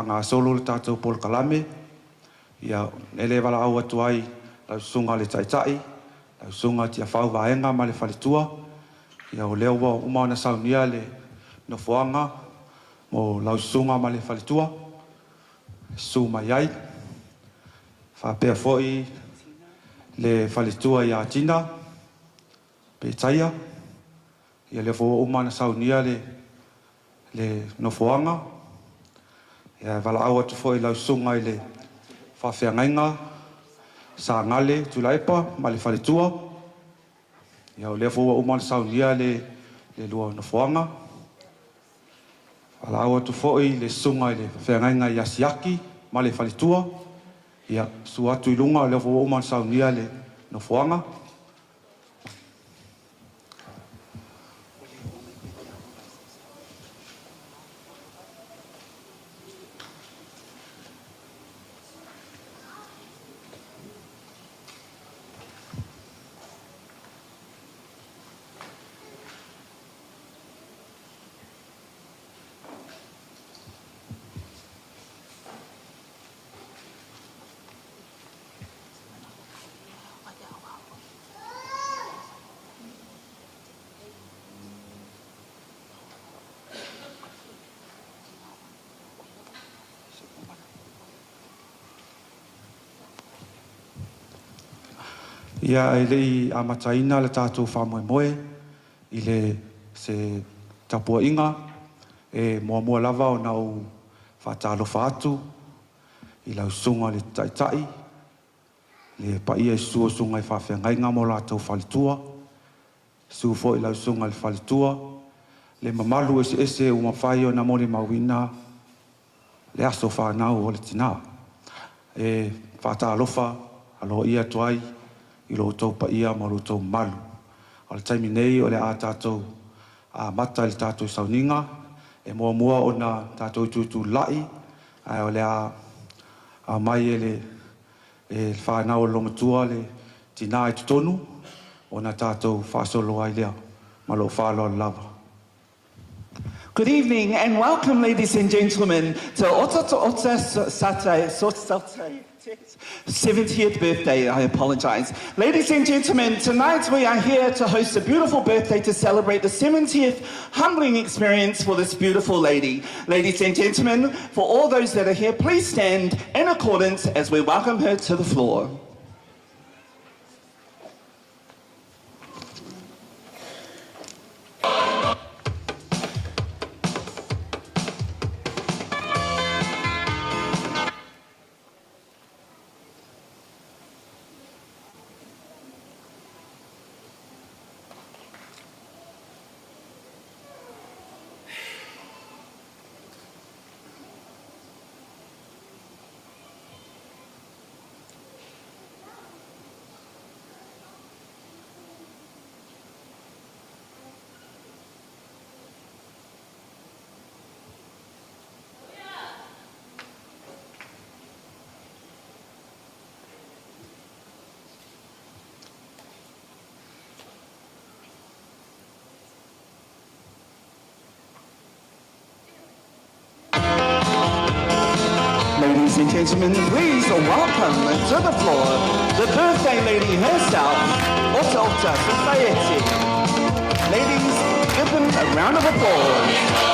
ngā solo le tātou pol kalame, ia ele wala au atu ai, lau sunga le taitai, lau sunga tia whau vaenga ma le whalitua, ia o leo wa umana saunia le nofoanga, mo lau sunga ma le whalitua, su mai ai, whapea foi le whalitua ia tina, pe taia, ia le fo umana saunia le nofoanga, ia wala au atu foi lau sunga i le whawhiangainga, sa ngale tu laipa, ma le whalitua, ia o le fo umana saunia le lua nofoanga, wala au atu foi le sunga i le whawhiangainga i asiaki, ma le whalitua, ia su atu i lunga le fo umana saunia le nofoanga, ia e lei a mataina le tātou whamoemoe, i le se tapua inga, e mua lava o nau whatalofa atu, i lau sunga le taitai, le paia i sua sunga i whawhiangainga mo lātou whalitua, su fo i lau sunga le whalitua, le mamalu ese o mawhai o na mori mawina, le aso whanau o le tina, e whatalofa alo ia tuai, i lo tau pa ia ma lo tau malu. O le taimi nei o le a tātou a mata le tātou sauninga, e mua o na tātou tutu lai, o le a mai e whanau longatua le tina e tutonu, o na tātou whasolo ai lea, ma lo whalo lava. Good evening and welcome, ladies and gentlemen, to Otaota 70th birthday. I apologize. Ladies and gentlemen, tonight we are here to host a beautiful birthday to celebrate the 70th humbling experience for this beautiful lady. Ladies and gentlemen, for all those that are here, please stand in accordance as we welcome her to the floor. Ladies and gentlemen, please welcome to the floor the birthday lady herself, Otaota Mailei. Ladies, give them a round of applause.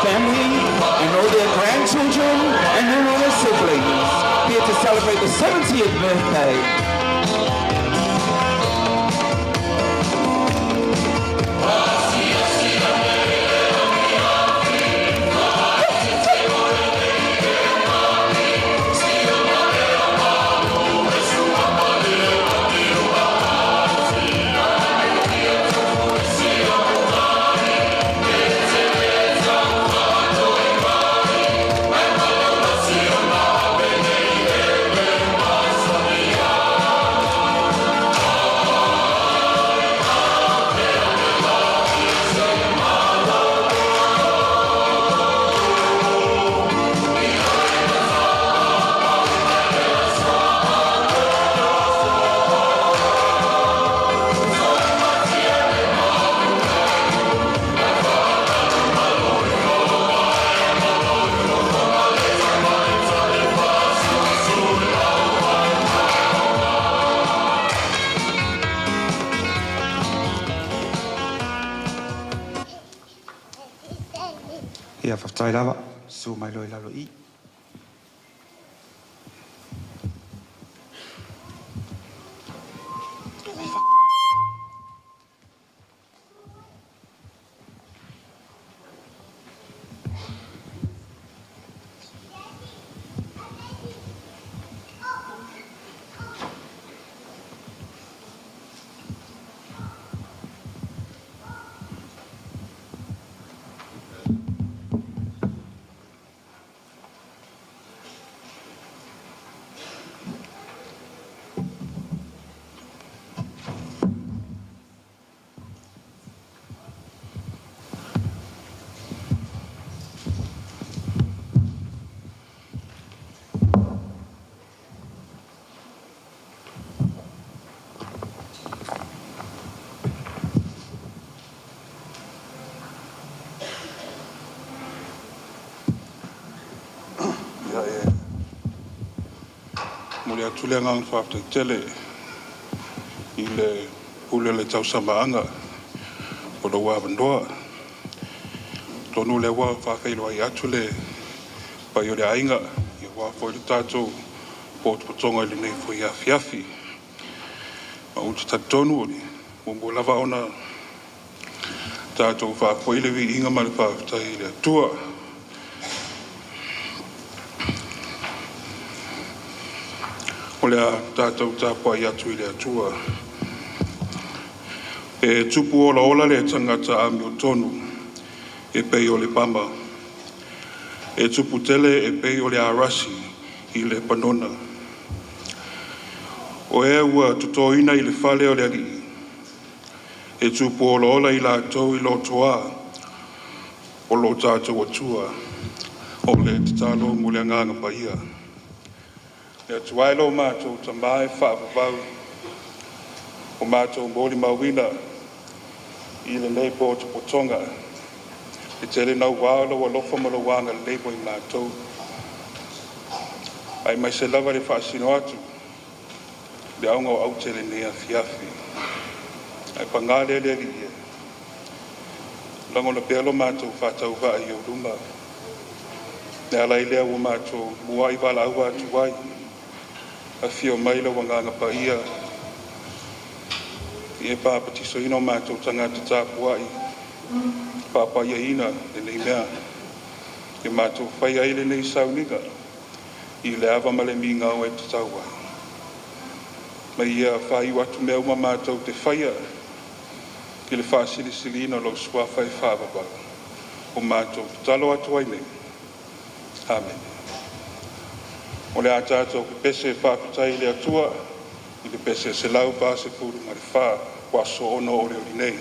Family and all their grandchildren and all their siblings here to celebrate the 70th birthday. Ia whaftai lava, su mai loi lalo i. Mulia tulia ngang whafta tele I le pule le tau samaanga o le wā bandoa. Tonu le wā whawhailo ai atu le pai o le ainga I wā fwoi le tātou po te patonga I le nei fwoi afi afi. Ma uti tatonu o le mumbo lava ona tātou whawhoi le vi inga ma le whawhta I le atua. O le tātou tāpua I atu I le atua. E tupu ola ola le tangata ami o tonu e pei o le pama. E tupu tele e pei o le arasi I le panona. O e ua tutoina I le fale o le ali. E tupu ola ola I la tau I lo toa o lo tātou atua o le tatalo mo le nganga paia. Le atuailo mātou tamai whaapapau o mātou mōli mawina I le nei po te potonga. E tele nau wālo wa lofa malo wanga leipo I mātou. Ai mai se lava le whaasino atu. Le aunga o au tele nea fiafi. Ai pangale le lia. Lango na pelo mātou whātau wha I o luma. Ne ala I lea wa mātou mua I wala aua atu wai. A fio maila wa nganga paia. I e pāpati so ino mātou tangata tāpua I. Pāpa ia ina e nei mea. E mātou whai aile nei sauniga. I le awa male mi ngā o e te taua. Mai ia whai watu mea uma mātou te whaia. I le whaasili sili ina lo sua whai whāpapa. O mātou talo atu ai nei. Amen. O le a tātou ke pese whaapitai le atua. I le pese se lau pāse kuru ma le wha. Wa so ono o le ori nei.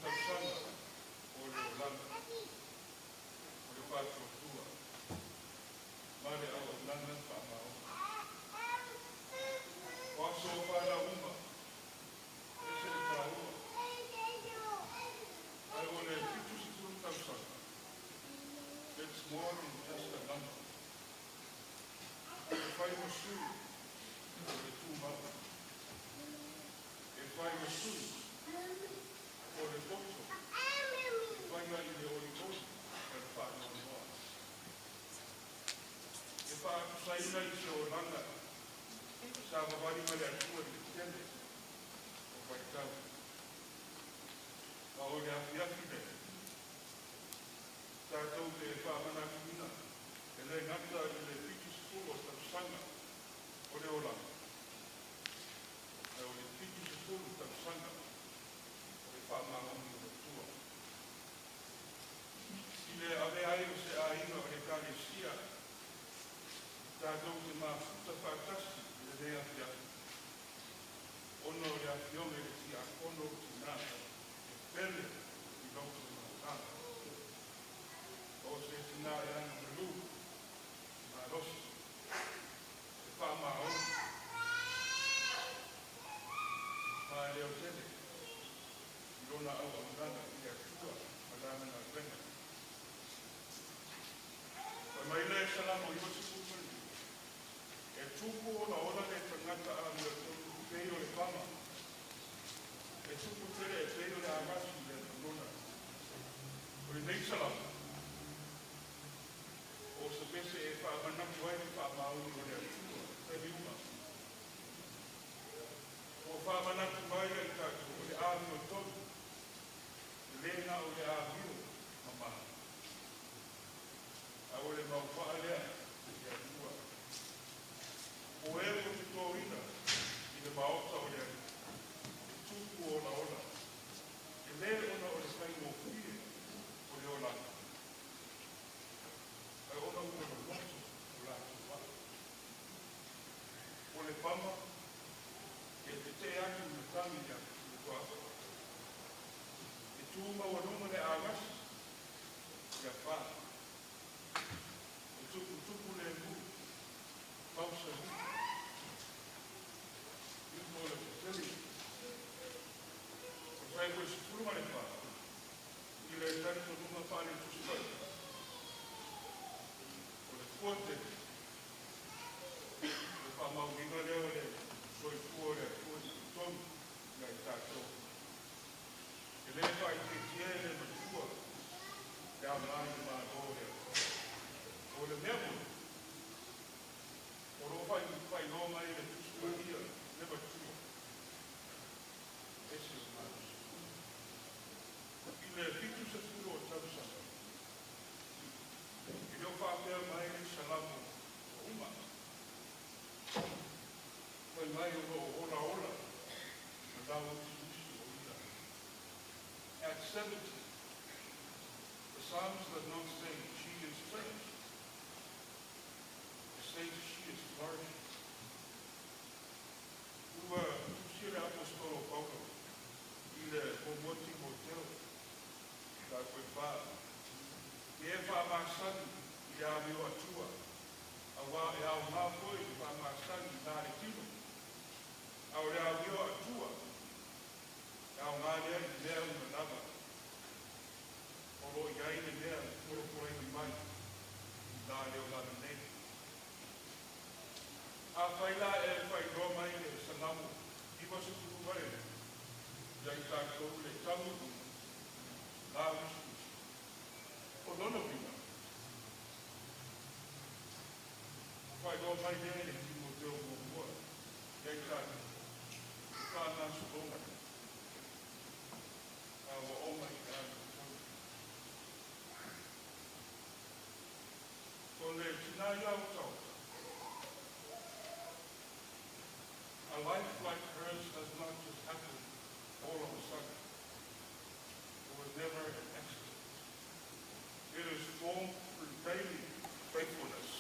tausanga o le olanga. O le pātua tua. Mare awa nana whamao. O aso o whara uma. Ese le tāua. Ai o le fitu si turu tausanga. It's more than just a number. If I was true, the two mothers. If I was true, for the photo, if I got in the only photo, the father was born. If I say that it's your langa, Savavani Mada two and extended, or by town. I would have the accident. Tato te whamana kumina, e le ngata i le whitu sifuru o tausanga o le olanga. E o le whitu sifuru o tausanga o le whamana o le tua. I le ave ai o se aina o le kare sia, tato te mafuta whakasi i le rea whiatu. Ono le awhiome le ti a kono ti nata, e pele i loto na tana. O se tina e ana melu, ma rosi, e whama au. Ma leo tele, i rona au amurana i a tua, a rana na wena. Pai mai le salamo i hosi kupuni, e tupu o na ora le tangata a mea tonu peiro le whama. E tupu tere e peiro le agasi le rona. O i nei salamo. O se pese e whaamanaku ai ni whaamauni o le atua, te riuma. O whaamanaku mai ai tātou o le āmi o tonu, e lena o le āmi o mamaha. A o le mau whaalea i atua. O e o te tōina i le maota o le atua, e tuku o la ola. E lea ona o le whaingo whie o le olanga. Ai ona ua no loto o lātou wā. O le pama, e te aki na tami ia i kua wha. E tūma o numa le āgasi, ia wha. E tuku le ngu, pausa ngu. Iko le puteli. O whai koe si puruma le wha. I le tani to numa whāne tusipai. Forte. Le whamau inga leo le soi kua le kua tonu na i tātou. E le whai te tia le matua le amai ma o le. O le mea mo. O ro whai no mai le tusua ia le matua. Ese o maus. I le fitu se furu o tausanga. I leo whapea mai ni salamo o uma. Mai mai o ola ola, na dawa tusi o ila. At 70, the Psalms does not say she is strange. It says she is flourishing. Ua tusi le apostolo Paulo, i le pomoti moteo, ka koe whaa. E whamasani i a meo atua, a wā e au ngā koe i whamasani i nāre tino. A o rea meo atua, e au ngā lea i lea una nama. O lo i aine lea i koro kore i mai, i nā leo lana nei. A whaila e whai roa mai e sanamu, i wasu kuru ware, i ai tātou le tamu, nā wisu. O lono pina. Whai roa mai nea e ki mo teo mo mua. Kei tāne. Whānā su onga. A wa onga i kāna tau. Ko le tina iau tau. A life like hers does not just happen all of a sudden. It was never an accident. It is formed through daily faithfulness,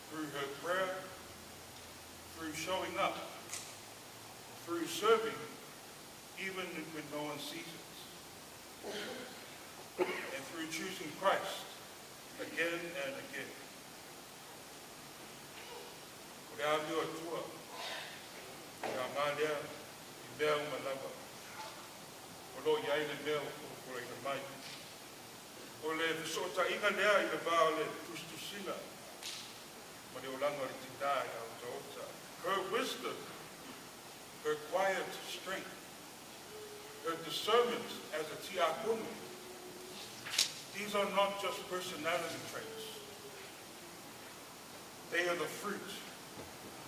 through her prayer, through showing up, through serving, even when no one sees it. choosing Christ again and again. O le amio atua, ka malea I mea umalawa. O lo iai le mea o le mai. O le fisota inga lea I le vao le tustusina. Ma le olanga le tina I Otaota. Her wisdom, her quiet strength, her discernment as a tiakunu. These are not just personality traits. They are the fruit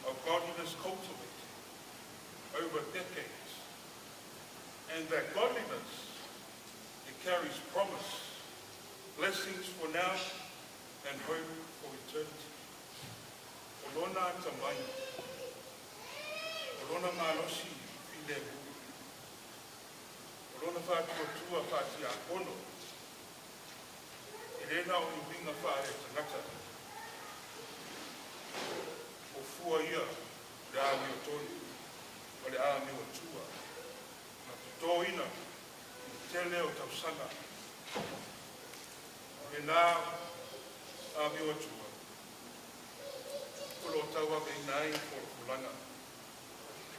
of godliness cultivated over decades. And that godliness, it carries promise, blessings for now, and hope for eternity. Olona tamai, olona malosi filebu, olona whātua whāti a kono, Irena o winga whaare tangata, o fua ia le āmi o tonu, o le āmi o tua, na tuto ina, I tele o tausanga, e nā āmi o tua, Kulo taua me nai ko kulanga.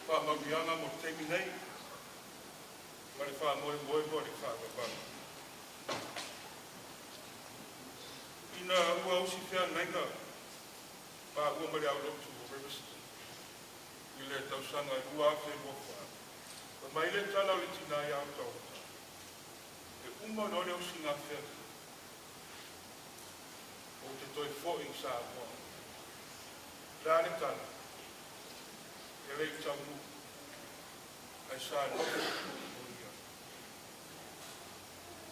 Wha mamianga mo temi nei. Wale wha moe moe mo le wha wapanga. Ina ua usi whea nainga. Wha ua mare au lotu o Riverston. I le tausanga I ua awhi mo wha. Wa mai le tala o le tina I Otaota. E uma no le usi ngā whea. O te toi fo I sa moa. Rāne tāna, e rei taunu, ai sā nofu o ia.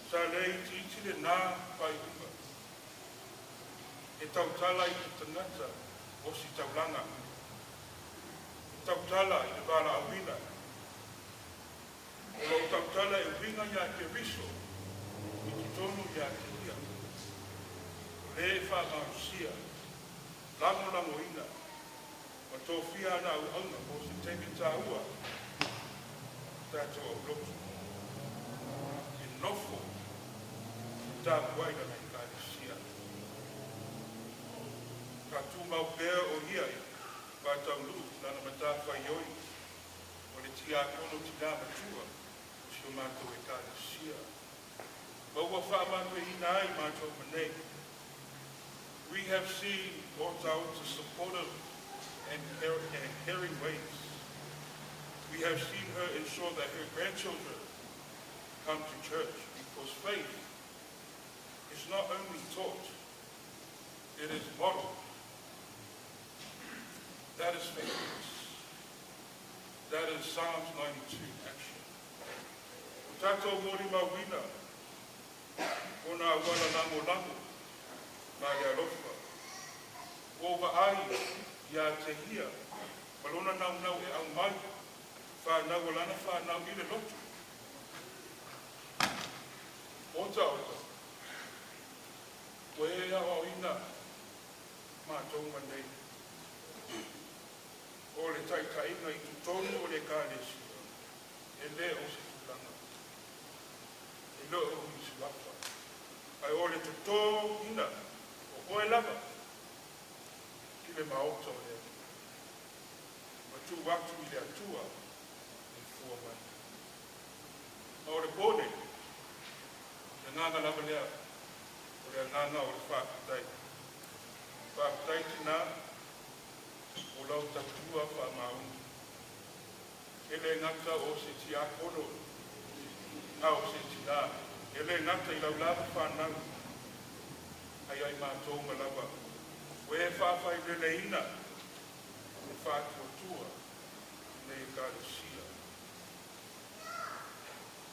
Sā rei ti iti le nā pai unga. E tautala I te tangata o si taulanga. E tautala I le wala awina. O lo tautala e winga ia ke riso, I ki tonu ia ke ia. O le e wha ngausia, lango ina. Ma tō whia ana au auna mo se temi tā ua. Tātou au lotu. E nofo. Tā puaina nei kāne sia. Ka tū mau pēr o hiai. Pātau lu, nana matā whai oi. O le tia kono tina matua. O si o mātou e kāne sia. Maua whaamanu e ina ai mātou manei. We have seen Otaota supportive and caring ways. We have seen her ensure that her grandchildren come to church because faith is not only taught, it is modeled. That is faithfulness. That is Psalms 92 action. Tato mori mawina, ona wala namo namo, Maria Lofa. Ova ai, ia te hia, malona nau e au mai, whanau o lana whanau I le lotu. Otaota, ko e au ina, mātou manei. O le taitainga I tutonu o le kālesia, e le o se tulanga. E lo o I suafa. Ai o le tutō ina, o koe lava, ki le maota o le ma tu watu I le atua, e fua mai. Ma o le kone, le nganga lava lea, o le nganga o le whakatai. Whakatai tina, o lau tatua wha maungi. E le ngata o se tia kono, a o se tina, e le ngata I lau lava whanau. Ai ai mātou malawa. O e whawhai rele ina, e whātua tua, nei kāresia.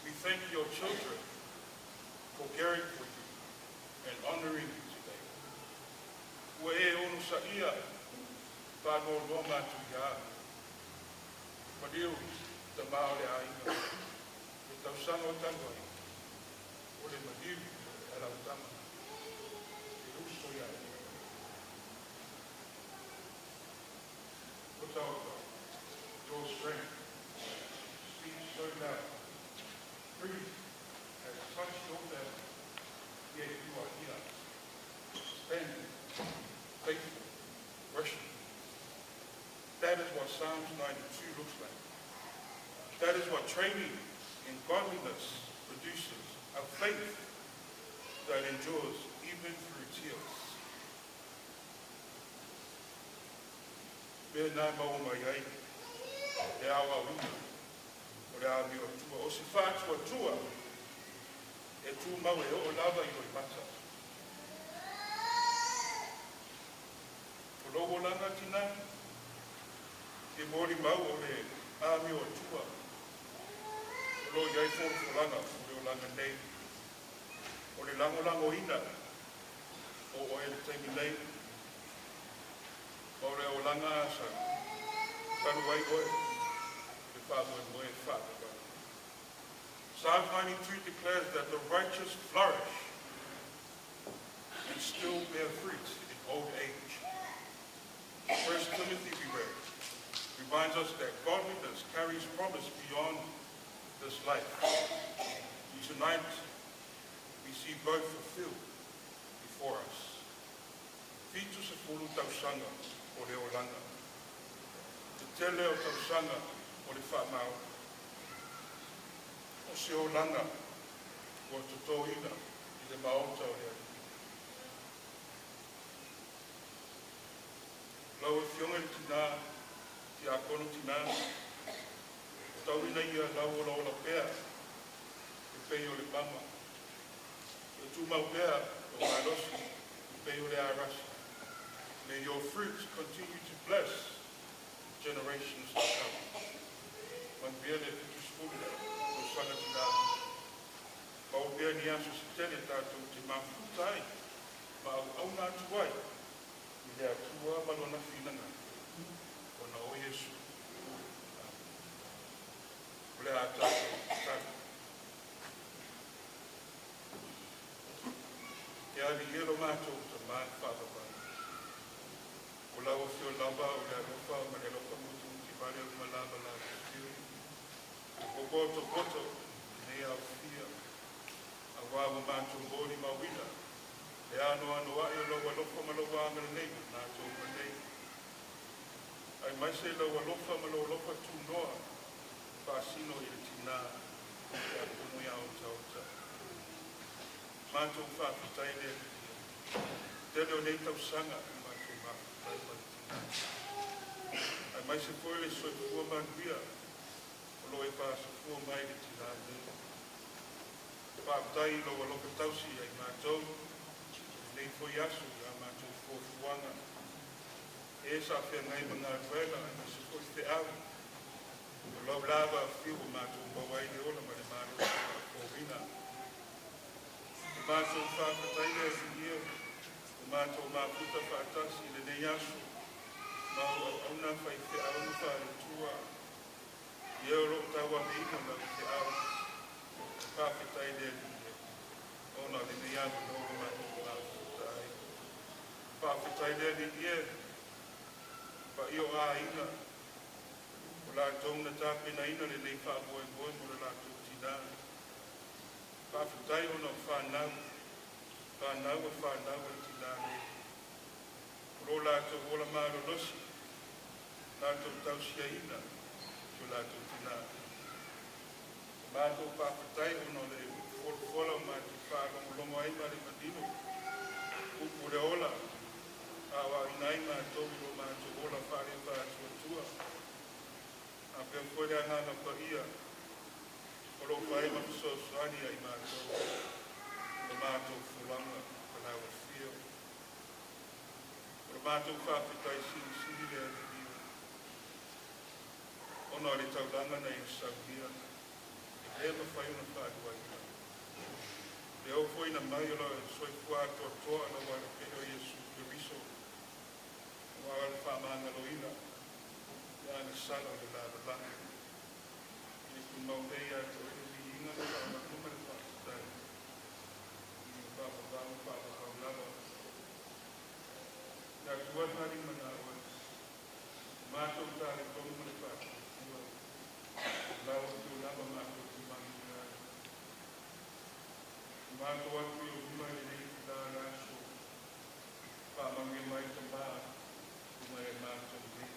We thank your children for caring for you and honoring you today. O e onu sa ia, whanau loa mātu ia. Madiu, ta mao le ainga, e tausanga o tangoi, o le madiu, e lau tama. Otaota, your strength speaks so loud. Grief has touched your family, yet looks like. That is what training in godliness produces, a faith that endures even through tears. Me nā mau mai ai, e awa una, o le ami o tua. O si whātua tua, e tū mau e o lava i oi mata. O logo langa tina, e mori mau o le ami o tua. O lo iai fōrufuranga, o le o langa nei. O le lango ina, o e le taimi nei. O le o langa asa, kanu ai oe, le whāmoe moe whāmoe. Psalm 92 declares that the righteous flourish and still bear fruit in old age. 1 Timothy we read reminds us that godliness carries promise beyond this life. And tonight we see both fulfilled before us. Fitu se fulu tausanga o le olanga. Te tele o tausanga o le whamau. O se olanga o tutoina i le maota o le ali. Lau e fionga le tina, ti a kono tina, tauina ia lau o lau la pea, e pei o le mama. E tu mau pea o malosi, e pei o le arasi. May your fruits continue to bless generations to come. Man bia le fitu skule, o sanga tina. Mau bia ni aso se tele tātou te mafutai, ma au nā tuai. I le atua malona whinanga, o na o Yesu. O le a tātou. E ali elo mātou ta mā whātawai. O lau o whio lava o le alofa, ma le alofa mutu ki vale o malava la whio. O koto, nei au whia. A wawa mātou mōri mawina. E ano ai o lau alofa ma lau angana nei, mātou ma nei. Ai mai se lau alofa ma lau alofa tū noa, whāsino i le tina, e a kumu ia o tauta. Mātou whāpitai le tele o nei tausanga, mātou whāpitai mai. Ai mai se koe le soi fua manuia, o lo e pāsa fua mai le tina nei. Whāpitai lo alofa tausi ai mātou, nei foi asu ia mātou fōfuanga. E sa whea ngai mga tuela, ai mai se foi te au. O lau lava whiu o mātou bawai le ola ma le mātou fōwina. O mātou whāpatai le ia, o mātou māputa whātasi le nei asu. Ma o auna whai te au na whare tua. Ia o rok tawa me ina ma te au. Whāpatai le ia. Ona le nei asu no o mātou whāpatai. Whāpatai le ia. Pa io a ina. O la tau na tāpena ina le nei whāpoe moe mo le la tau tina. Whāpatai ona whānau. Whānau e tina nei. O la tau ola māro losi. La tau tau sia ina. O la tau tina. Mātou whāpatai ona le whola mātou whālongo ai ma le madino. Upu le ola. Awa inai mātou ilo mātou ola whare whātua tua. A pia koere angana pa ia. O lo whae mawhisosoani ai mātou. O mātou fulanga panawa whio. O mātou whāwhitai sini le ania. Ono le taulanga nei sauhia. E lea mawhai una whātua ia. Le au foi na mai ola soi fua toa na wale peo Yesu ke riso. Wale whamanga loina. Ia na sala le lava langa. Ia ku maurei a to e li inga na wama kuma le whakatai. Ia wama lava. Ia kuatari mana oe. Mātou tāre tomu le whakatua. Lawa tu lava mātou tu mangi. Mātou atu i o huma e nei ki tā rāso. Whamangi mai te mā, huma e mātou nei.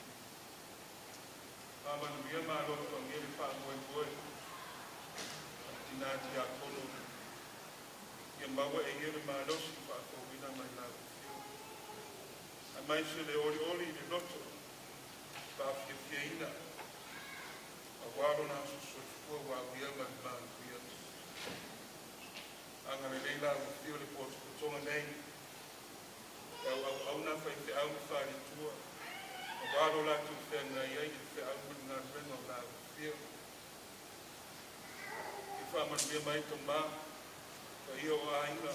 Manuia malo pangia le whamoe tina tia kono. Ia maua e ia le malosi whakowina mai lau. A mai se le oli le loto. Whawhiawhiaina. A waro na susufua wawia mai manuia. Anga le leila o fio le potonga nei. Au na whai te au whare tua. A waro la tu whenga iai te whe au ngā whenga o la fio. I whamanuia mai to mā. Ka ia o ainga.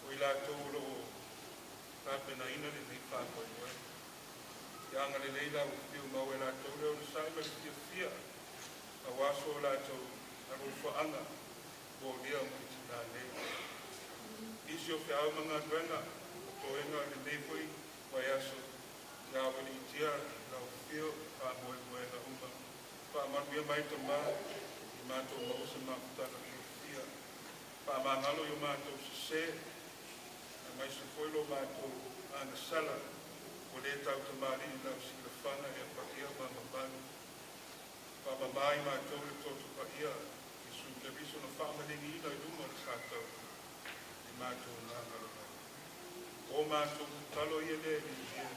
O i la tōro o tāpena ina le nei whākoi moe. I anga le leila o fio mau e la tōre o le saima le fia fia. A waso o la tō aro whaanga. O lia mo i tina nei. Isi o whiau mga duenga. O enga le neipoi. Wai aso. Ia wani i tia. Lau fio. Ka moe moe na uma. Whamanuia mai to mā. I mātou mausa mafutana i fia. Whamangalo i o mātou se. A mai se foilo mātou ana sala. O le tau te mari i lau sila whana e pakia mamamanu. Whamamai mātou le totu pakia. I su ke viso na whamalingi ina i luma le sātau. I mātou ngangalo mai. O mātou talo i ele i ia.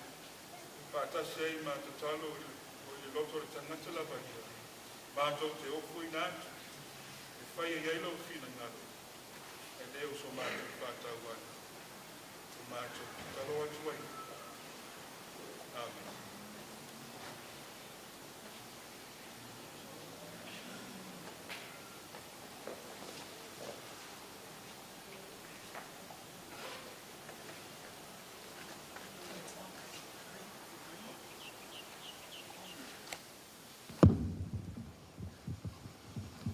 Whātase i mātou talo i le loto le tangata lava ia. Mātou te oku i nātu. E whai e ielo whina ngaro. E leo so mātou whātau wana. O mātou talo atu ai. Amen.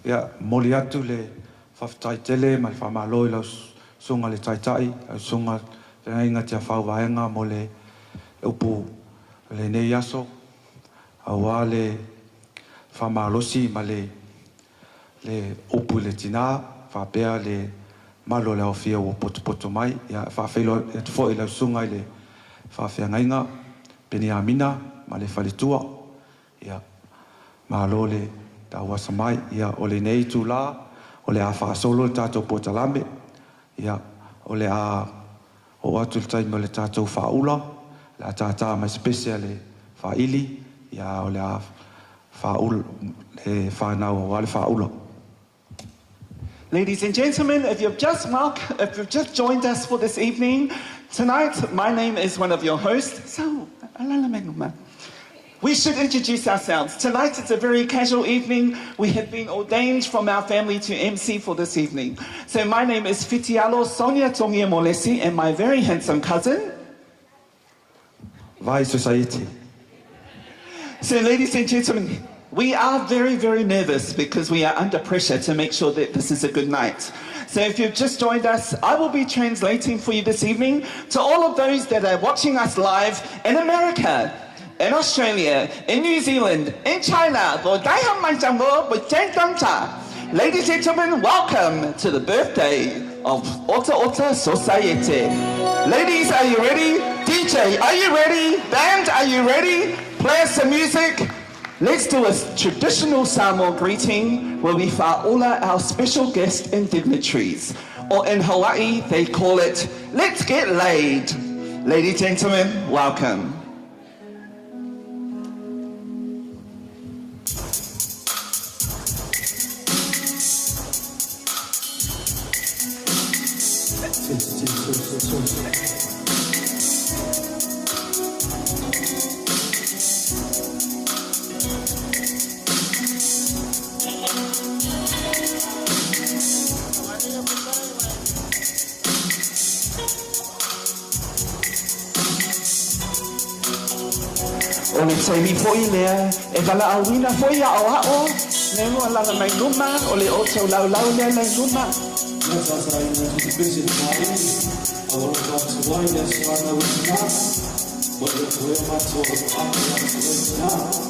Ia, moli atu le whawhtai tele, mai whamaloi lau sunga le taitai, au sunga le inga tia whauwaenga mo le upu le nei aso, au a le whamalosi ma le upu le tina, whapea le malo le awhia o poto mai, ia whawhelo e tufo i lau sunga i le whawhianga inga, peni amina, ma le whalitua, ia malo le taua samai ia o le nei tu la o le a whaasolo le tātou potalame ia o le a o atu le taimi o le tātou whaula le a tātā mai specia le whaili ia o le a whaula le whanau o le whaula. Ladies and gentlemen, if you've just joined us for this evening, tonight my name is one of your hosts. So, alala meguma. We should introduce ourselves. Tonight it's a very casual evening. We have been ordained from our family to MC for this evening. So my name is Fitialo Sonia Tongia Molesi and my very handsome cousin. Vai Society. So ladies and gentlemen, we are very, very nervous because we are under pressure to make sure that this is a good night. So if you've just joined us, I will be translating for you this evening to all of those that are watching us live in America, in Australia, in New Zealand, in China. Ladies and gentlemen, welcome to the birthday of Otaota Society. Ladies, are you ready? DJ, are you ready? Band, are you ready? Play us some music. Let's do a traditional Samoa greeting where we whaola our special guests and dignitaries. Or in Hawaii, they call it, let's get laid. Ladies and gentlemen, welcome. O le taimi foi lea, e wala awina foi a o hao, ne mua langa mai luma, o le oto lau lea mai luma. Let's also to the visit party. I want to talk to wine that's why I was not. But the way my talk is now.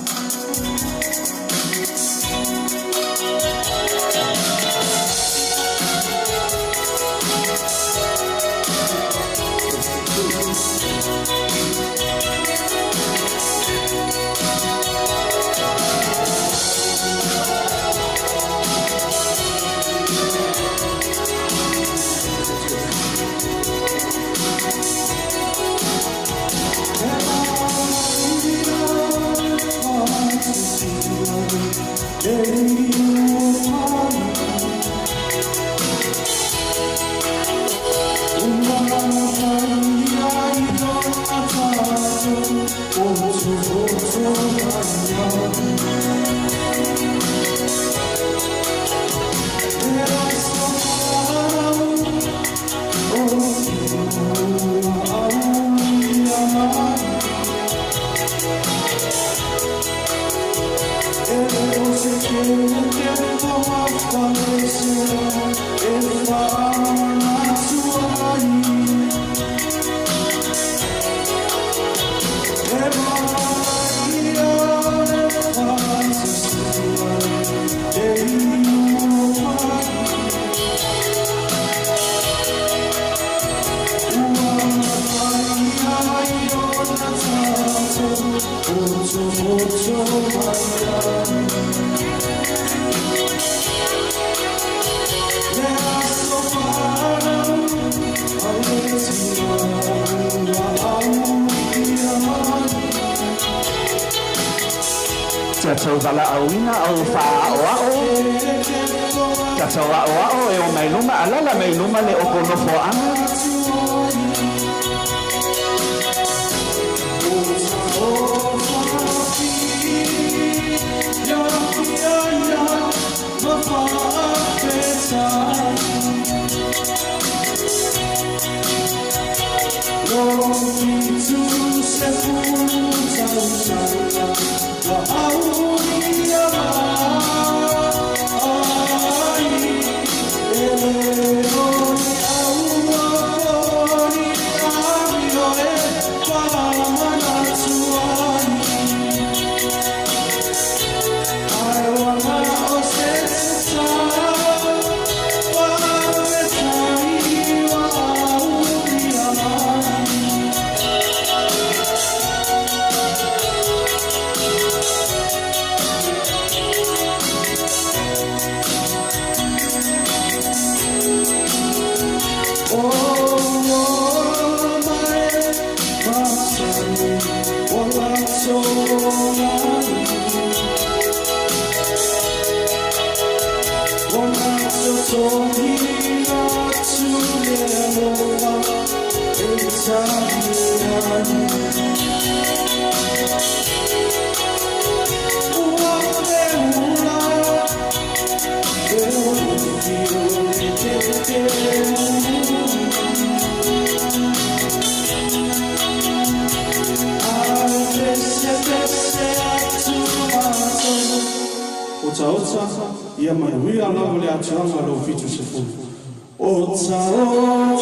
Tatou wala auina au whāoao. Tatou whāoao e o mai luma alala mai luma le oko nofo ana. Otaota, ia manuia lava le atuanga lo fitu se fu. Otaota,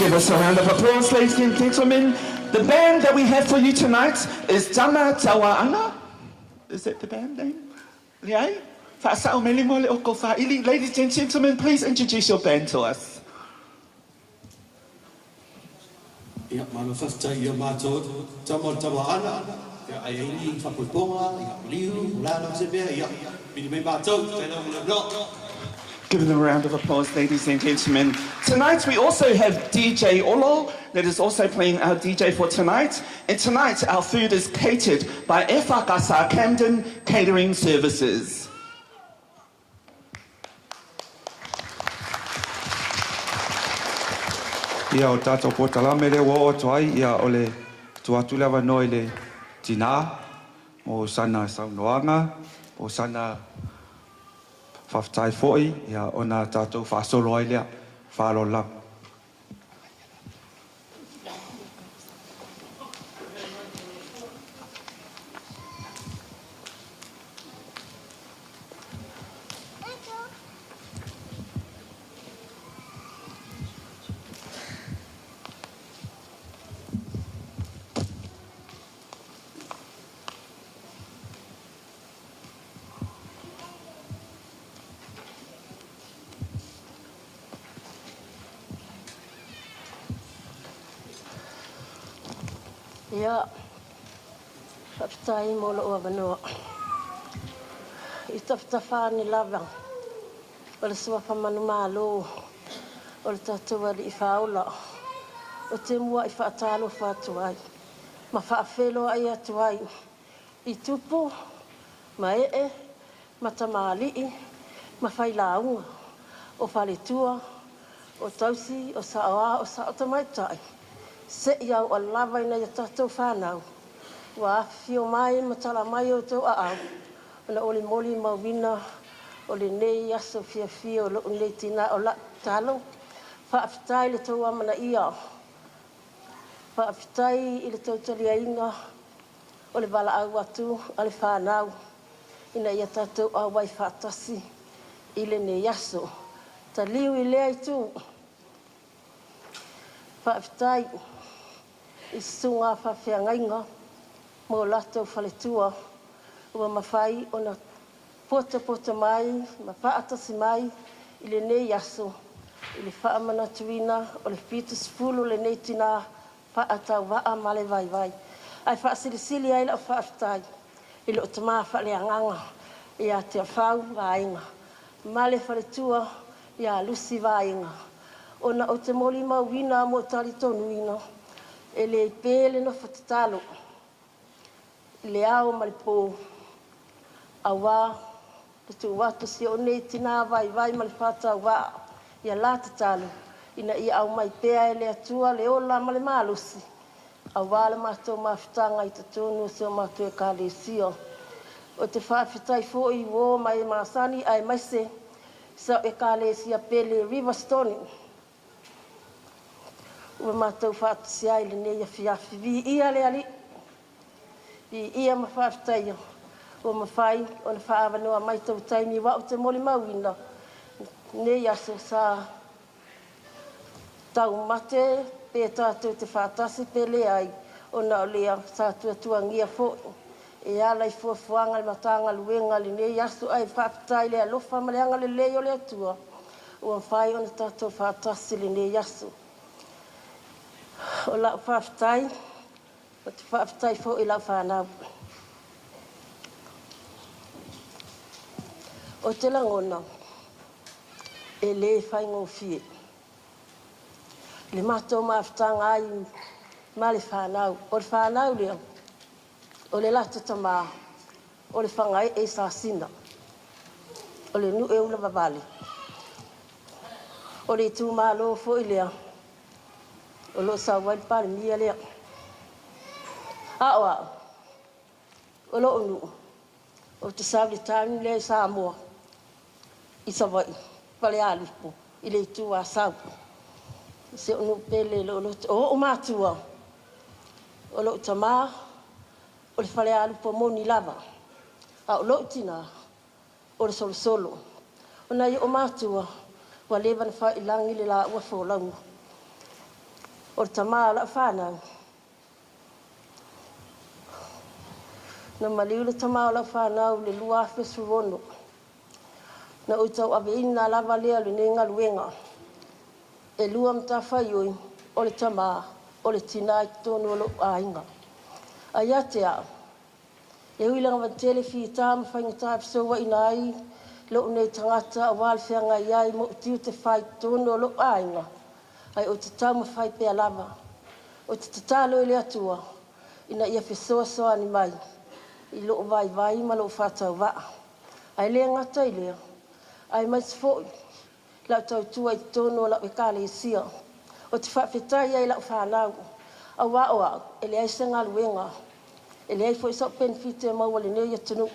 Give us a round of applause, ladies and gentlemen. The band that we have for you tonight is Tama Tawaanga. Is that the band name? Leapai? Whaasao mele mo le oko whaili. Ladies and gentlemen, please introduce your band to us. Ia manifesta ia mātou tama tawaana. Ia aiini whapuiponga, ia liu, lana sebea, ia mini me mātou, tēnā mula no. Give them a round of applause, ladies and gentlemen. Tonight we also have DJ Olo that is also playing our DJ for tonight. And tonight our food is catered by Whakasa Camden Catering Services. Ia o tātou potalame le wo o toai, ia o le tuatu lewa noi le tina, o sana saunoanga, o sana whawhitai fo'i, ia ona tātou whaasolo ai lea, whaalo lam. Ia, whaptai molo o wanoa. I tawhitawhāne lava. O le sua whamanu mālo. O le tātua li I whaola. O te mua I whaatalo whātuai. Ma whaafelo ai atuai. I tupo, ma ma tamālii, ma whailaunga. O whaletua, o tausi, o saoa, o saota maitai. Se iau o lava ina ia tātou whānau. Wa whio mai matala mai o tau aau. Ona ole moli mauwina, ole nei aso fia o lo nei tina o la talo. Whaafitai le tau amana ia. Whaafitai I le tau talia inga. Ole wala au atu, ale whānau. Ina ia tātou awai whaatasi. I le nei aso. Ta liu I lea I tū. Whaafitai. I sunga whawhiangainga, mō latou whaletua, ua mawhai o na pota mai, ma whaatasi mai, I le nei aso, I le whaamana tuina, o le fitus fulu le nei tina, whaatau waa ma le vai. Ai whaasilisili ai lau whaafitai, I le o tamā whaleanganga, I a te whau vainga. Ma le whaletua, I a lusi vainga. O na o te moli mauwina mo tari tonuina, e le pele no whatatalo. Le ao malipo. Awa, te tu watu si o nei tina vai mali whata wa. Ia la tatalo. Ina ia au mai pea e le atua le ola mali malusi. Awa le mato mawhitanga I te tonu se o mato e ka le sio. O te whawhitai fo I wo mai masani ai maise. Sa e ka le sia pele River Stone. Ua mātou whaatasi ai le nei a whiawhi. Vi ia le ali. Vi ia ma whaafitaia. Ua mawhai, o na whaawanoa mai tau taimi wa o te moli mauina. Nei aso sa tau mate, pe tātou te whaatasi pe le ai. O na o lea sa tua ngia fo. E ala I fuafuanga le matanga luenga le nei aso ai whaafitai le alofa ma le anga le leo le atua. Ua mawhai o na tātou whaatasi le nei aso. O la whaafitai, o te whaafitai fo I lau whanau. O te langona, e le whai ngō fie. Le mātou maafitanga ai ma le whanau. O le whanau lea, o le lata tamā, o le whangai e sāsina. O le nu e ula wawale. O le tū mālo fo I lea. O lo sa wai pare mia lea. Awa. O lo onu. O te sawi tāmi lea I Samoa. I sa wai. Pale alipo. I le tu a sau. Se onu pele lo o mātua. O lo tamā. O le pale alipo moni lava. A o lo tina. O le solo. O na I o mātua. Wa lewa na wha ilangi le la ua fōlaunga. O le tamā la whanau. Na maliu le tamā la whanau le lua fesurono. Na utau aweina lava lea le nenga luenga. E lua mta whaioi o le tamā, o le tina I tonu o lo ainga. Ai te a. E huilanga wantele fi tā mawhainga tāpisoa inai, lo nei tangata a walwhianga iai mo tiu te whai tonu o lo ainga. Ai o te tau mawhai pēr lava. O te tatalo I le atua. Ina ia whesoa ni mai. I loo vai ma loo whātau waa. Ai lea ngata I lea. Ai mai sifoi. Lau tau tua I tono o lau e kāle I sia. O te whawhetai ai lau whanau. A wā e le aisa ngā luenga. E le ai fo I sau penfite maua le nei atanu.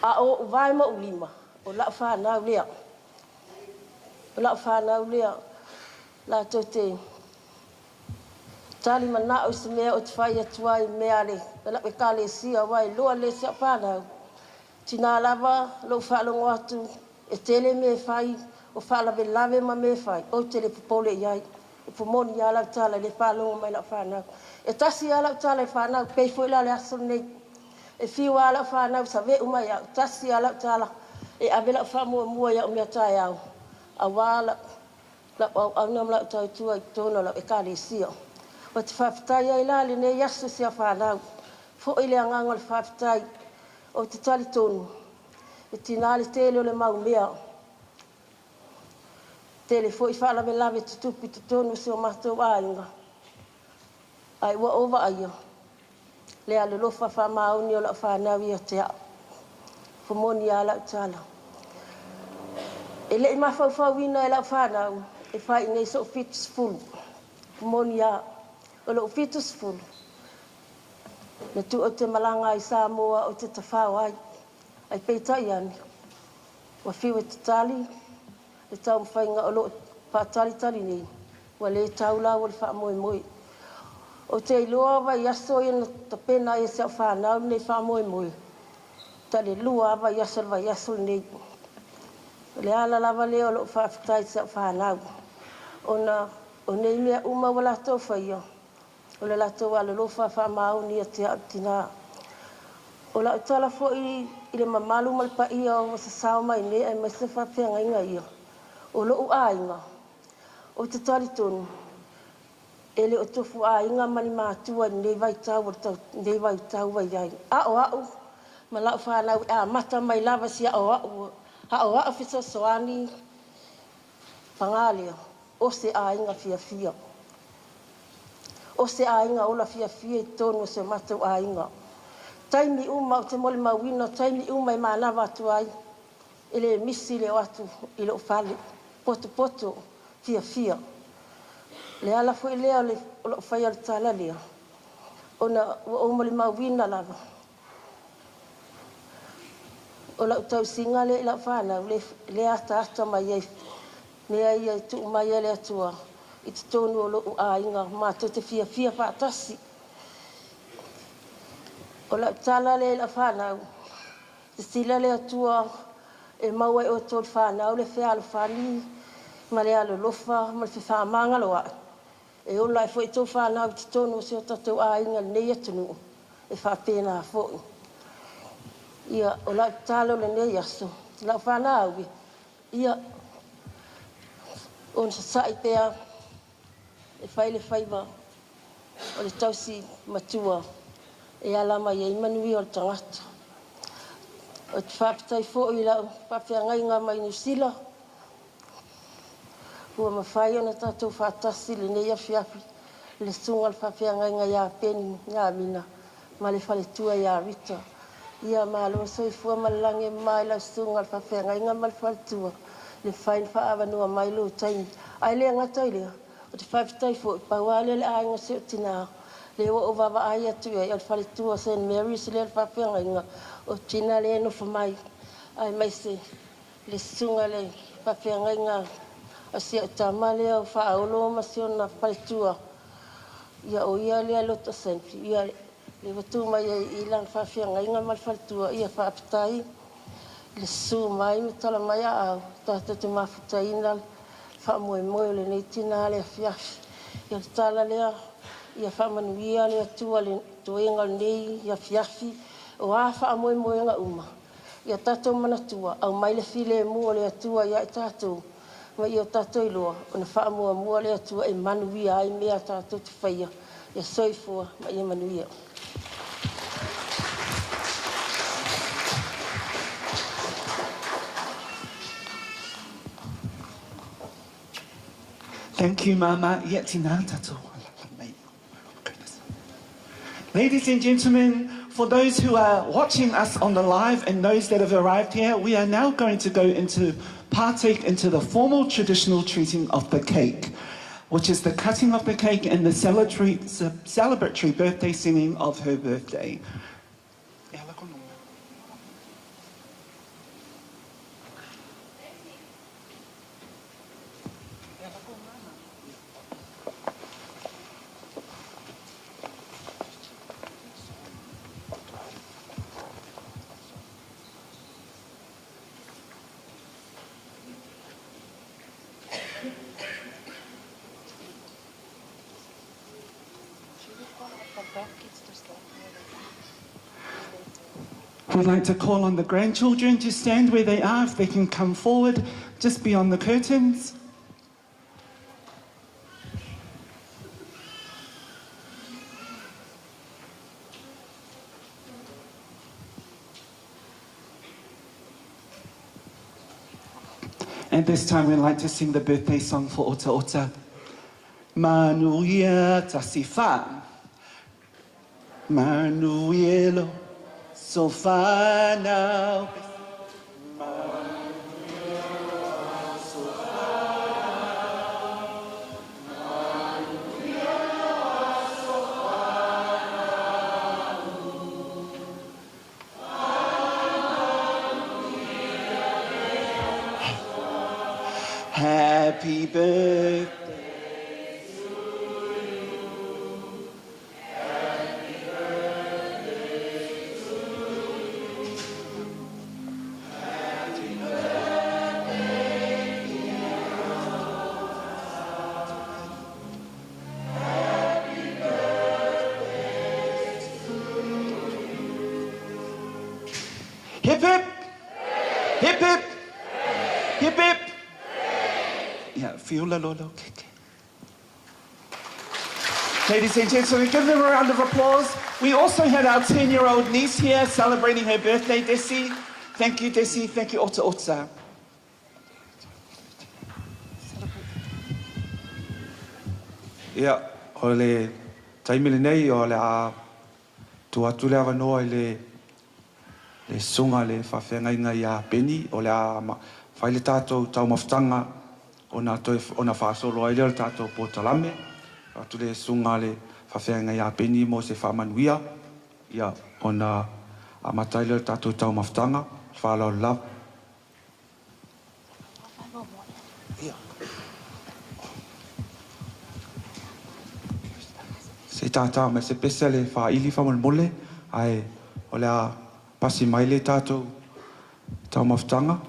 A o vai ma ulima. o la whanau lea. O la whanau lea, la tau te tali mana o se mea o te whai atua I mea le, la pe ka le sia wai, loa le sia whanau. Tina lava, lo whalongo atu, e tele me whai, o whalawe lawe ma me whai, o tele pupole iai, e pumoni ia lau tala le whalongo mai la whanau. E tasi ia lau tala le whanau, pei fo ila le aso nei, e whiwa lau whanau sa ve umai au, tasi ia lau tala, e avela whamua mua ia o mea tai au, a wala, au nam lau tau tua I tono lau e ka le sia. O te whawhitai ai la le ne yasu sia whanau, fo I le anganga le whawhitai, o te tali tonu, e tina le tele o le mau mea. Tele fo I whalawe lawe tutupi te tonu se o matou ainga. Ai ua ova aia. Lea le lofa whamauni o la whanau ia te a. Fumoni a lau tala. E le I mawhauwhauina e lau whanau, e whai nei so fitus fulu. Fumoni a, o lo fitus fulu. Na tu o te malanga I Samoa o te tawhau ai. Ai peitai ani. Wa whiu e te tali. E tau mwhainga o lo pātali tali nei. Wa le tau la o le wha moe moe. O te iloa wa yaso I na tapena e se whanau nei wha moe moe. Ta le lua wa yaso nei. Le ala lava leo lo whawhitai se whanau. O nei mea uma wa lato whaia. O le lato wa le lofa whamauni a te atina. O la utala fo I le mamalu malpa ia o sa sao mai ne ai mai se whawhianga inga ia. O lo a inga. O te tali tonu. Ele o tofu a inga mani mātua nei vai tau vai ai. Ao. Ma lau whanau a mata mai lava si ao. Ao fisa soani. Pangalia. O se a inga fia. O se a inga ola fia I tonu se matau a inga. Taimi uma o te mole mawina, taimi uma I mānawa atu ai. Ele misi le atu I lo whale. Poto, fia. Le ala fo lea le o whai al tala lea. Ona o mole mawina lava. O la utau singa le la whanau, le ata mai ei. Mea ia tu mai le atua. I te tonu o lo a inga, mātou te fia whaatasi. O la tala le la whanau. Te sila le atua e maua o tō whanau le whea alo whani. Ma le alo lofa, ma le whaamanga loa. E ola e fwoi tō whanau te tonu se o tatou a inga nei atunu. E whapena a fwoi. Ia o la tala le nei aso. Te la whanau ia on sa sai pea e whaile whaiva o le tausi matua e ala mai e imanui o le tangata. O te whapitai fo I lau whawhiangai ngā mai New Zealand. Ua mawhai ona tātou whātasi le nei awhiapi le sunga le whawhiangai ngā ia peni ngā mina ma le whale tua ia rita. Ia mālo soifua malange mai lau sunga le whawhiangai ngā ma le whale tua. Le whain whaawanua mai lo taimi. Ai lea ngata I lea. O te whawhitai fo I pauale le ainga se o tina. Le o wawa ai atu e al whale tua St. Mary's le whawhiangai ngā. O tina le no whamai. Ai mai se le sunga le whawhiangai ngā. A se o tamale au whaolo ma se o na whale tua. Ia o ia lea lota senfi. Ia le watu mai I lan whawhiangai ngā ma le whale tua. Ia whaapitai. Le su mai me tala mai au. Tātou te mawhutaina whaamoe le nei tina le awhiafi. Ia tala lea. Ia whamanuia le atua le toenga nei ia awhiafi. O a whaamoe ngā uma. Ia tātou manatua. Au mai le file mua le atua ia I tātou. Ma ia tātou iloa. O na whaamoe mua le atua e manuia ai mea tātou te whaia. Ia soifua ma ia manuia. Thank you, Mama. Ladies and gentlemen, for those who are watching us on the live and those that have arrived here, we are now going to partake into the formal traditional treating of the cake, which is the cutting of the cake and the celebratory birthday singing of her birthday. We'd like to call on the grandchildren to stand where they are, if they can come forward, just beyond the curtains. And this time we'd like to sing the birthday song for Otaota. Manuia tasifa, Manuelo sofana. Happy birthday to you. Happy birthday to you. Happy birthday, dear Otaota. Happy birthday to you. Hip hip! Hip hip! Hip hip! Yeah, fiula lolo keke. Ladies and gentlemen, give them a round of applause. We also had our 10-year-old niece here celebrating her birthday, Desi. Thank you, Desi. Thank you, Otaota. Ia, o le taimile nei o le a tuatu le avanoa i le sunga le whawhengainga i a peni o le a whai le tātou tau mawhtanga ona whaasolo ai leo le tātou pōtalame. Atu le sunga le whawhengainga i a peni mo se whamanuia. Ia, ona a matai leo le tātou tau mawhtanga, whālau le lau. Se tātā me se pesa le whaili whaman mole, ai o le a pasi mai le tātou tau mawhtanga.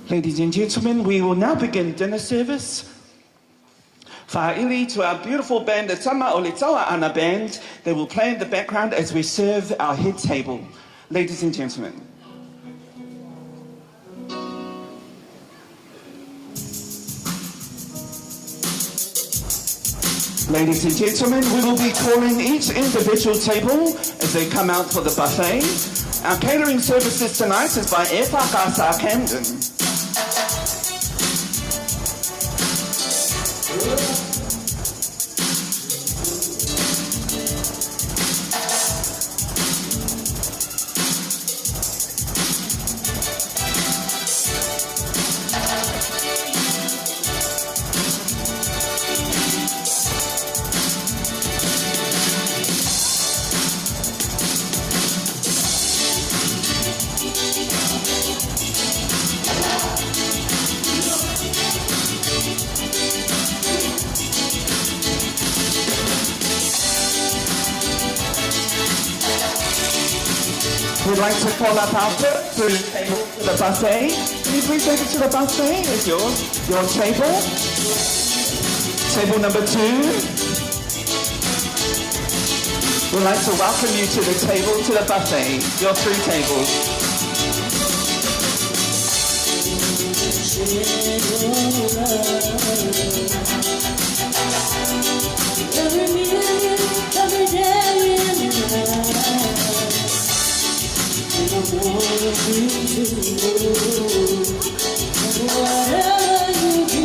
Ladies and gentlemen, we will now begin dinner service. Whaili to our beautiful band, the Tama o le Taua Ana Band. They will play in the background as we serve our head table. Ladies and gentlemen. Ladies and gentlemen, we will be calling each individual table as they come out for the buffet. Our catering services tonight is by E Whakasa Camden. We'd like to call up our first table to the buffet. Can you please take it to the buffet? It's yours. Your table. Table number 2. We'd like to welcome you to the table, to the buffet. Your 3 tables. Every minute, every day in life, and I wanna be you. Whatever you do,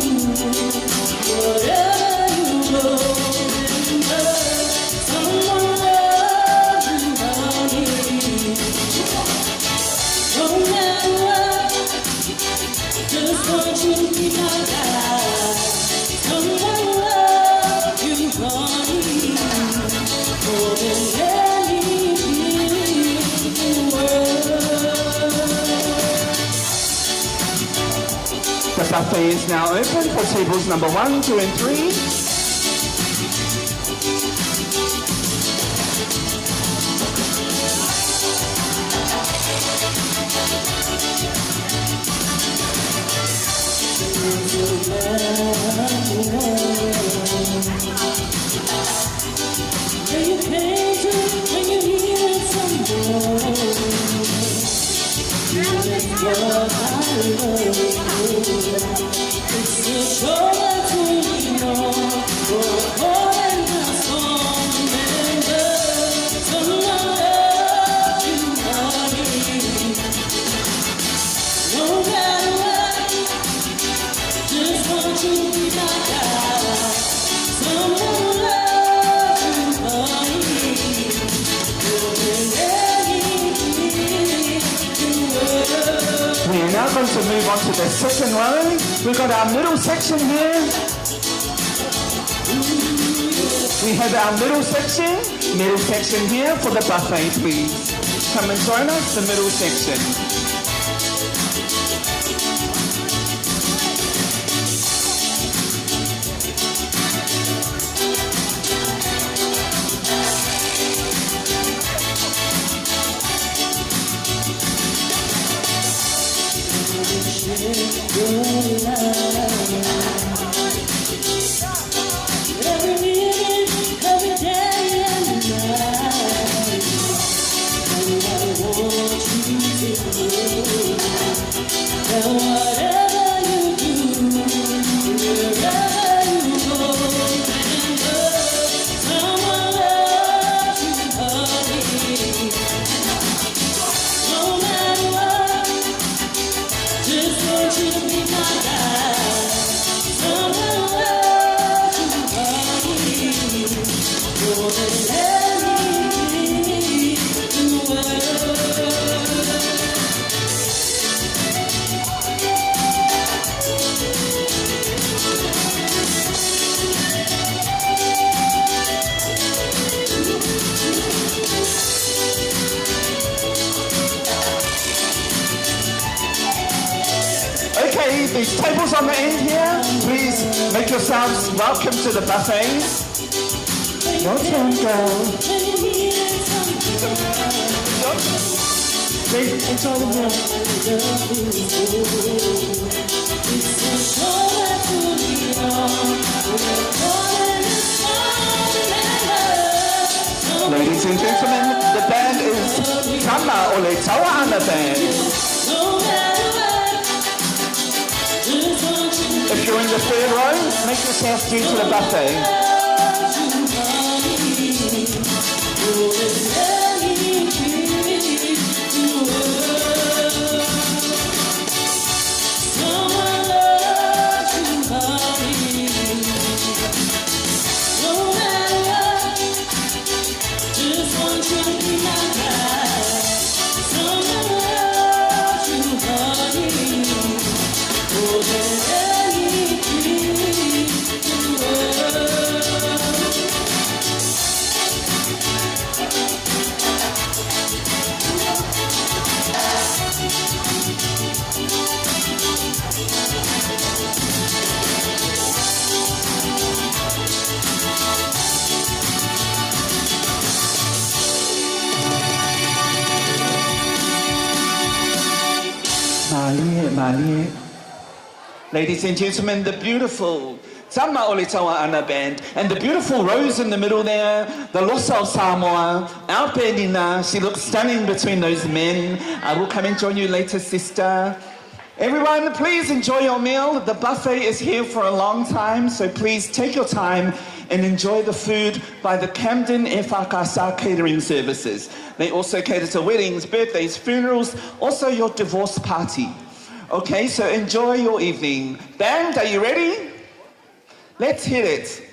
whatever you go, remember someone loves you, honey. No matter what, just want you to be my guy. Someone loves you, honey, more than anything in the world. The buffet is now open for tables number 1, 2, and 3. Where you came to when you needed some more. That's what I love. It's a shoulder to lean on for more than just one. Remember, someone loves you, honey. No matter what, just want you to be my guy. Someone loves you, honey, more than anything in the world. We are now going to move on to the second row. We've got our middle section here. We have our middle section here for the buffet, please. Come and join us, the middle section. Every minute, every day and night, and I want you to know that whatever you do, wherever you go, remember someone loves you, honey. No matter what, just want you to be my guy. Someone loves you, honey, more than anything in the world. Okay, these tables on the end here, please make yourselves welcome to the buffet. Your turn, girl. When you needed something, It's all in here. it's a shoulder to lean on. We're calling the sun, remember. Ladies and gentlemen, the band is Tama Otaota Band. No matter what, just want you to If you're in the third row, make yourself due to the buffet. More than anything in the world. Mailei. Ladies and gentlemen, the beautiful Tama o le Taua Ana Band, and the beautiful Rose in the middle there, the Losa o Samoa, our Penina, she looks stunning between those men. I will come and join you later, sister. Everyone, please enjoy your meal. The buffet is here for a long time, so please take your time and enjoy the food by the Camden Efakasa Catering Services. They also cater to weddings, birthdays, funerals, also your divorce party. Okay, so enjoy your evening. Band, are you ready? Let's hit it.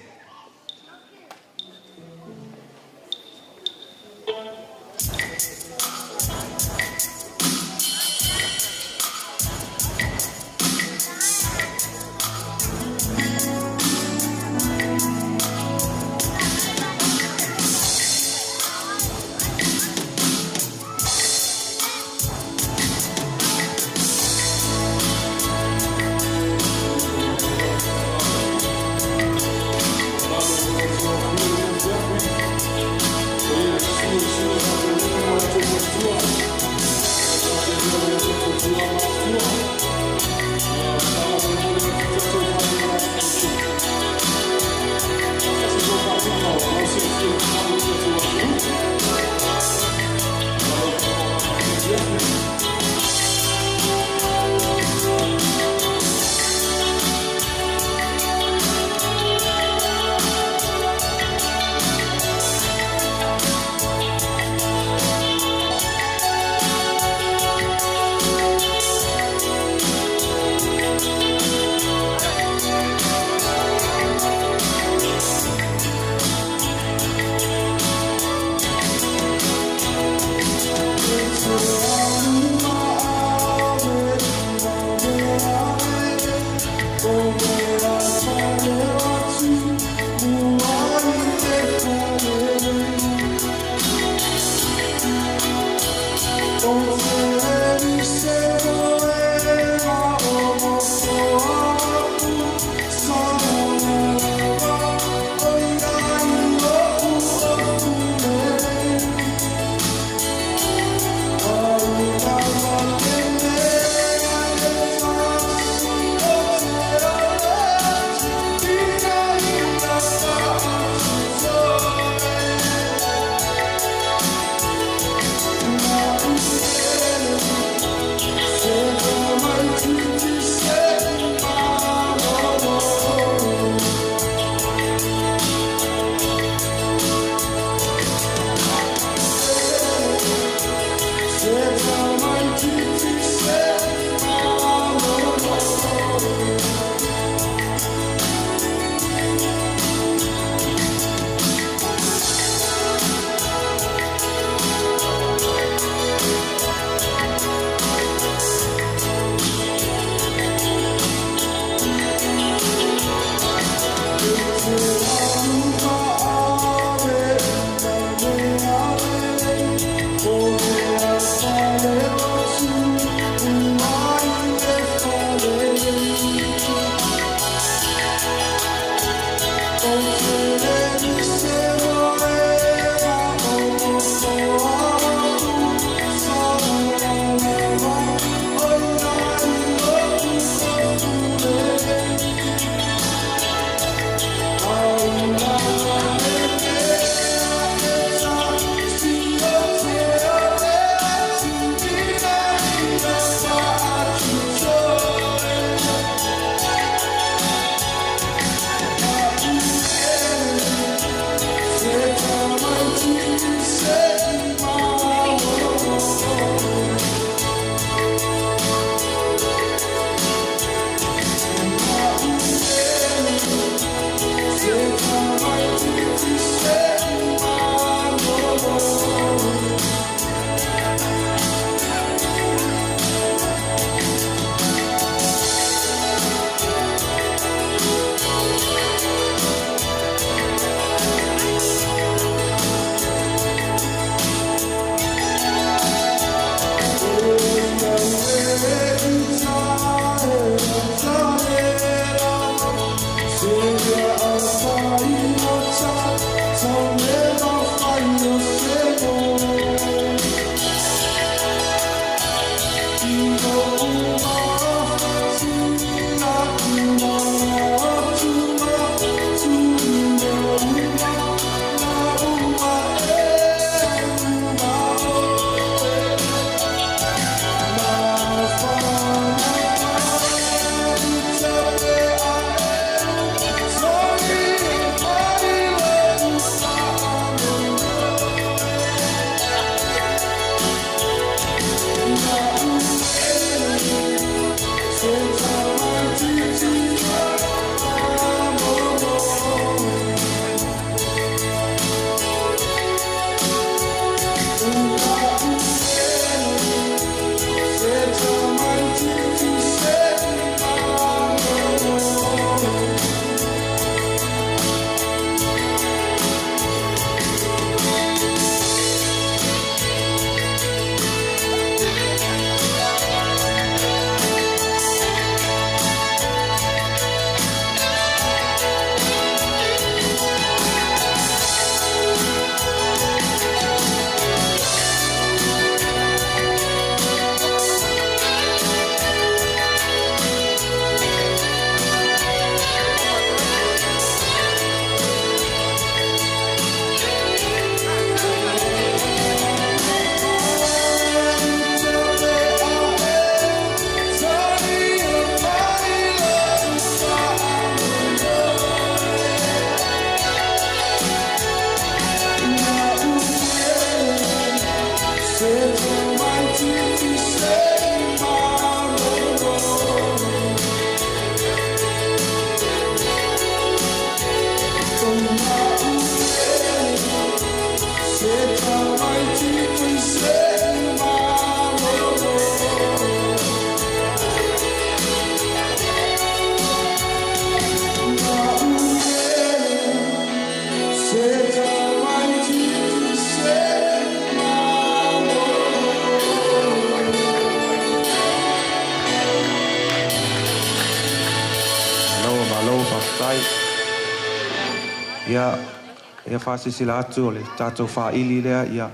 Ia whasisila atu o le tātou whaili lea ia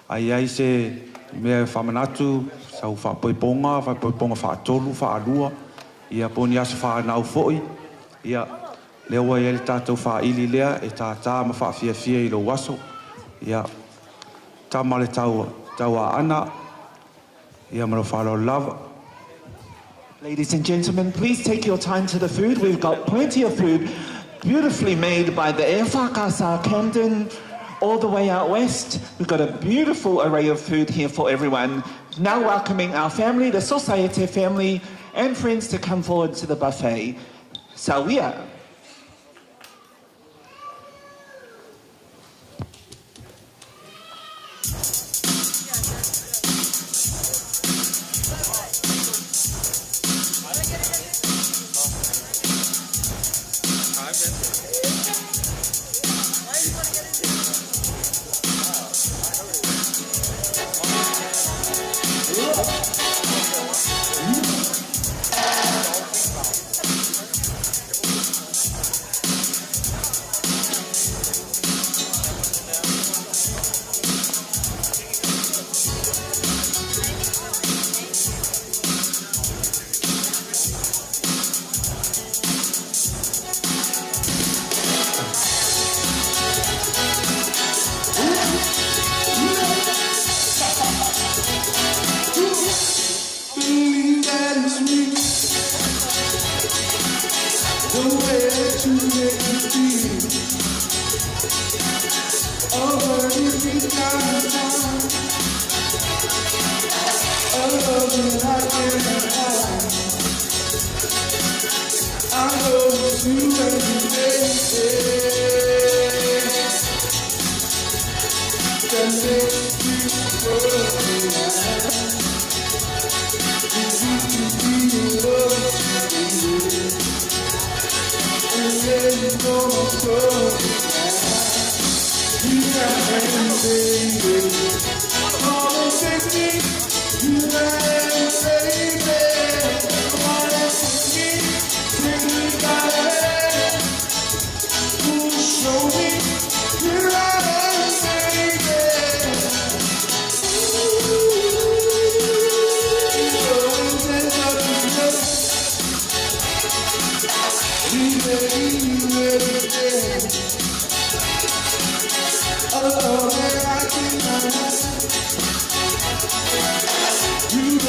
ai se mea whamanatu sau whapoiponga whaatolu, whaalua ia poni asa whanau fo'i ia lewa ia le tātou whaili lea e tātā ma whaafiafia I lo waso ia tamale taua ana ia maro whalo lava. Ladies and gentlemen, please take your time to the food. We've got plenty of food, beautifully made by the E Whakasa Camden, all the way out west. We've got a beautiful array of food here for everyone. Now welcoming our family, the Societe family, and friends to come forward to the buffet. Sawia. You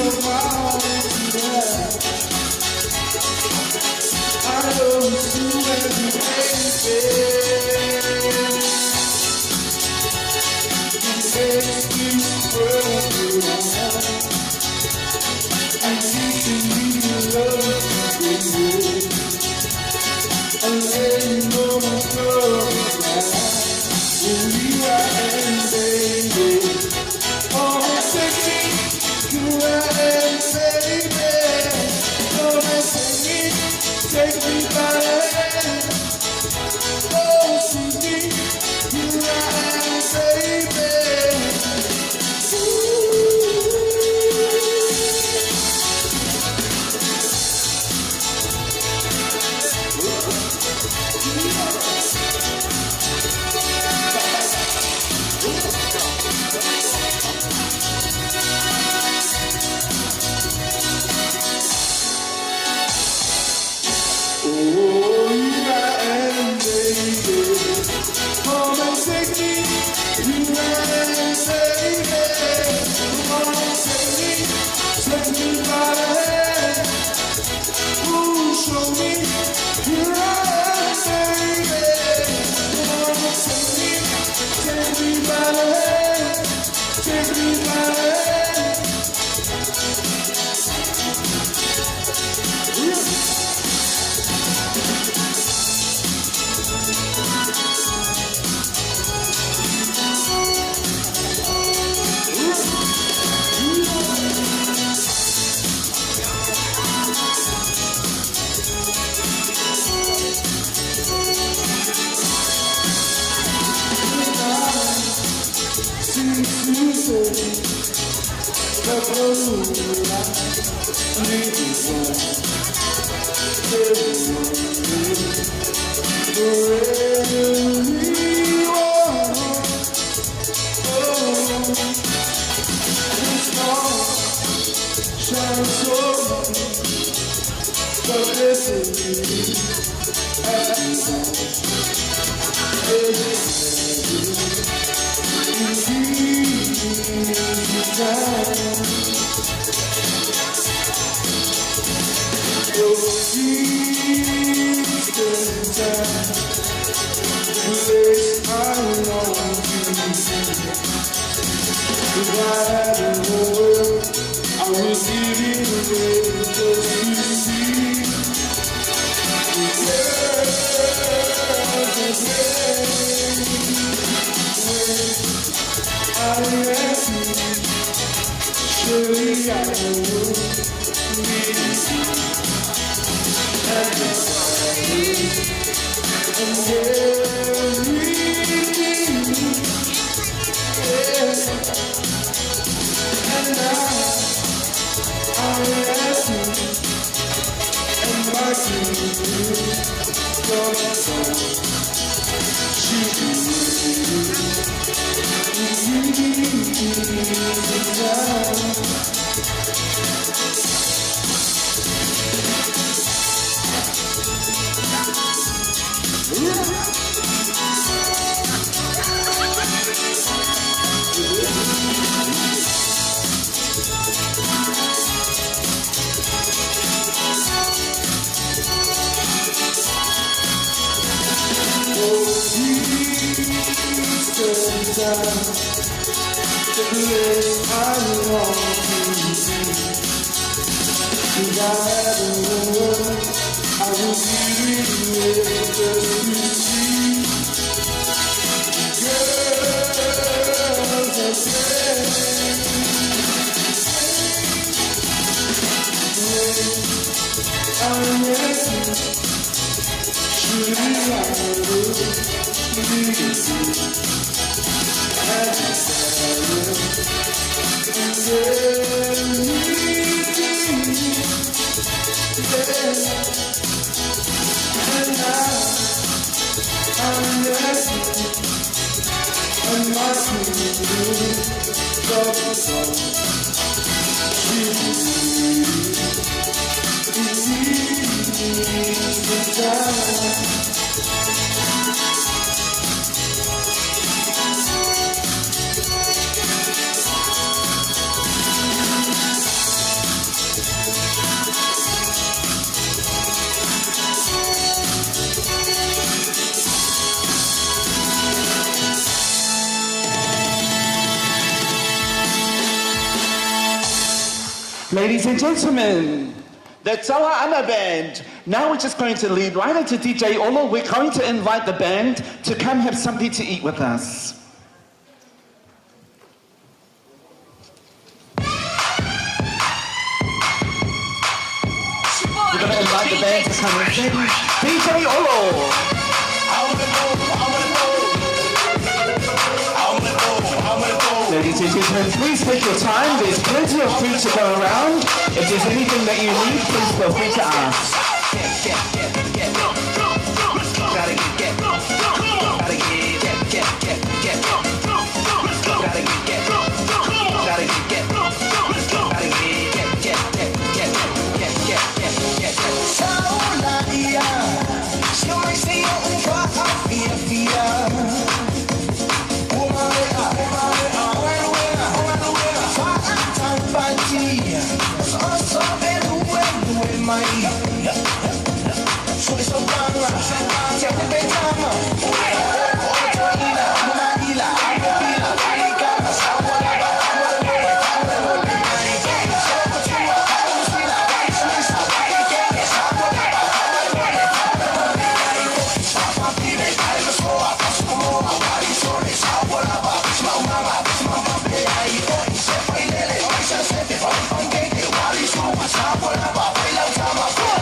Ladies and gentlemen, the Tawa Ana Band. Now we're just going to lead right into DJ Olo. We're going to invite the band to come have something to eat with us. We're going to invite the band to come and sing. DJ Olo. Ladies and gentlemen, please take your time. There's plenty of food to go around. If there's anything that you need, please feel free to ask. Stop,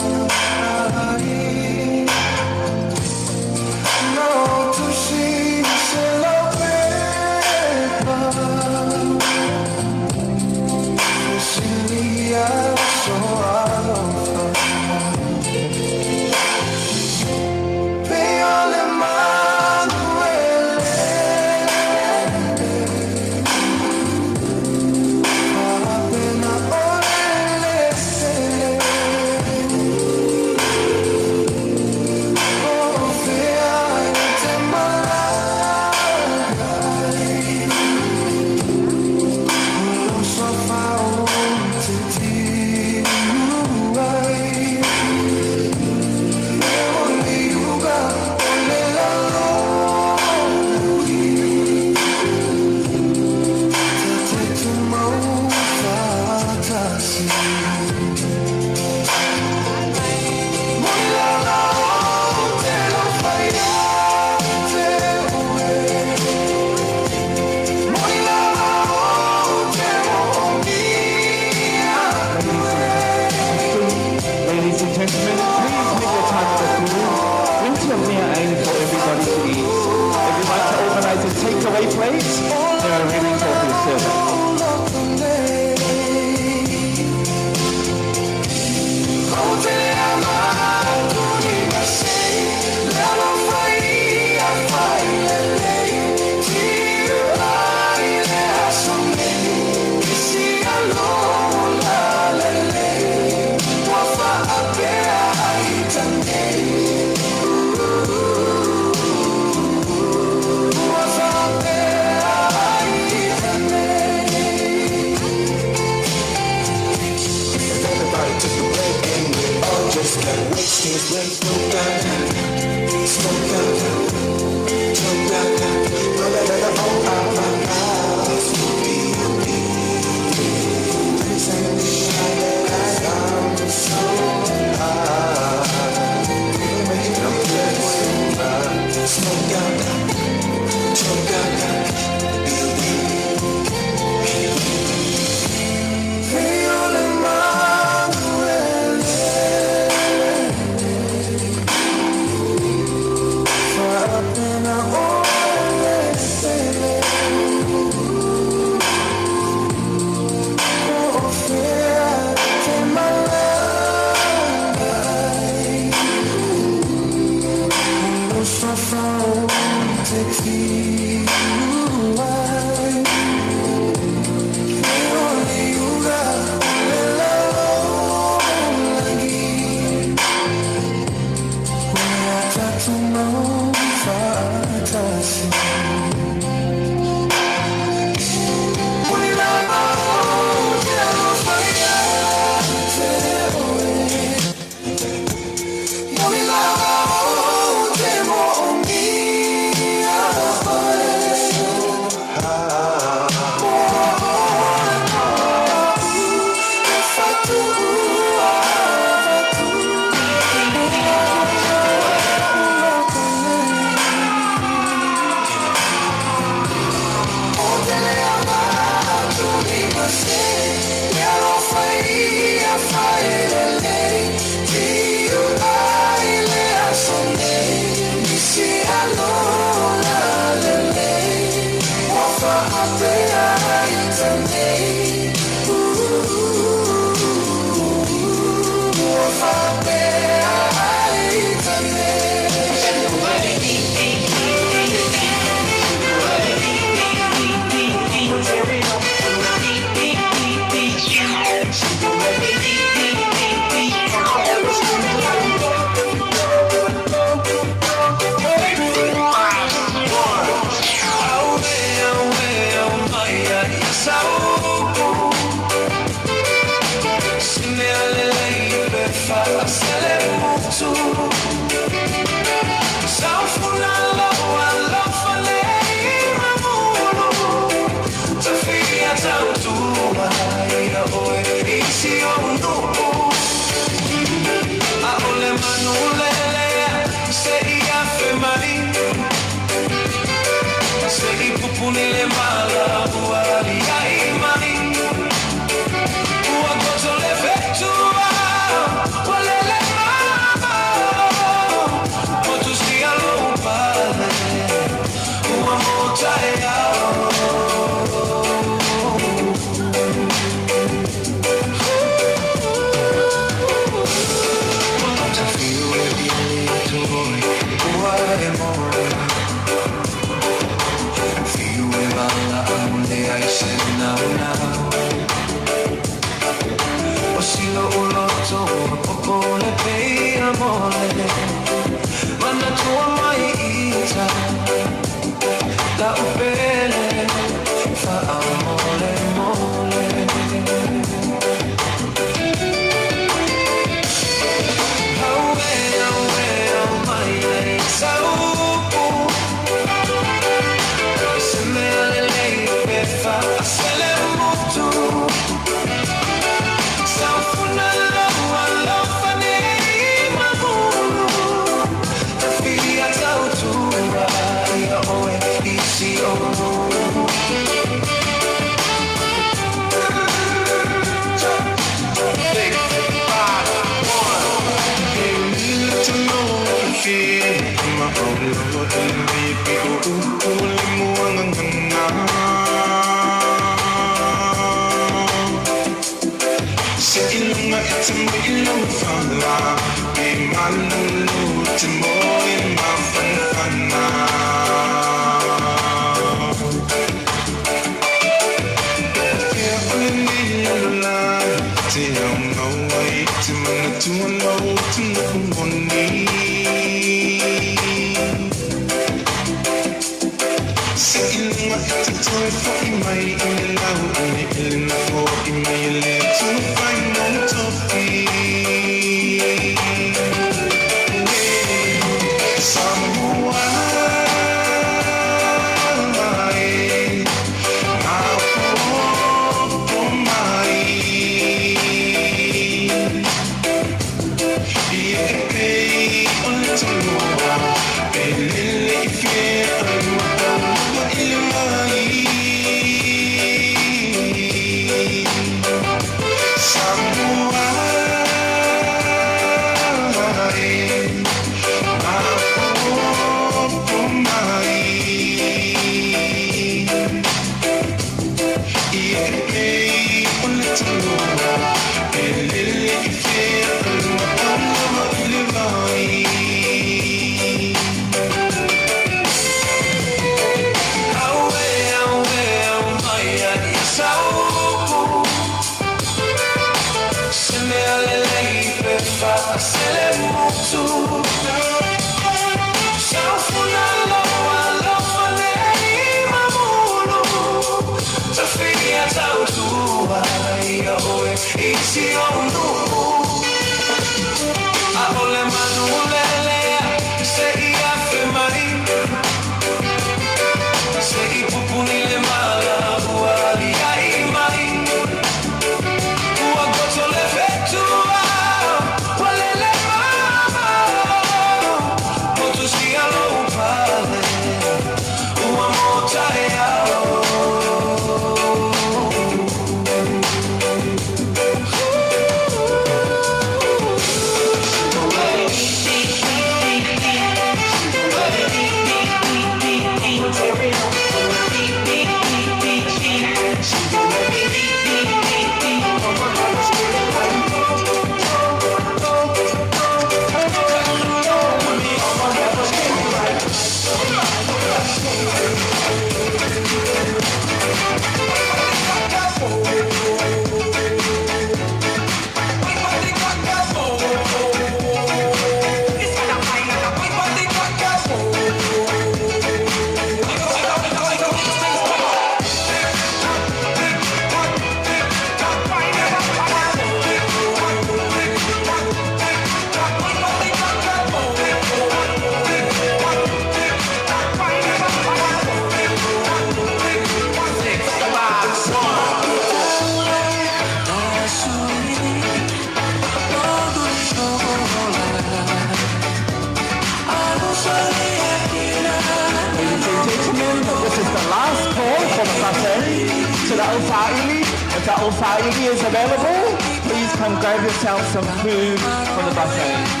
To the Ofaili. If the Ofaili is available, please come grab yourself some food for the buffet.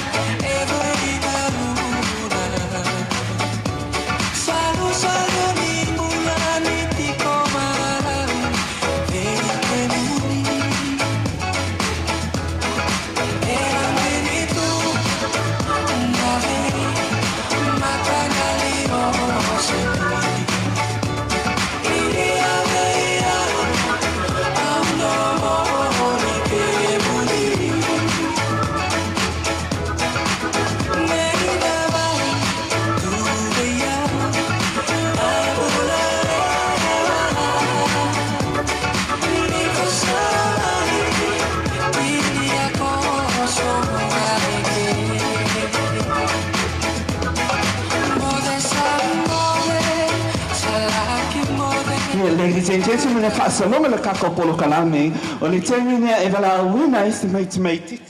Ladies and gentlemen, if I salome le kako polo kalame, o le termine e vala wina estimated,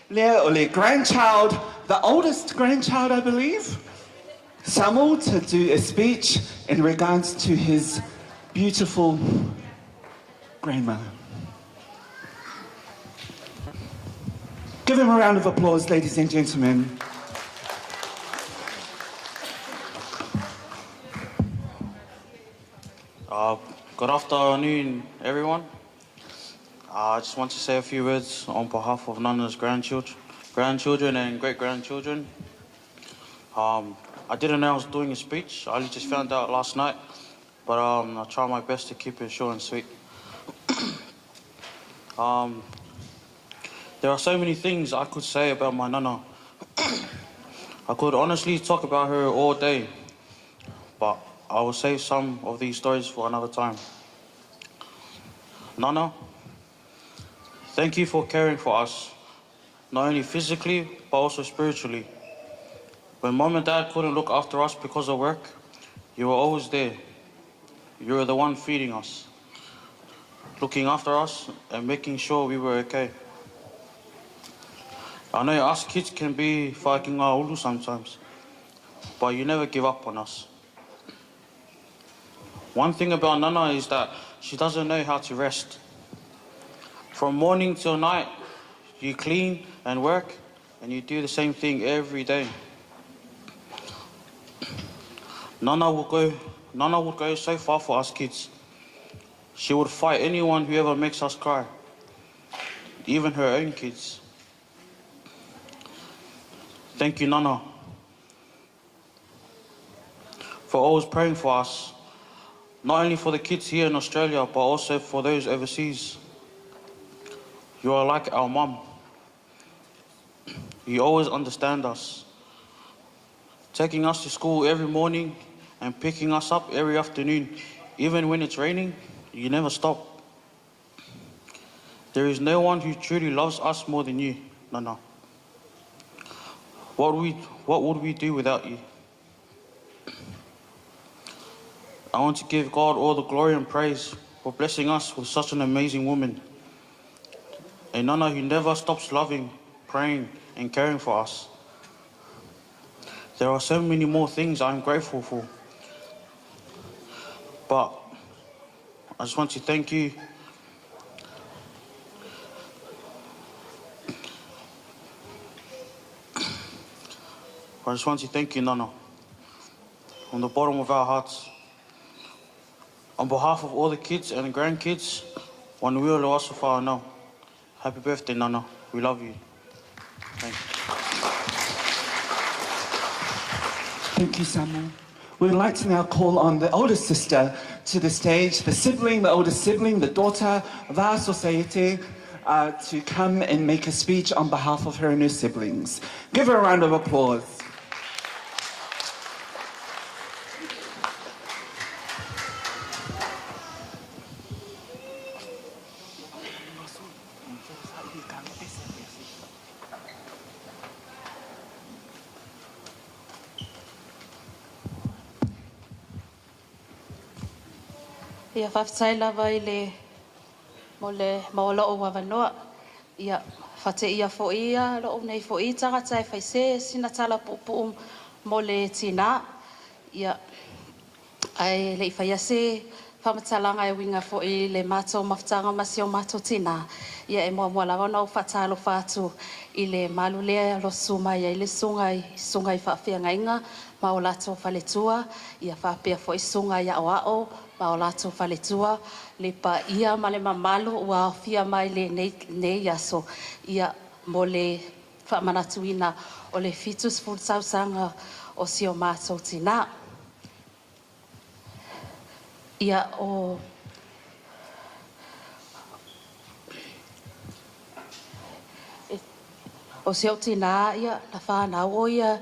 le o le grandchild, the oldest grandchild, I believe, Samuel, to do a speech in regards to his beautiful grandmother. Give him a round of applause, ladies and gentlemen. Good afternoon, everyone. I just want to say a few words on behalf of Nana's grandchildren and great-grandchildren. I didn't know I was doing a speech. I only just found out last night, but I'll try my best to keep it short and sweet. There are so many things I could say about my Nana. I could honestly talk about her all day, but I will save some of these stories for another time. Nana, thank you for caring for us, not only physically, but also spiritually. When Mom and Dad couldn't look after us because of work, you were always there. You were the one feeding us, looking after us, and making sure we were okay. I know us kids can be whākinga ulu sometimes, but you never give up on us. One thing about Nana is that she doesn't know how to rest. From morning till night, you clean and work, and you do the same thing every day. Nana would go so far for us kids. She would fight anyone who ever makes us cry. even her own kids. Thank you, Nana, for always praying for us, not only for the kids here in Australia, but also for those overseas. You are like our mum. You always understand us, taking us to school every morning and picking us up every afternoon. Even when it's raining, you never stop. There is no one who truly loves us more than you, Nana. What would we do without you? I want to give God all the glory and praise for blessing us with such an amazing woman. A Nana who never stops loving, praying, and caring for us. There are so many more things I'm grateful for. But I just want to thank you. I just want to thank you, Nana, from the bottom of our hearts. On behalf of all the kids and the grandkids, Wanuia lo aso whānau. Happy birthday, Nana. We love you. Thank you. Thank you, Samuel. We'd like to now call on the older sister to the stage, the sibling, the older sibling, the daughter of our society, to come and make a speech on behalf of her and her siblings. Give her a round of applause. Ia whawhitai lava I le maola o wawanoa. Ia whate ia fo ia, lo nei fo I tangata e whaise, sina tala pupu mo le tina. Ia ai le whaiase, whamatalanga e winga fo I le mato mawhtanga masi o mato tina. Ia e mua lava nau whatalo whatu I le malulea lo suma ia I le sunga I whawhia ngainga, maolato whaletua, ia whapea fo I sunga ia o ao, Maolato whaletua, le pa ia ma le mamalo ua whia mai le nei aso. Ia mo le whamanatuina o le fitus fulsausanga o si o mātou tina. Ia o si o tina ia na whanau o ia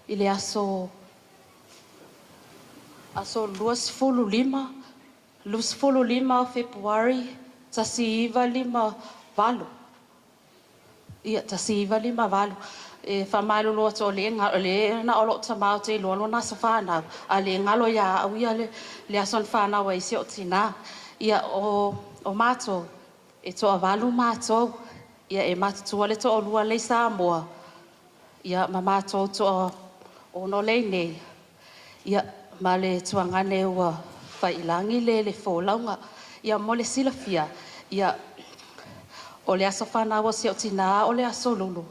I le aso Lusfulu lima February, tasi iwa lima valu. Ia tasi iwa lima valu. E whamailu loa to le na olo tamau te loa na sa whanau. A le ngalo ia au ia le ason whanau ai se o tina. Ia o mato, e to a valu mato. Ia e mato tua le to o lua le Samoa. Ia ma mato to o no le nei. Ia ma le tuangane ua whailangi le wholaunga. Ia mo le silafia. Ia o le aso whanau o se o tina o le aso lulu.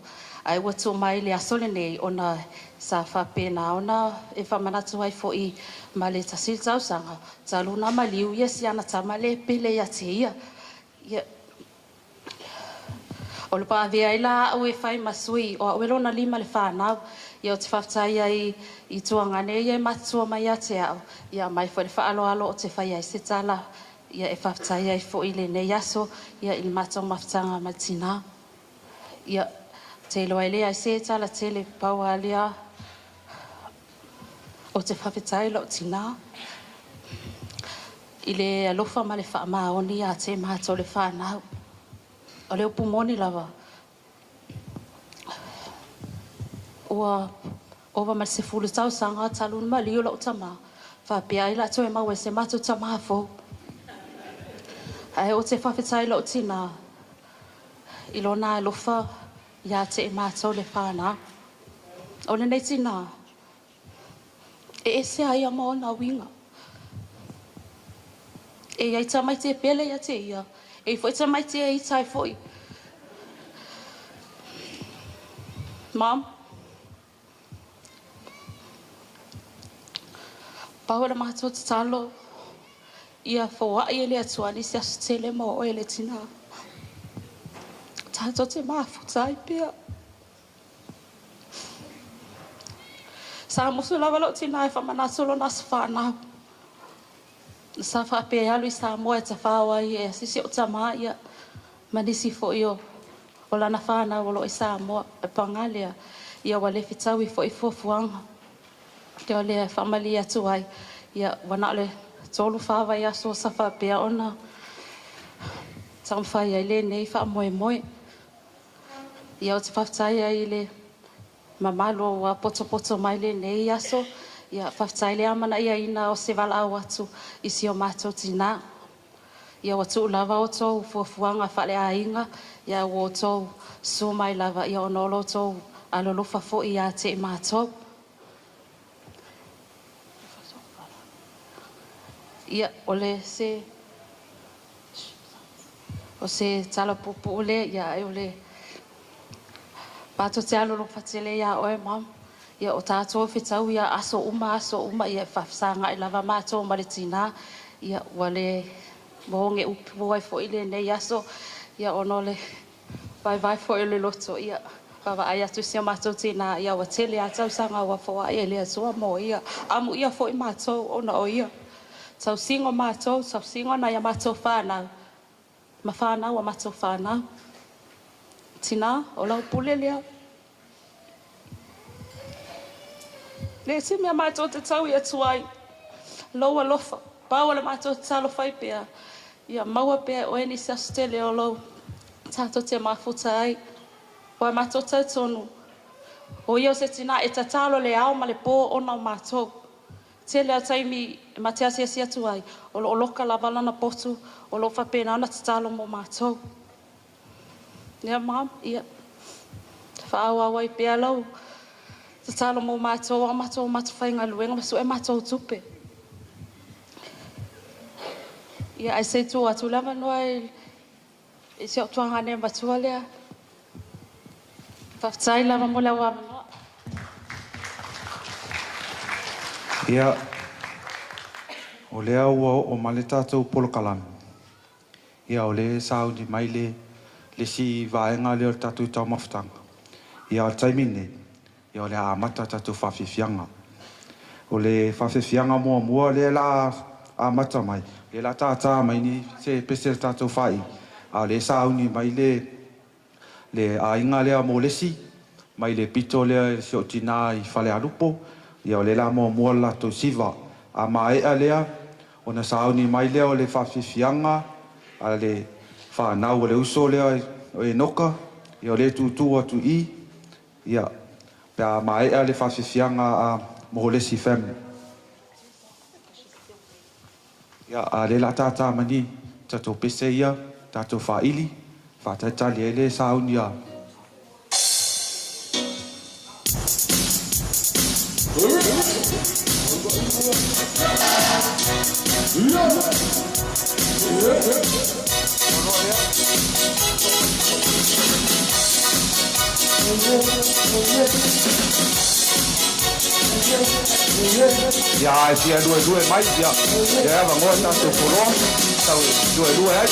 Ai ua tu mai le aso le nei o na sa whapena o na e whamanatu ai fo I ma le tasil tausanga. Talu na maliu ia si ana tama le pele ia te ia. Ia o le pāwea I la au e whai masui o awelo na lima le whanau. Ia o te whaftai ai I tuangane ia matua mai a te au. Ia mai fo le whaalo alo o te whai ai se tala. Ia e whaftai ai fo I le nei aso. Ia I matau maftanga matina. Ia te loa ele ai se tala te le paua alia. O te whawhitai lo tina. I le alofa ma le whaamaoni a te mātou le whanau. O leo pumoni lava. Ova ma se fulu tau sanga talun ma liu lo tama. Whapea I la toi mau e se matu tama fo. Ai o te whawhitai lo tina. I lo nā lofa ia te mātou le whana. O le nei tina. E se ai ama o nā winga. E ai tamai te pele ia te ia. E foi tamai te I tai foi. Mom. Paula mātou te talo. Ia fōa I le atuani se asu tele mo o ele tina. tātou te mafutai pia. Sa musu lava lo tina e whamanatolo nasa whanau. Sa whape alu I sa moe ta whawa I e sisi o ta maa ia. Manisi fo io. O lana whanau o lo I sa moa e pangalia. Ia wale fitau I fo I fuafuanga. Te o lea whamali atu ai. Ia wana le tolu whawa ia so sa whape ona. Tam whai ai le nei wha moe moe. Ia o te whaftai ai le mamalo wa poto mai le nei aso. Ia whaftai le amana ia ina o se wala au atu isi o mātou tina. Ia o tu lava o tau fuafuanga whale a inga. Ia o tau so mai lava ia o nolo tau alolofa fo ia te mātou. Ia ole se o se tala pupu ole ia e ole pato te alolo fatele ia o e mam ia o tātou whetau ia aso uma ia whafsanga I lava mātou maletina ia wale mohonge upu ai fo ile nei aso ia onole vai fo ile loto ia Baba ai atu sia mātou tina ia wa tele atau sanga wa fo ai ele asoa mo ia amu ia fo I mātou ona o ia Tau singo mātou, tau singo na ia mātou whānau. Ma whānau a mātou whānau. Tina, o lau pule lea. Le si mea mātou te tau I atu ai. Loa lofa. Pāua le mātou te talo whai pia. Ia maua pia o eni sa stele o lau. Tātou te mafuta ai. O e mātou tau tonu. O ia o se tina e ta talo le au ma le pō ona o mātou. Tele a taimi ma te asi atu ai. O lo loka la valana potu. O lo whapena ana te talo mo mātou. Ia mam, ia. Whaawa wai pia lau. Te talo mo mātou. A mātou whainga luenga. Masu e mātou tupe. Ia ai se tu atu lama noa e se o tuangane matua lea. Whaftai lama mo lea wama noa. Ia, o lea ua o male tātou polokalami. Ia o le sauni mai le si vaenga le o tātou tau mawhitanga. Ia o taimine, ia o le amata tātou whawhiwhianga. O le whawhiwhianga mua le la amata mai. Le la tātā mai ni se pese tātou whai. A le sauni mai le ainga lea mo lesi. Mai le pito lea se o tina I whale alupo. Ia o le la mua la to siva a mai alea ona sauni mai lea o le whawhiwhianga a le whanau o le uso lea o e noka ia o le tutu atu I ia pe a mai le whawhiwhianga a moholesi family ia a le la tata mani tato pese ia tato whaili whatatali e le sauni a Ya, si due mai ya. Ya, vamos a tu color. Due ai.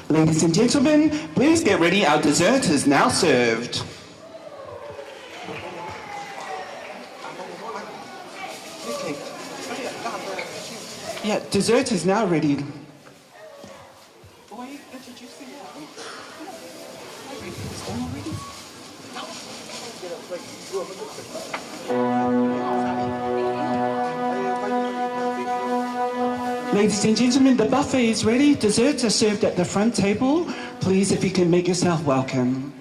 Ladies and gentlemen, please get ready. Our dessert is now served. Yeah, dessert is now ready. Ladies and gentlemen, the buffet is ready. Desserts are served at the front table. Please, if you can make yourself welcome.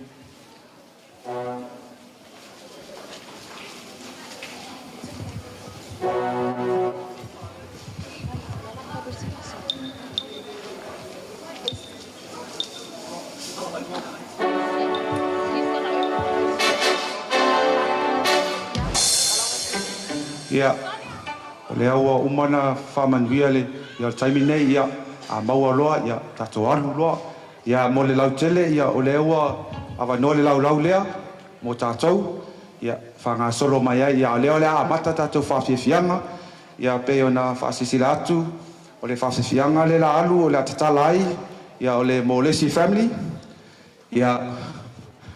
Ia, o le aua umana whamanuia le, ia o taimi nei ia, a maua loa, ia tato aru loa, ia mo le lau tele, ia o le aua awa no le lau lau lea, mo tātou, ia whanga solo mai ai, ia o leo lea a mata tātou whawhiawhianga, ia pe o na whaasisila atu, o le whawhiawhianga le la alu, o le atatala ai, ia o le Molesi family, ia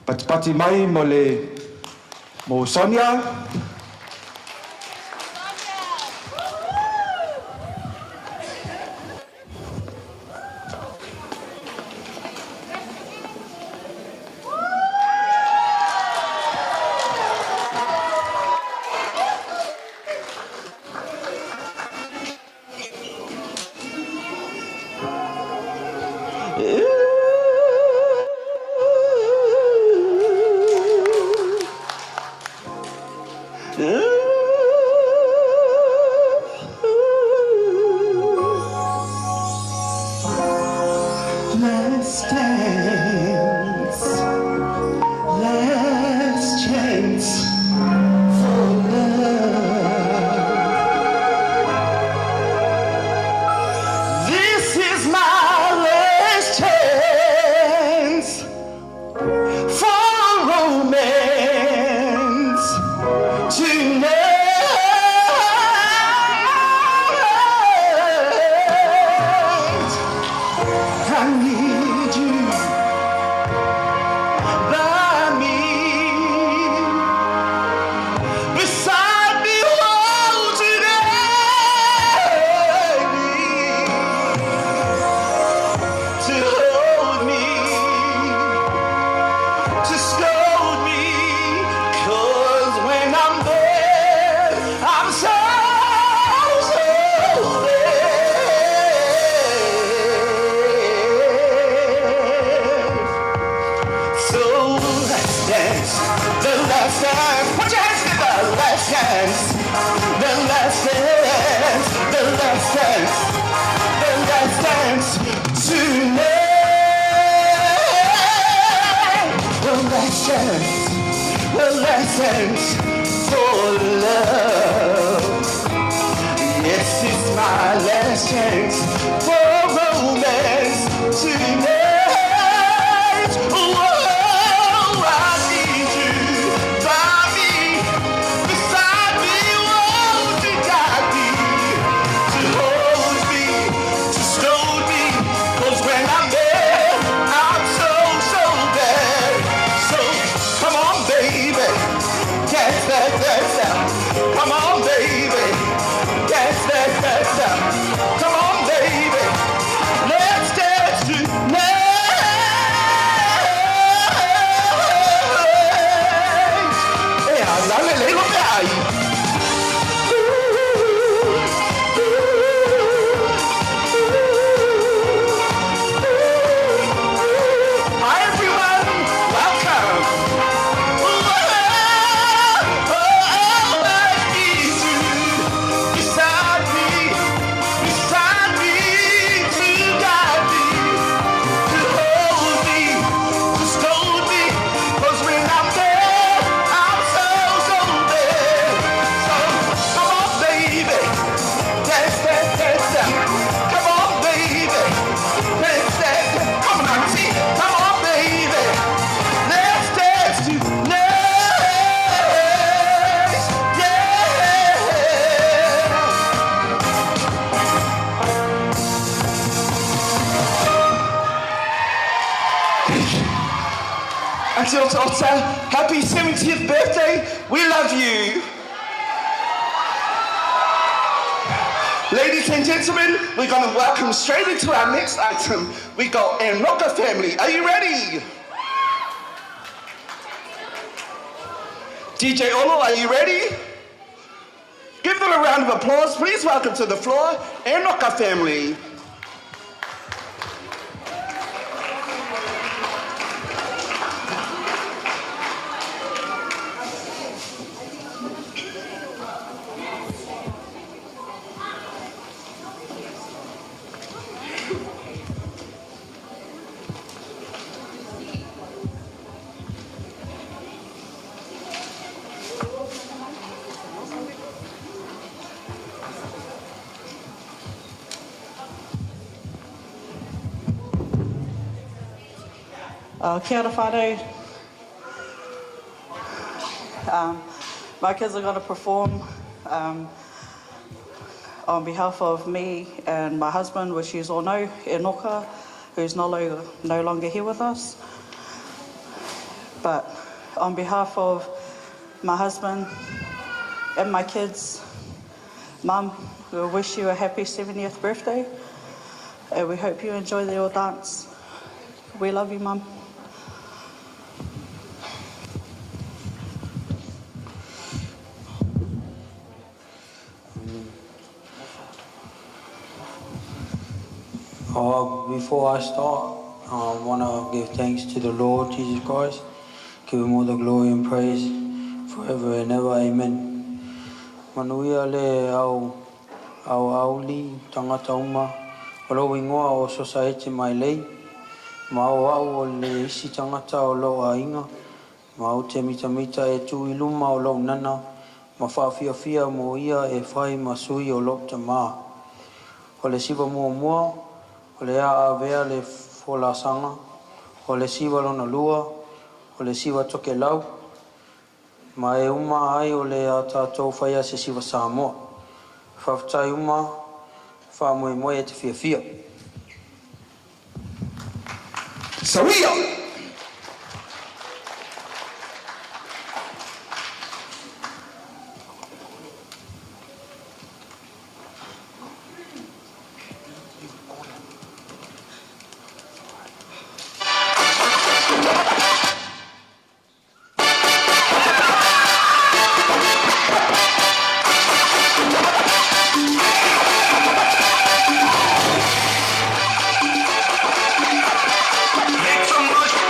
patipati mai mo le mo Sonia, chance for love. Yes, it's my last chance for romance tonight. Whoa, I need you by me, beside me, won't you guide me, to hold me, to scold me, 'cause when I'm there, I'm so bad. So, come on, baby, yes, that, come on, baby, yes, that, come on, baby, let's dance tonight. Yeah, la Mailei Leapai. Hi, everyone, welcome. Otaota, happy 70th birthday. We love you. Ladies and gentlemen, we're going to welcome straight into our next item. We got Otaota family. Are you ready? DJ Olo, are you ready? Give them a round of applause. Please welcome to the floor, Otaota family. Kia ora whānau. My kids are going to perform on behalf of me and my husband, which you all know, Enoka, who's no longer here with us. But on behalf of my husband and my kids, Mum, we wish you a happy 70th birthday, and we hope you enjoy your dance. We love you, Mum. Before I start, I want to give thanks to the Lord Jesus Christ. Give him all the glory and praise forever and ever. Amen. Manuia le au auli tangata uma o lo ingoa o Society Mailei. Ma au le isi tangata o lo ainga. Ma o te mita e tu iluma o lo nana. Ma whawhia mo ia e whai masui o lo te maa. O le siwa mua o le avea le folasanga, o le siwa lona lua, o le siwa toke lau, ma e uma ai o le a tātou whaia se siwa Samoa. Whawtai uma, whamoe e te whiawhia. Sawia! Make some noise.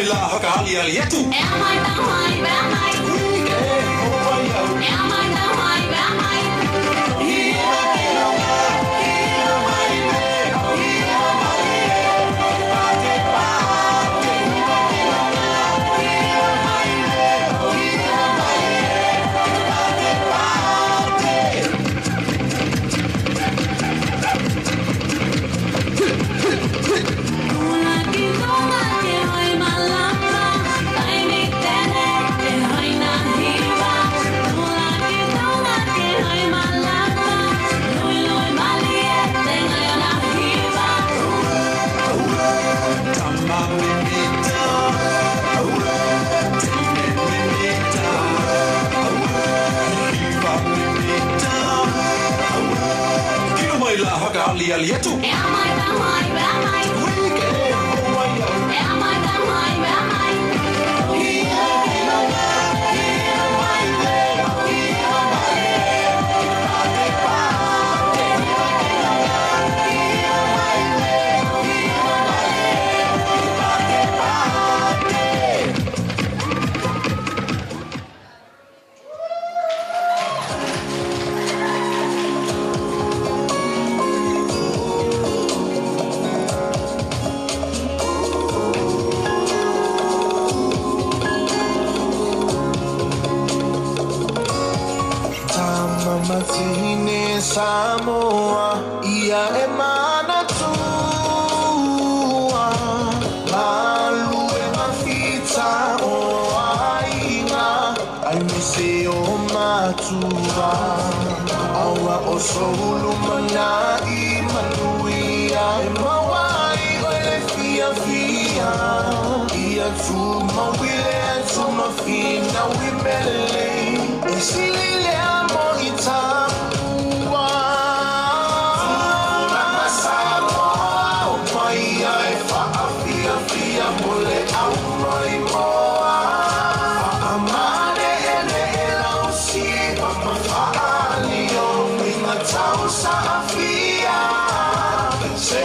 la haka ali ali atu. E mai ta mai ba mai. Ke ho mai au. E mai ta mai ba mai. Ali ali atu. E mai ta mai ba mai. Ke ho mai au. E mai ta mai ba mai. Matine Samoa ia e mana tua malu e mafita o ainga ai mise o matua aua o soulu mana i manuia e mawai o le fia fia ia tu mawile tu mafina wimele e silile amo itamua Mama Samoa o maia e whaafia fia mole au mai moa Amane ele e lausi Mama whaali o minga tau sa afia Se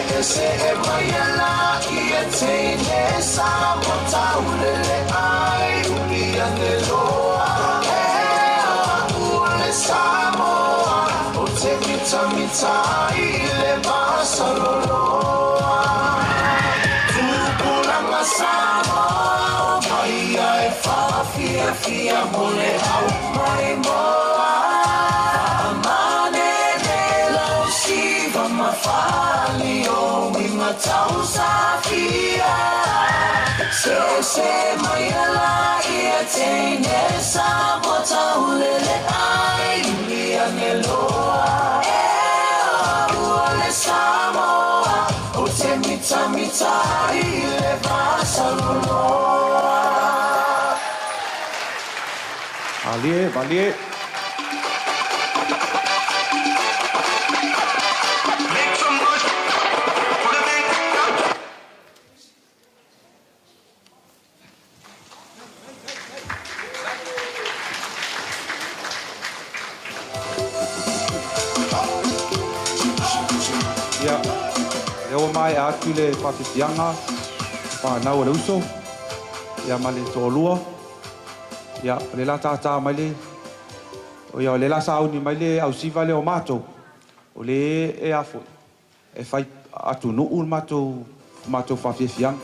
e maia la i e teine sa mo tau lele ai ulia ne loa Samoa, o te mita i le basa loloa Tupulanga Samoa, o maia e whaafia fia mole au mai moa Amane ne lausi, vama whaali o winga tau sa fia Se maia la i e teine sa mo tau lele ai Loa, e ua le Samoa, o te mita i le vasa loloa. Valie, valie. Make some noise for the big up. Ia, e o mai atu le whawhiwhianga, whanau le uso, ia ma le tōlua, ia le la tātā mai le, o ia le la sauni mai le au siva le o mātou, o le e afo, e whai atu nuu mātou whawhiwhianga,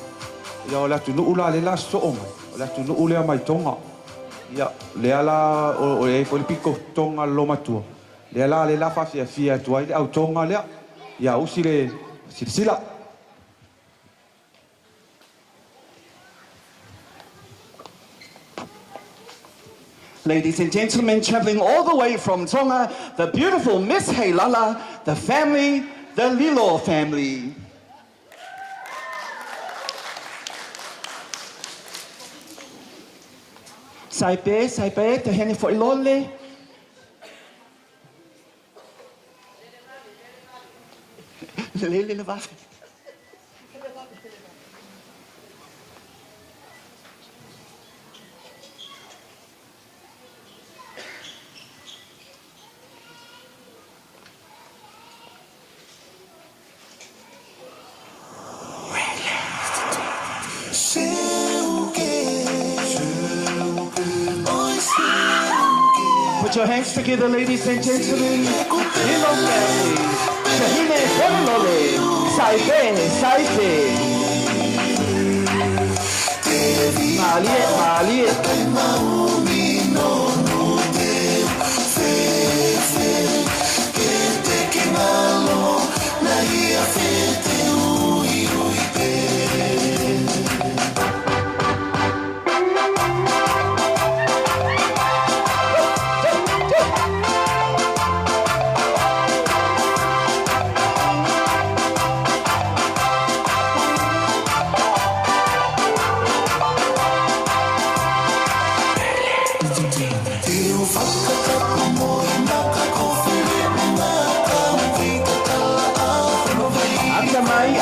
ia o le atu nuu la le la soo mai, o le atu nuu le mai tonga, ia le ala o le piko tonga lo matua, le ala le la whawhiwhia tuai le au tonga lea, ia usi le silsila. Ladies and gentlemen, travelling all the way from Tonga, the beautiful Miss Heilala, the family, the Lilo family. Saipe, te hene fo ilole. Lele le vafe. Seu your hands together, ladies and gentlemen. Hello, family. Shahine Bololole. Saipe, Saipe. Malie, Malie.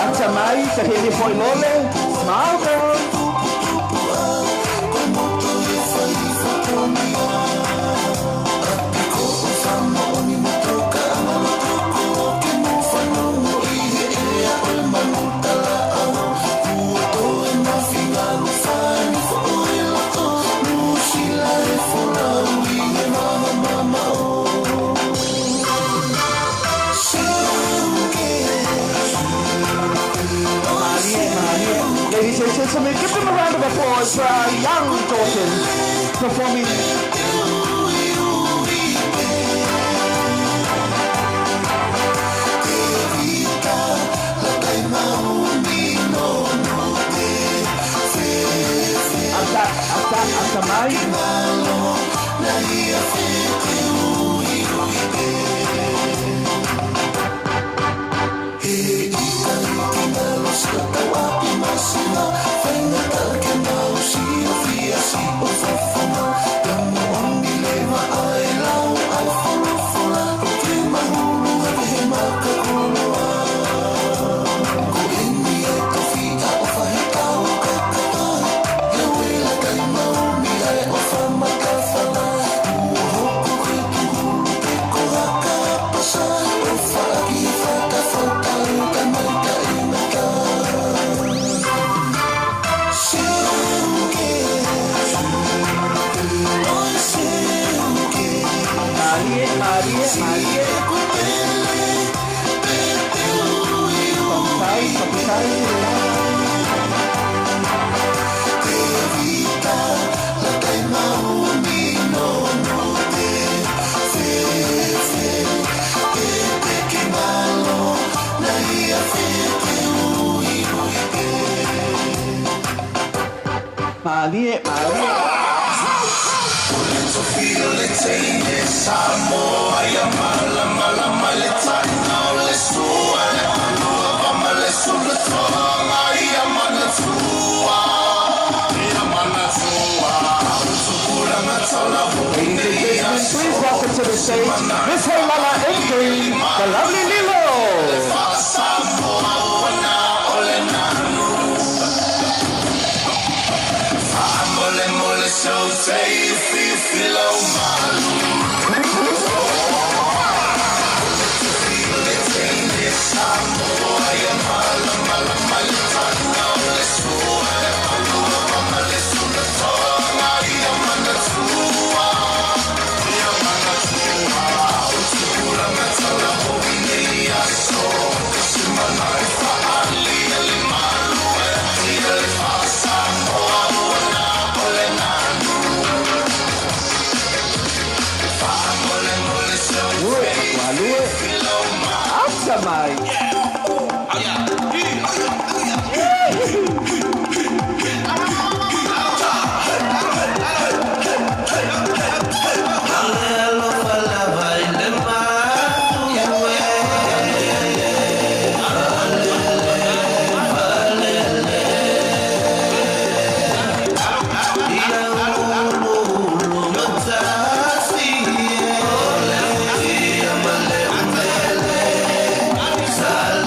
Atamai, Tahiri Foilole, Smile. Ladies and gentlemen, give them a round of applause for our young daughters performing. Please welcome to the stage Miss Helena in green, the lovely Lilo. So say if you feel Sal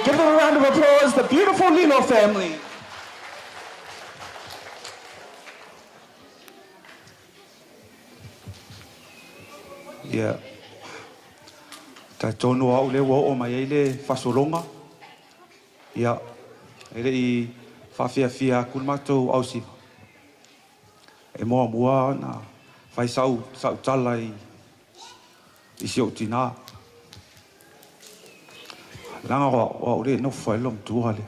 Give them a round of applause, the beautiful Lino family. Yeah. Ta tonu au le wo mai ele fasolonga. Yeah. Ele I fia kun matou au si. E mua na fai sau tala I sio tina. Langa wa ore no fai lom tua le.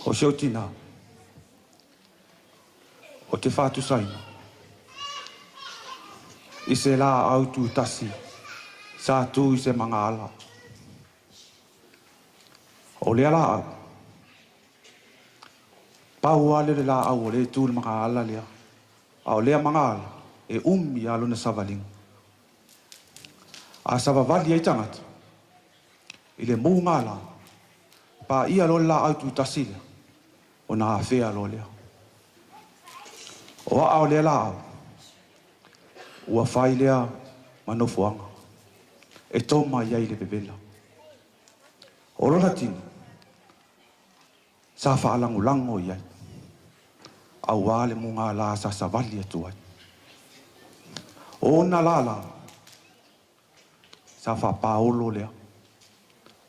O sio tina. O te fatu sai. I se la au tu tasi. Sa tu I se manga ala. O le ala au. Pau ale le la au le tu le manga ala lea. Au lea manga ala. E alo na savaling. A savavali ai tangata. I le munga ala. Pa ia lo la au tu tasi lea. O na awhea lo lea. O au le la au. Ua whai lea manofuanga. E toma iai le bebela. O rola tini. Sa whaalangulango iai. Au wale munga la sa savali atu ai. O na la. Sa whapaolo lea.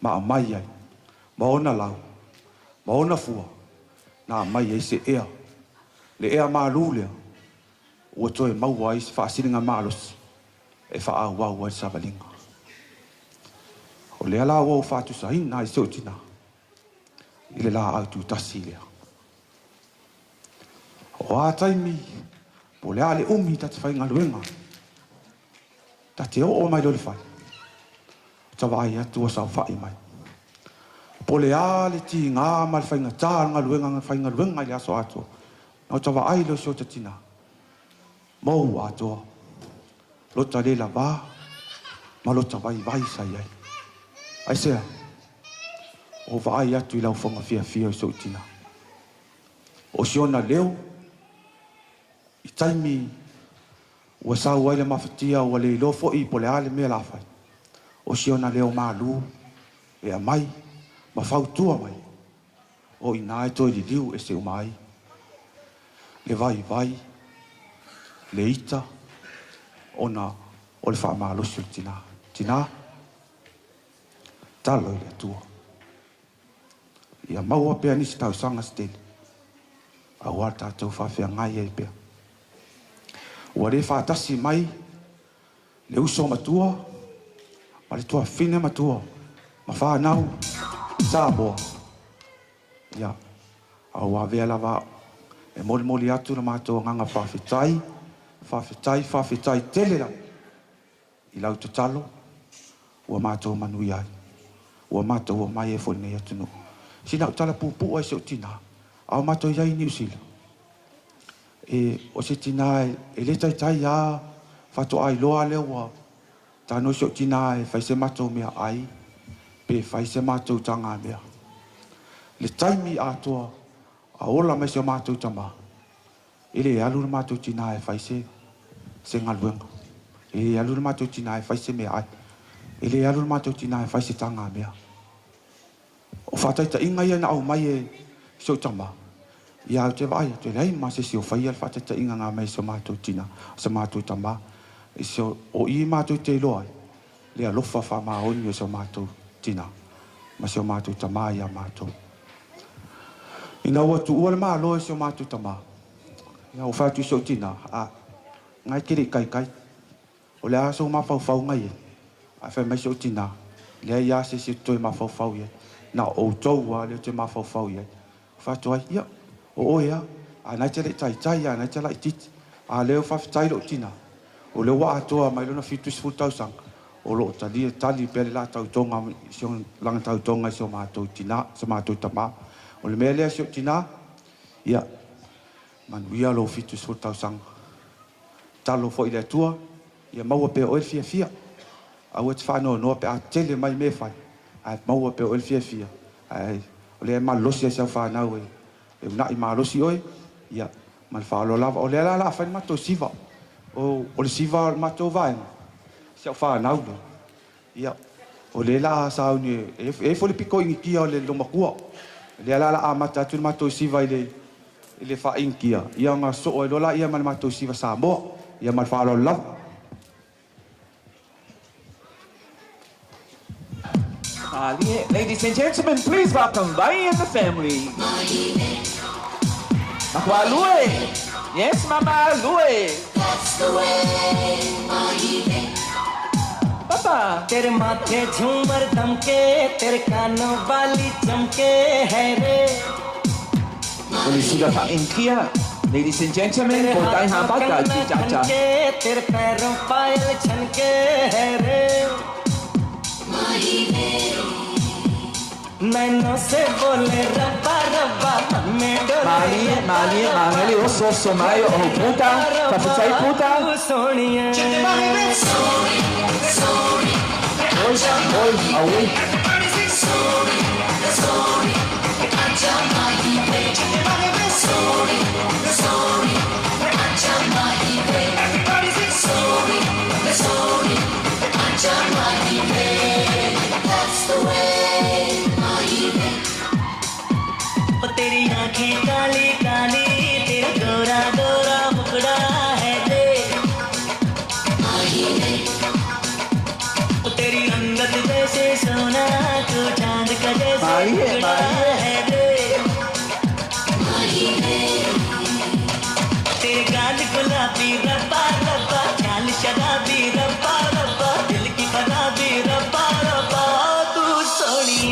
Ma mai ai. Ma ona lau. Ma ona fua. Na mai ai se ea. Le ea malu lea. Ua toe maua ai se whaasiringa malos. E whaawau ai savalinga. O lea la wau whatu sahina ai sotina. I le la au tu tasi lea. O a taimi. Po lea le tati whainga luenga. Tati o mai lole whai. Tawa ai atu a sau whai mai. Po lea le ti ngā mai whainga tā ngā luenga i le aso ato. Nau tawa ai lo sio tatina. Mou atoa. Lota le la wā. Ma lota vai sai ai. Ai sea. O vai atu I lau whanga fia o sotina. O siona leo. I taimi. Ua sau ai le mawhatia ua le ilofo I po le ale mea la whai. O siona leo malu. E a mai. Ma whautua mai. O ina e toi li liu e se umai. Le vai. Le ita, ona, o le wha maalosi o tina. Tina, talo I le atua. Ia maua pia nisi tau sanga stele. A ua tātou whawhia ngai ei pia. Ua re whātasi mai, le uso matua, ma le tua whine matua, ma whānau, sāboa. Ia, a ua vea lava, e moli atu na mātou nganga whawhitai, whawhitai tele lau. I lau te talo, ua mātou manui ai. Ua mātou ua mai e whone atu no. Sina utala pupu ai se o tina. Au mātou iai ni usila. E o se tina e le tai a whato ai loa leo wa. Tano se o tina e whai se mātou mea ai. Pe whai se mātou tanga mea. Le taimi atoa a ola mai se o mātou tama. Ele alu na mātou tina e whai se ngaluenga. Ele alu na mātou tina e whai se mea ai. Ele alu na mātou tina e whai se tanga mea. O whataita inga ia na au mai e se o tama. Ia au te vai, te rei ma se o whai al whataita inga ngā mai se mātou tina, se mātou tama. E se o I mātou te loa. Lea lofa wha maa oni o se mātou tina. Ma se o mātou tama ia mātou. Ina ua tu ua le maa loa se o mātou tama. Ia o whatu se o tina. Ngai kere kai. O le aso ma fau ngai e. A whai mai se o tina. Lea ia se toi ma fau e. Na o toua le te ma fau e. Whatu ai, ia. O ea. A nai te le tai, a nai te lai titi. A leo whawhitai lo tina. O le wa atoa mai lona fitus fultausang. O lo tali pele la tautonga, sion langa tautonga se o mātou tina, se mātou tama. O le mea lea se o tina. Ia. Manuia lo fitus fultausang. Talo fo I le atua. Ia maua pe o el fia. Au et whanau noa pe a tele mai me whai. A maua pe o el fia. O le ma losi a sau whanau e. E una I ma losi oi. Ia. Ma le whaalo lava. O le ala la whai mato siva. O le siva mato vaenga. Siau whanau no. Ia. O le la sauni e fo le piko ingia o le lomakua. Le ala la amata atu mato siva ile fa ingia. Ia nga so o lola ia mal mato siva Samoa. Ia mal fa lo lava. Ladies and gentlemen, please welcome Vai and the family. Makwa Lue. Yes, Mama Lue. That's the way, Maile. Papa. तेरे माथे झूमर दमके तेरे कानों वाली चमके है रे. Well, you see that in here. Ladies and gentlemen, for Dai Habata, Jaja. तेरे पैरों पायल छनके है रे. नैनों से बोले रब्बा रब्बा में डोले. Mali, oso somayo, oh puta, paputai puta. Sonia. Oi, aui. That's the way, Maile. तेरी आँखें काली काली तेरा गोरा गोरा मुखड़ा है रे. तेरी अंगत जैसे सोना तू चांद का जैसे टुकड़ा है रे. तेरे गाल गुलाबी रब्बा रब्बा चाल शराबी रब्बा रब्बा दिल की खराबी रब्बा रब्बा तू Soni.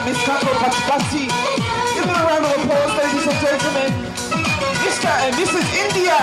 Miss Kako Pachipasi. Give them a round of applause, ladies and gentlemen. Mr. and Mrs. India.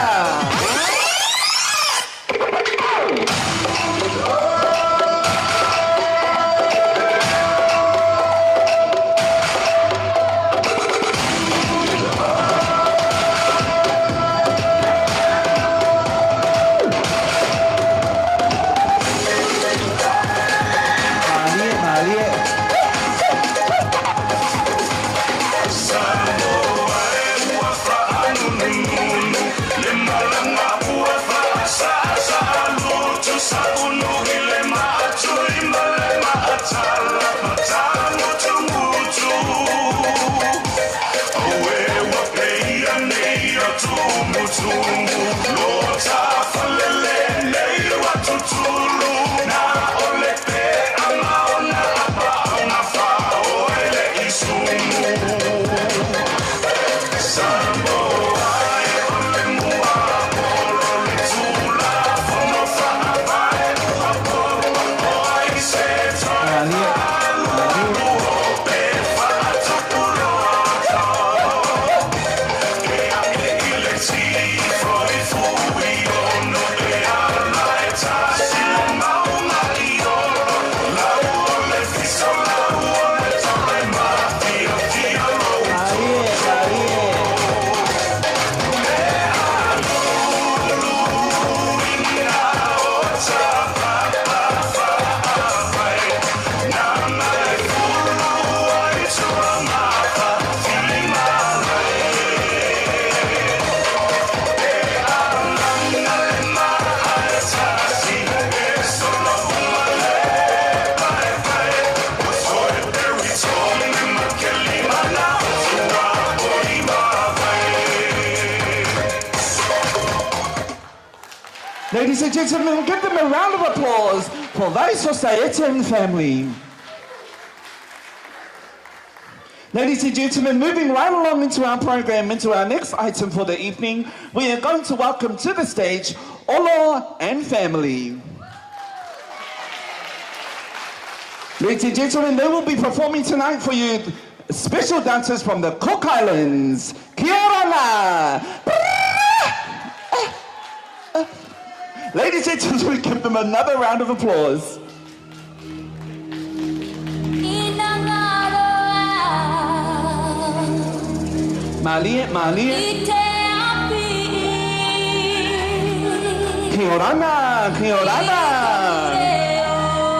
Ladies and gentlemen, give them a round of applause for Vai Society and family. Ladies and gentlemen, moving right along into our program, into our next item for the evening, we are going to welcome to the stage Olo and family. Ladies and gentlemen, they will be performing tonight for you special dancers from the Cook Islands. Kia ora! Ladies and gentlemen, give them another round of applause. Inangaro Malie, Malie. I te api. Kia orana, kia orana.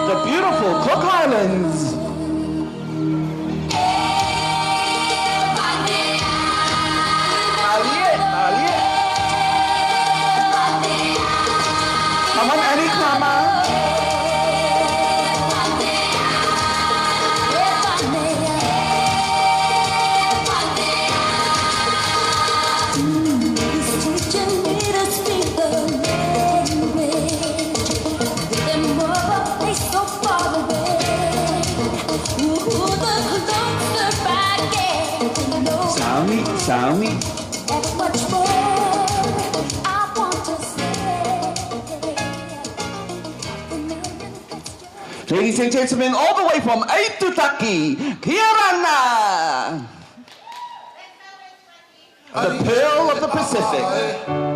The beautiful Cook Islands. Malie, Malie. Come on, Annie, come on. Sami. Ladies and gentlemen, all the way from Aitutaki, kia rana. The Pearl of the Pacific.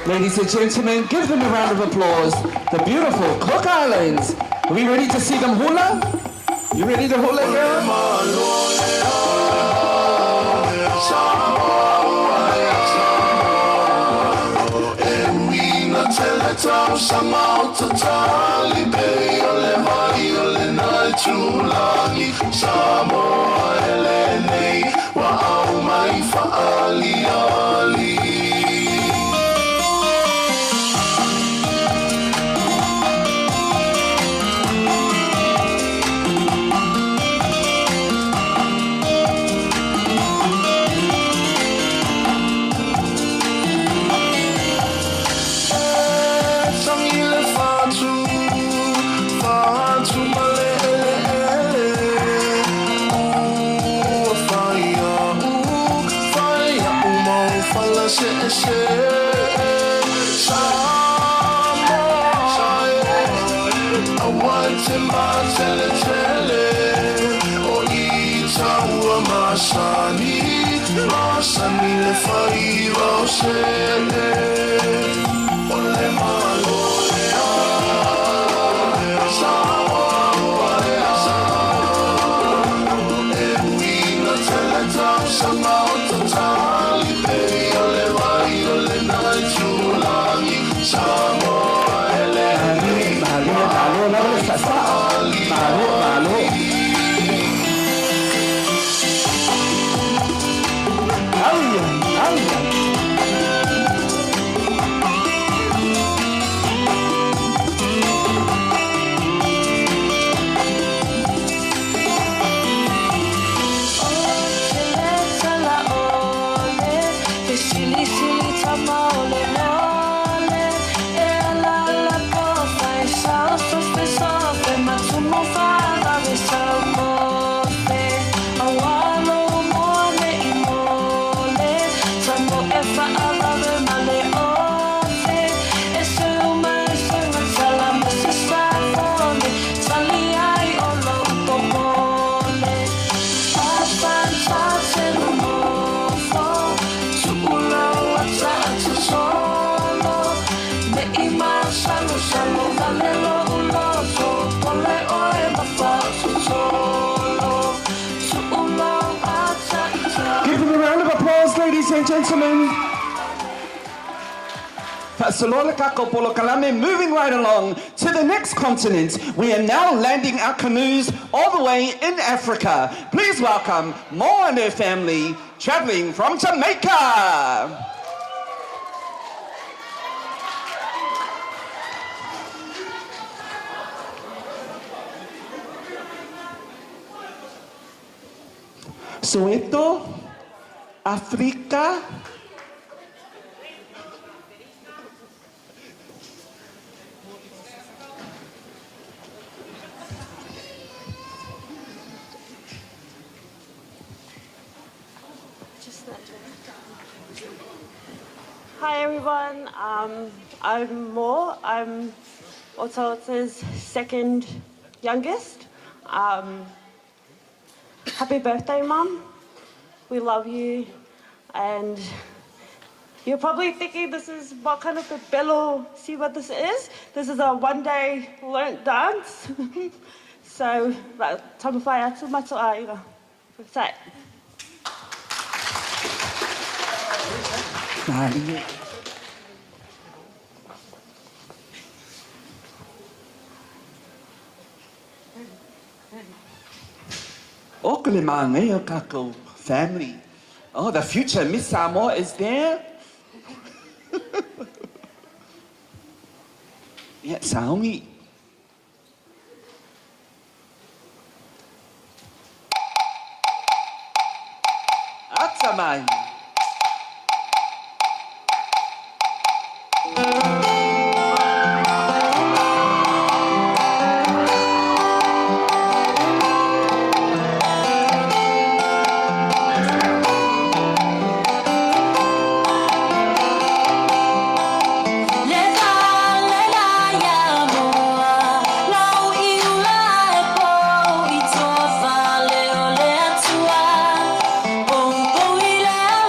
Ladies and gentlemen, give them a round of applause. The beautiful Cook Islands. Are we ready to see them hula? You ready to hula, girl? Ladies and gentlemen, moving right along to the next continent. We are now landing our canoes all the way in Africa. Please welcome Mo and her family traveling from Jamaica. Soweto, Africa. Hi everyone, I'm Mo. I'm Otaota's second youngest. Happy birthday, Mum. We love you. And you're probably thinking this is what kind of a bello, see what this is? This is a one-day learnt dance. So, tamawhai atu matoa ira. Right. Okele maangai o kākou family. Oh, the future Miss Samoa is there. Yeah, Saomi. Atsamai. Ila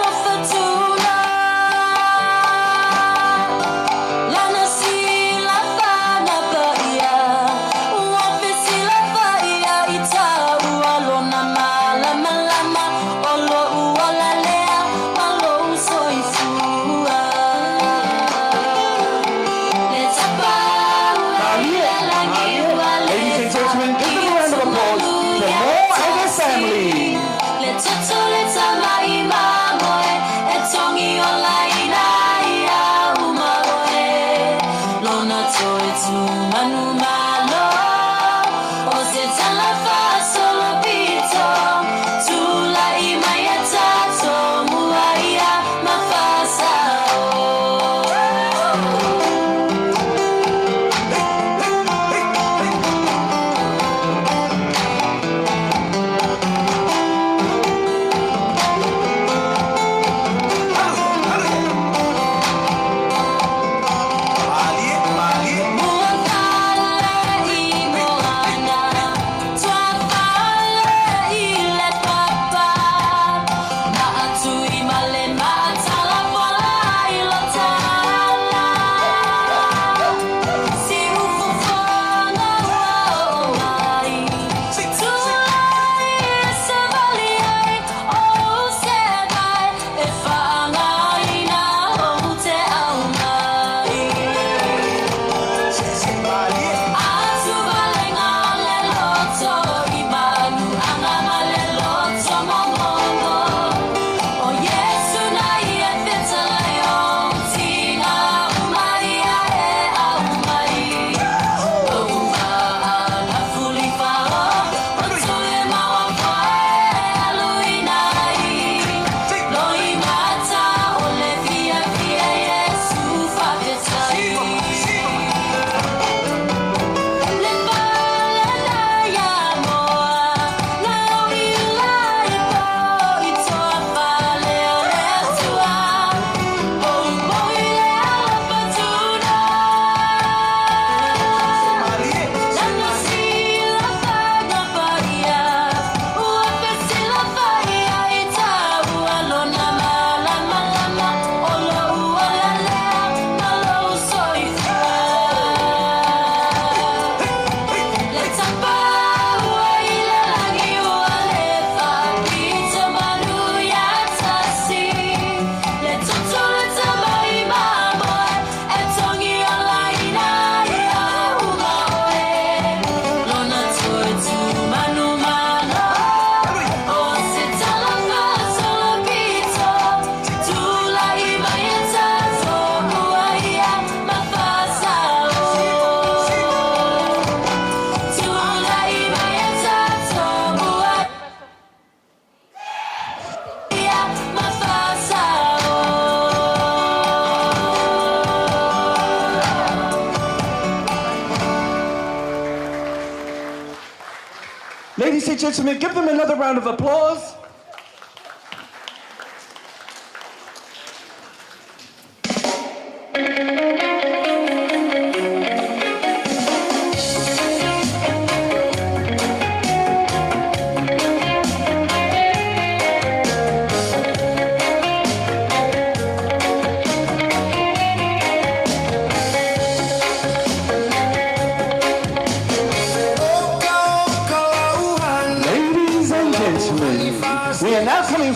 Ladies and gentlemen, give them another round of applause.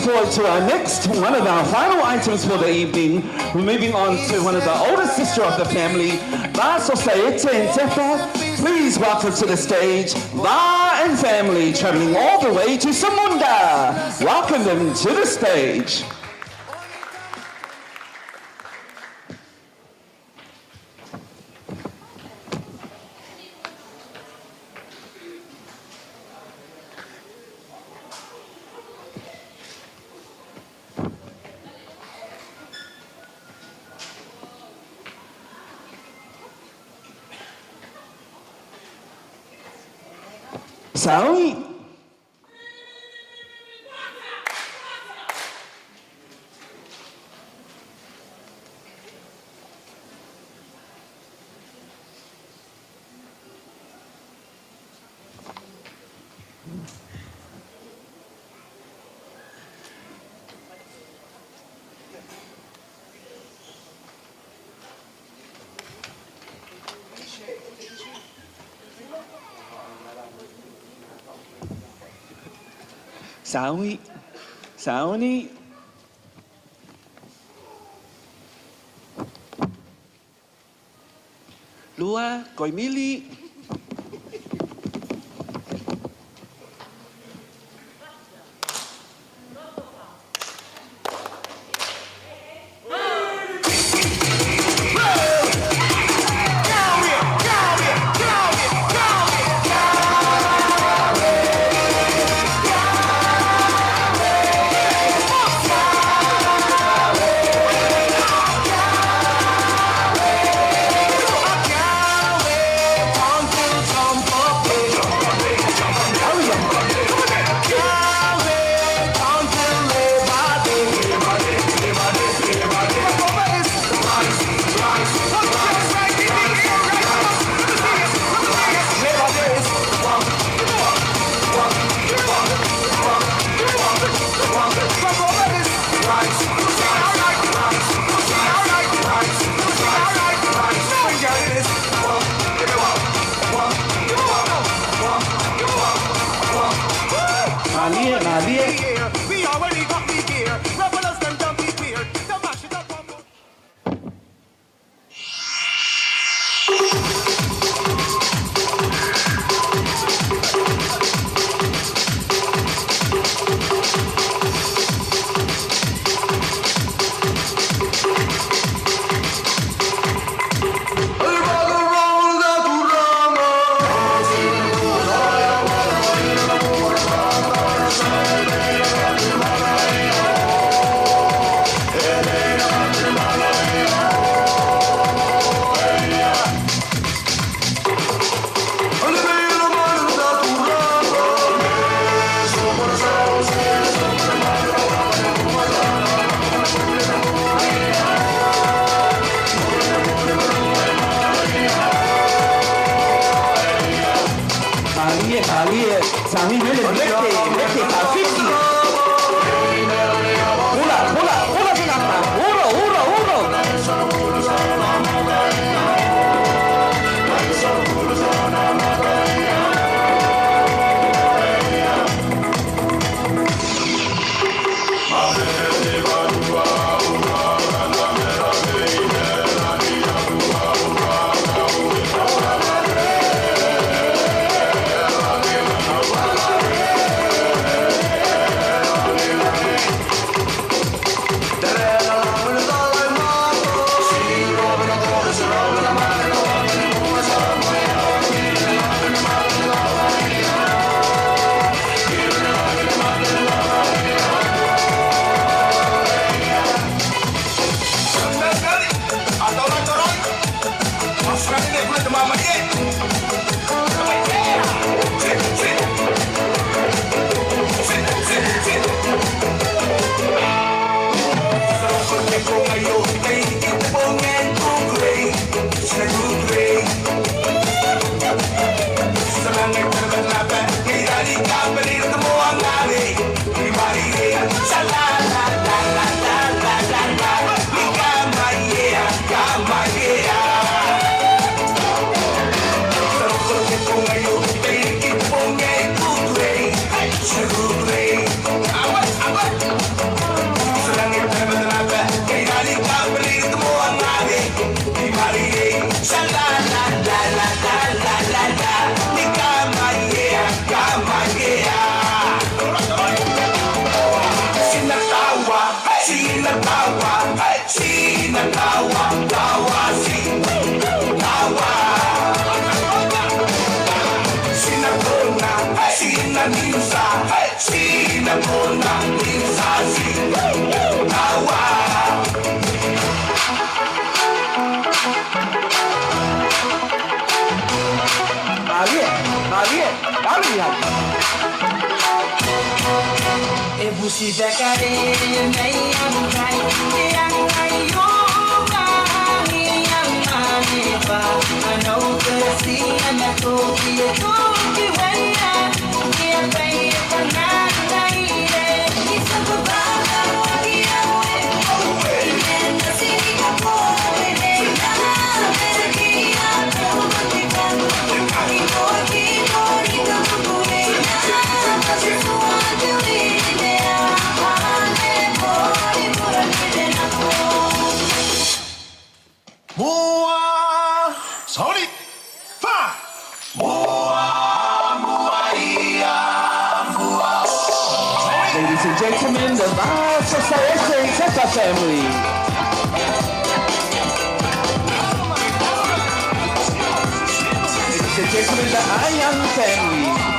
Forward to our next, one of our final items for the evening. We're moving on to one of the oldest sister of the family, Otaota 70th. Please welcome to the stage, Va and family, traveling all the way to Samunda. Welcome them to the stage. Sawi. Sawi, Sauni. Lua, Koimili. E busi bekare nei angai yo ni amane ba ano kasi anato ki wena ki pai kana nai re ki sabu ba ki awe na sini ka po ne na ki ya to ki kan ki ko ki ka ko ne na si so Mua, sorry, fa. Ladies and gentlemen, the vast society Teta family. Ladies and gentlemen, the Ayan family.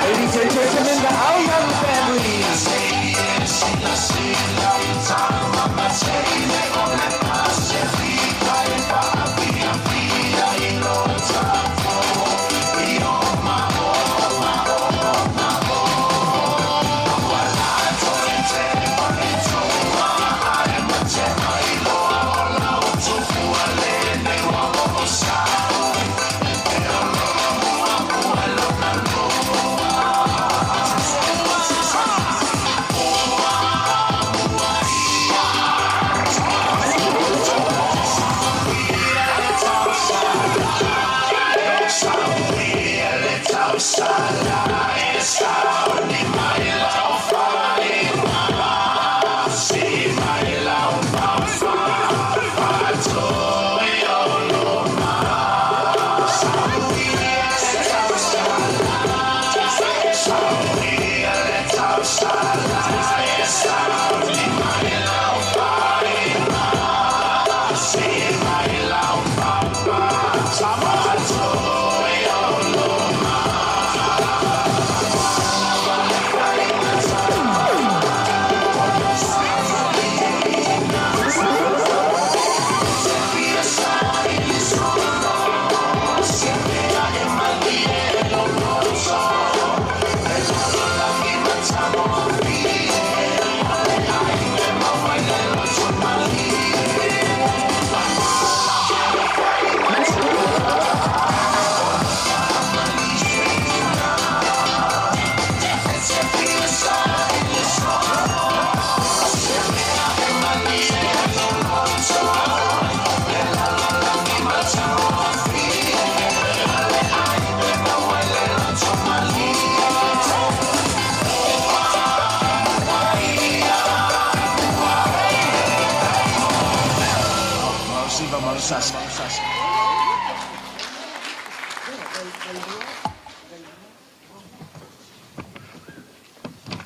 Ladies and gentlemen, the Ayan family.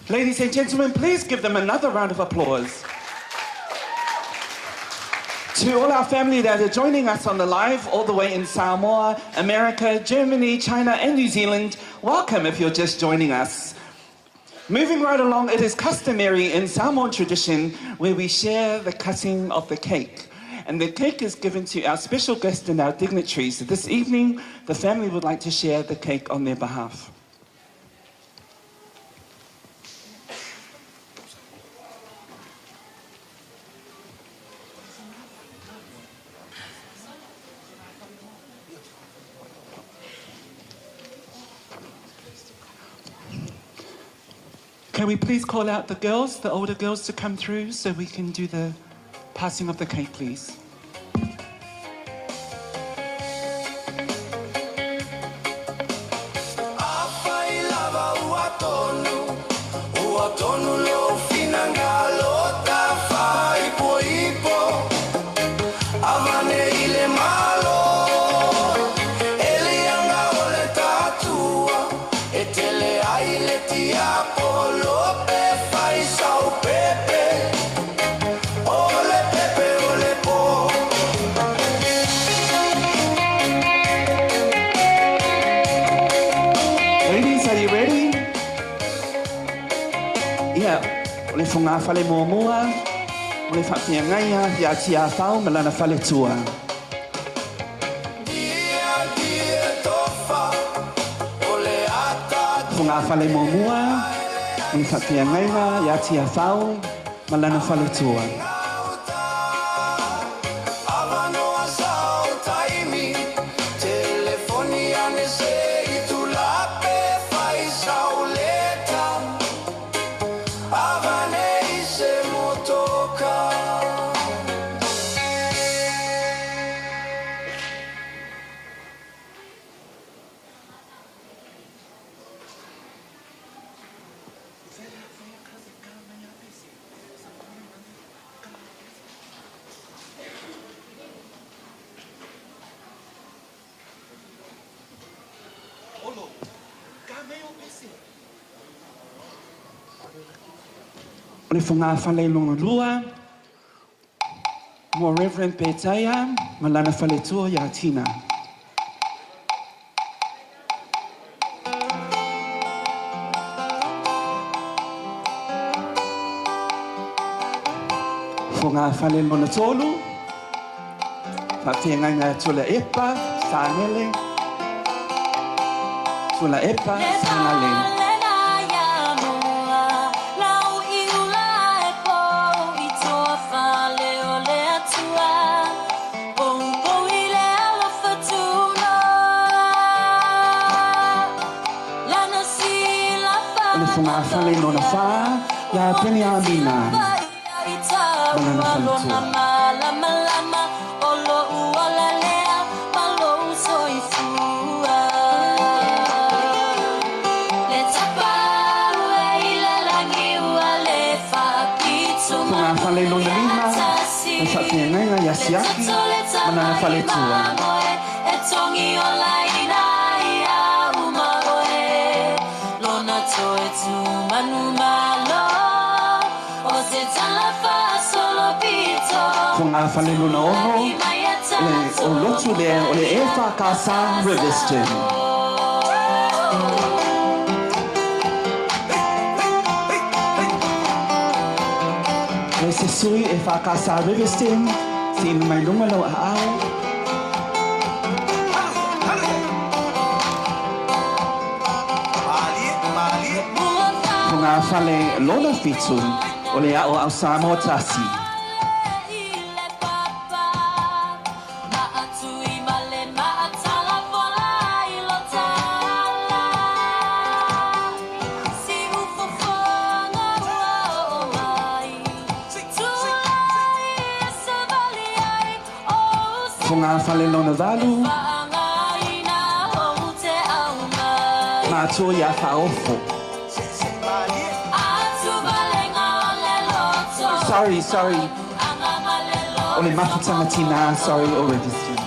Ladies and gentlemen, please give them another round of applause. To all our family that are joining us on the live, all the way in Samoa, America, Germany, China, and New Zealand, welcome if you're just joining us. Moving right along, it is customary in Samoan tradition where we share the cutting of the cake. And the cake is given to our special guests and our dignitaries. So this evening, the family would like to share the cake on their behalf. Can we please call out the girls, the older girls, to come through so we can do the passing of the cake, please? Funga fale momoa, le whapia ngaia, ia tia whao, malana fale tua. Funga fale momoa, le whapia ngaia, ia tia whao, malana fale tua. Le funga fale longa lua, More Reverend Petaya, malana fale tua ya tina. Funga fale lona tolu, whapia nga tula epa, sangele, tula epa, sangale. Funga fale nona fa, ya peni amina. Malana fale tua. Funga fale nona lima, ya whapia ngaia ya siaki, malana fale tua. Funga fale luna oho, o lotu le o le e whakasa Riverston. Le se sui e whakasa Riverston, si mai lunga lau a au. Funga fale lona fitu, o le ao au Samoa tasi. Funga fale lona valu, matua ya whaofo. Sorry. Ole mafutanga tina, sorry, o Riverston.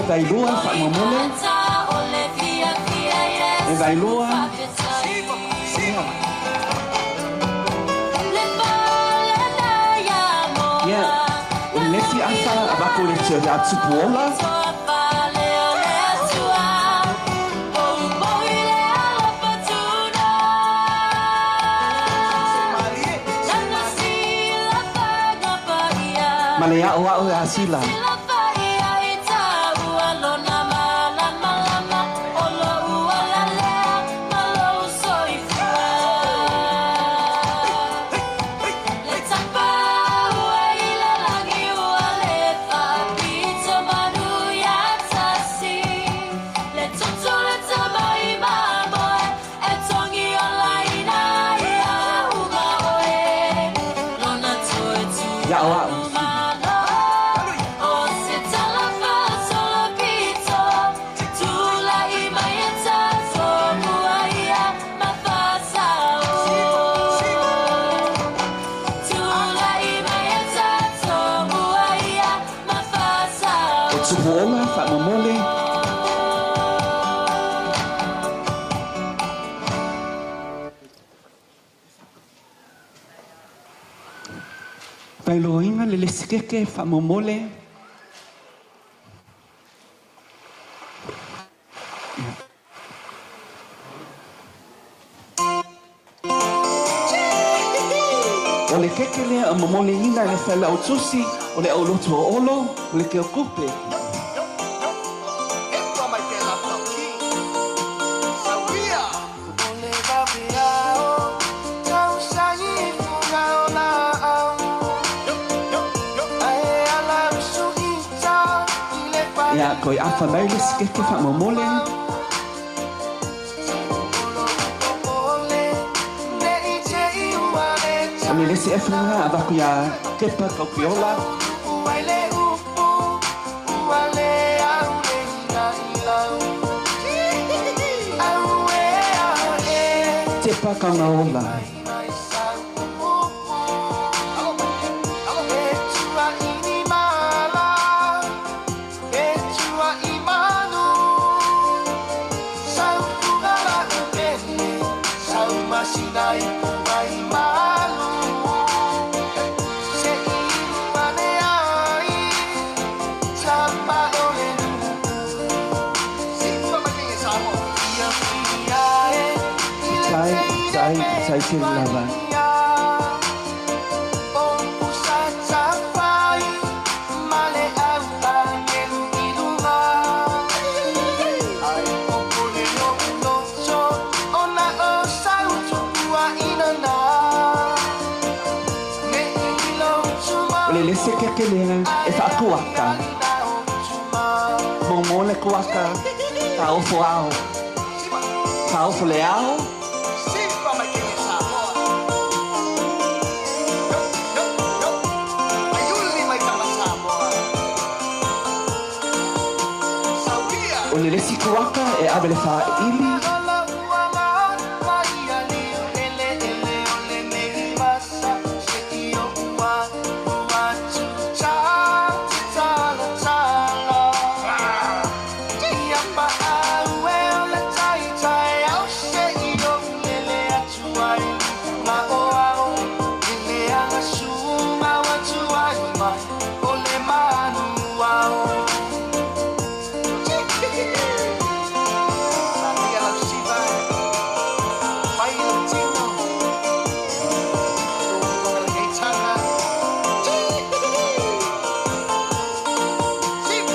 vailua whamamole. E vailua. Yeah. Unesi asa abako le te la tupuola. Malea o au asila. Ya o au. Tupuola whamamole. Vailoinga le lesikeke whamamole. O le keke lea a mamole ina le whala o tusi, o le au lotu o olo, o le keo kupe. Ia koe awha mai le sikeke whamamole. O le lesi ewhanga a waku ia kepa kaupiola. Tepa kaungaola. Sai ke lava. Le lese ke lea e whaakuaka. Momo le kuaka. Ta ofo ao. Ta ofo le ao. O le lesi kuaka e abele wha ili.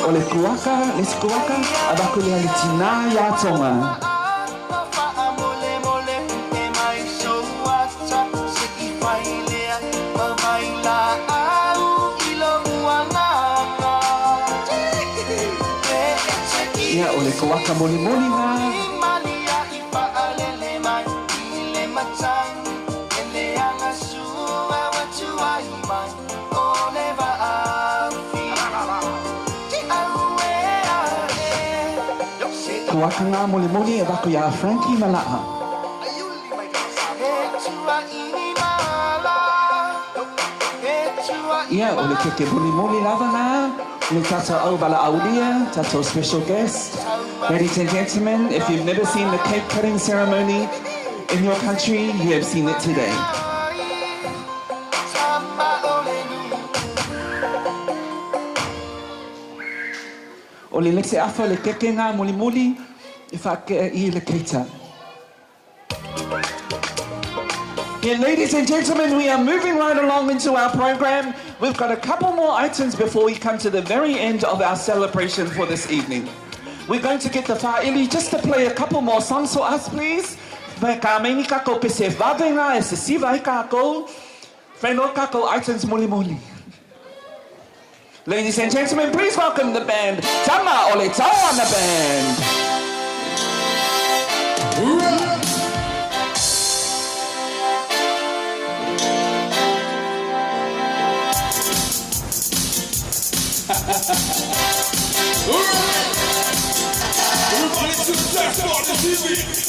O le kuaka, abako le alitina ya tonga. Ia o le kuaka moli moli na. Kuaka ngā moli moli e wako ia Frankie Malaha. Ia o le keke moli moli lava nā. Ni tato au bala aulia, tato special guest. Ladies and gentlemen, if you've never seen the cake cutting ceremony in your country, you have seen it today. O le lese afa le keke ngā muli muli, I whakea I le keita. Yeah, ladies and gentlemen, we are moving right along into our program. We've got a couple more items before we come to the very end of our celebration for this evening. We're going to get the whaili just to play a couple more songs for us, please. Vai ka meni kako pe se vavenga e se siva I kako. Whenua kako items muli muli. Ladies and gentlemen, please welcome the band. Tama Ole Tau on the band. Everybody to the dance floor, the TV.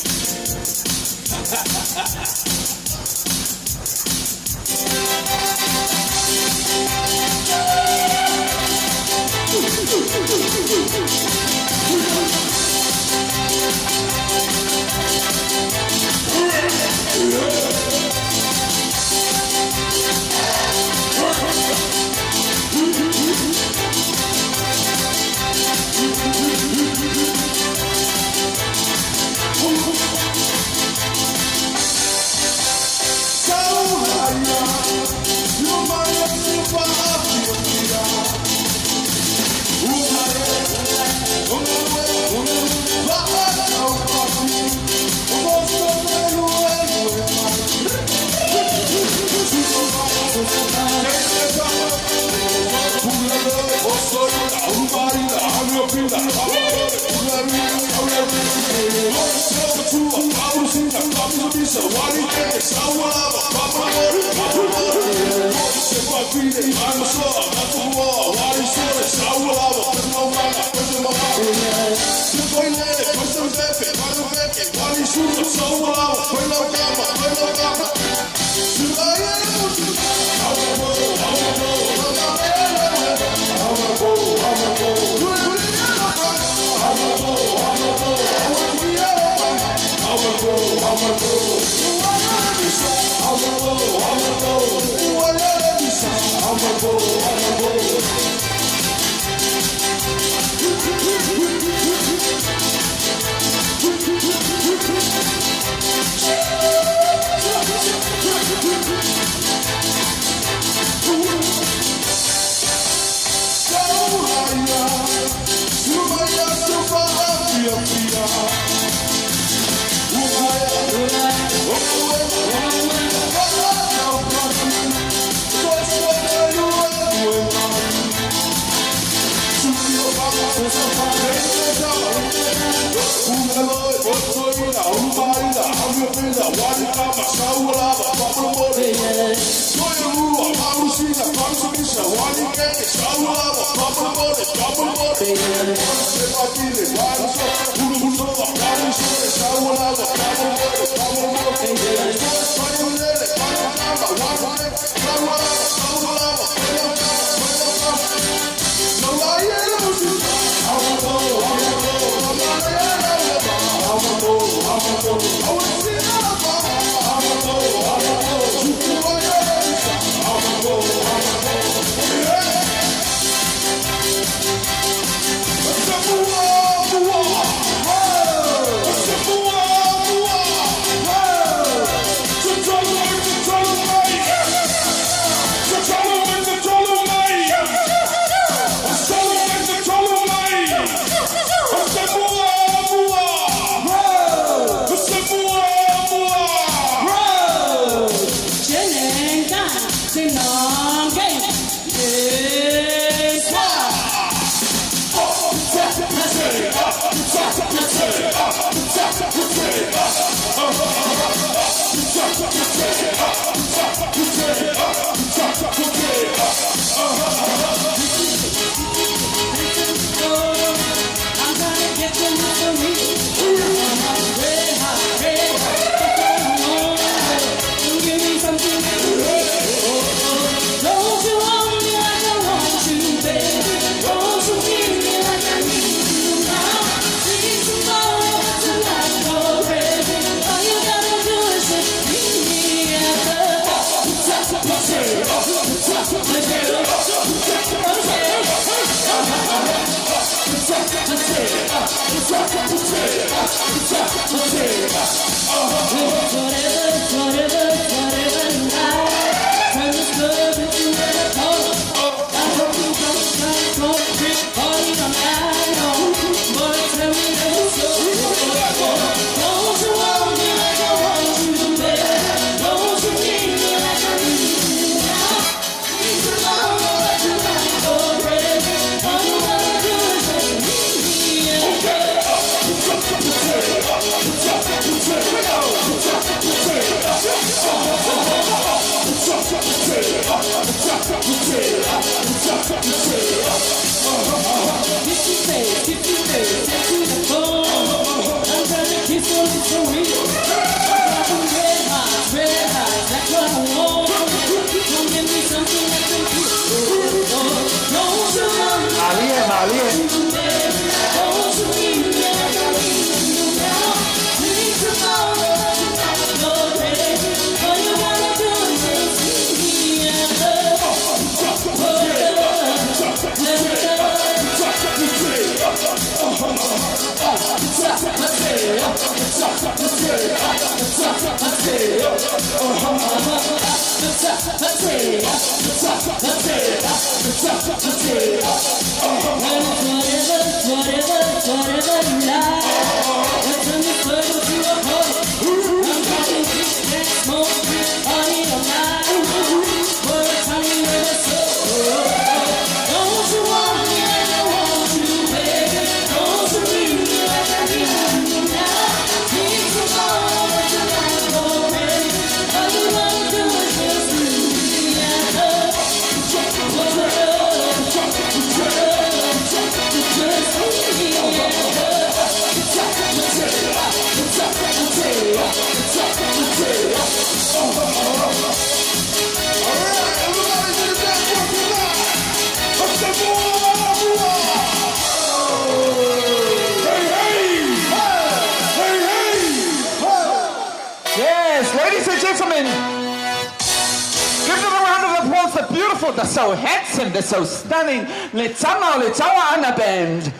They're so handsome, they're so stunning. Leapai band.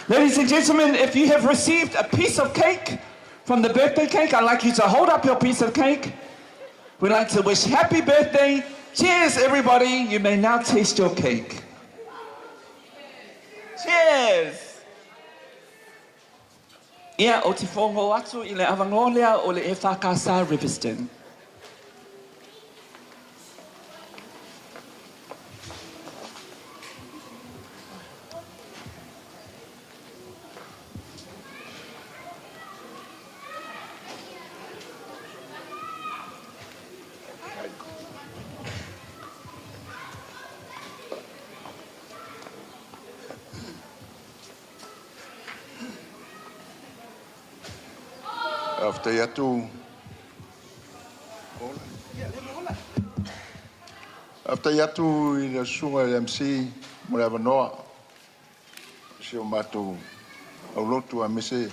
Ladies and gentlemen, if you have received a piece of cake from the birthday cake, I'd like you to hold up your piece of cake. We'd like to wish happy birthday. Cheers, everybody. You may now taste your cake. Cheers. Ia o te whongo atu I le avangolea o le e whakasa Riverston. After yatu, I le sunga MC Murava Noa, si o mato au lotu a mise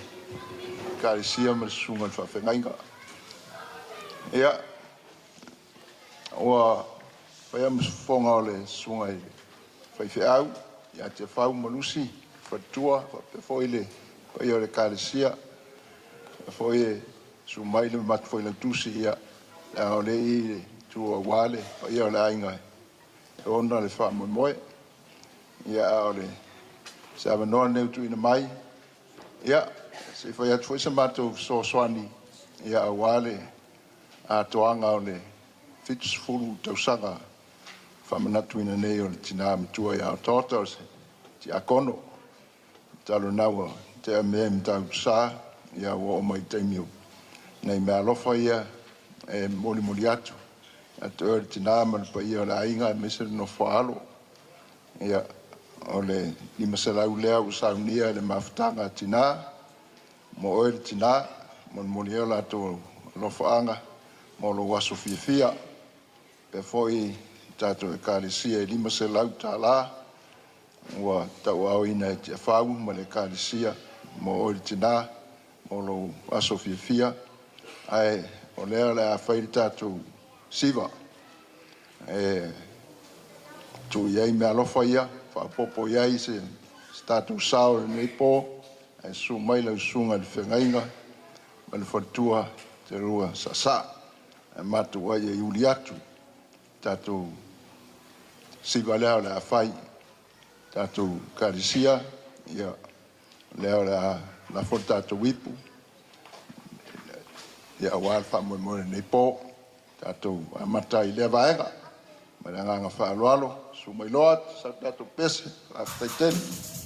karisia me sunga whawhengainga. Ia, oa whai am whonga o le sunga I whaiwhi au, ia te whau malusi, whatua, whapefo ile, whai o le karisia, foi su mai le mat foi la tusi ia la ole I tu wale ia la inga ona le fa mo mo ia ole sa va no ne tu ina mai ia se foi at foi se mato so swani ia wale a toanga ole fits fulu tau sanga fa mana tu ina nei ole tina tu ia Otaota ti akono talo nawa te me tau sa ia o mai taimiu nei me alofa ia e moli atu atu e tina man pa ia la inga me se no falo ia ole ni masala ulea usaunia le maftanga tina mo o tina mon moli ala to lo faanga mo lo waso fia pe foi tato e kalisia li masala utala wa tau ina te fau mo le kalisia mo o tina Olo aso fia ai o lea le a whairi tātou siva tu iai me alofa ia whapopo iai se tātou sao nei pō, e su mai lau sunga le whengainga, ma le whatua te rua sa, e matu ai e uli atu, tātou siwa leo le a whai, tātou karisia, ia leo le a la fo tātou wipu, ia wāl whamoe nei pō, tātou amatai lea vaenga, ma le nganga whaaloalo, su mai loat, sa tātou pese, a whaiteni.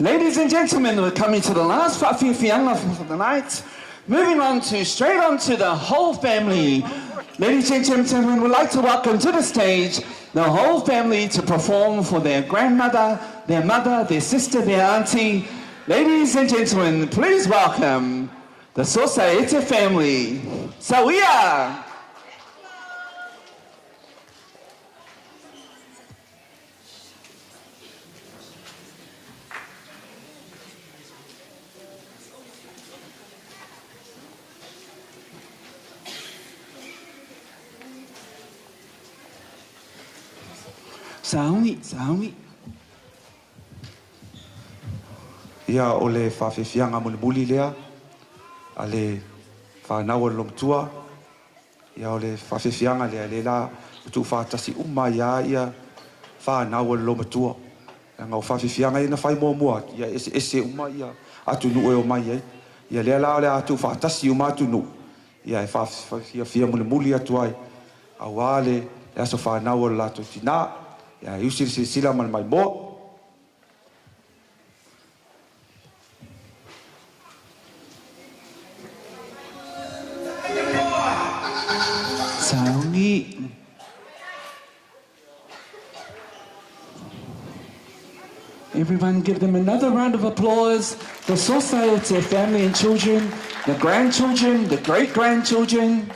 Ladies and gentlemen, we're coming to the last whawhiwhianga for the night. Moving on to straight on to the whole family. Ladies and gentlemen, we'd like to welcome to the stage the whole family to perform for their grandmother, their mother, their sister, their auntie. Ladies and gentlemen, please welcome the Otaota family. Sawia! Saungi. Ia o le whawhiwhianga muli lea, a le whanau o lomtua. Ia o le whawhiwhianga lea le la tu whatasi ia whanau o lomatua. Ia ngau whawhiwhianga ina whai mua, ia ese ia atu nu o mai ai. Ia lea la o le atu whatasi atu nu. Ia e whawhiwhia muli atu ai. A wale, e aso whanau o lato tina. Ia usir sila man mai mo. Saungi. Everyone give them another round of applause. The Otaota family and children, the grandchildren, the great-grandchildren.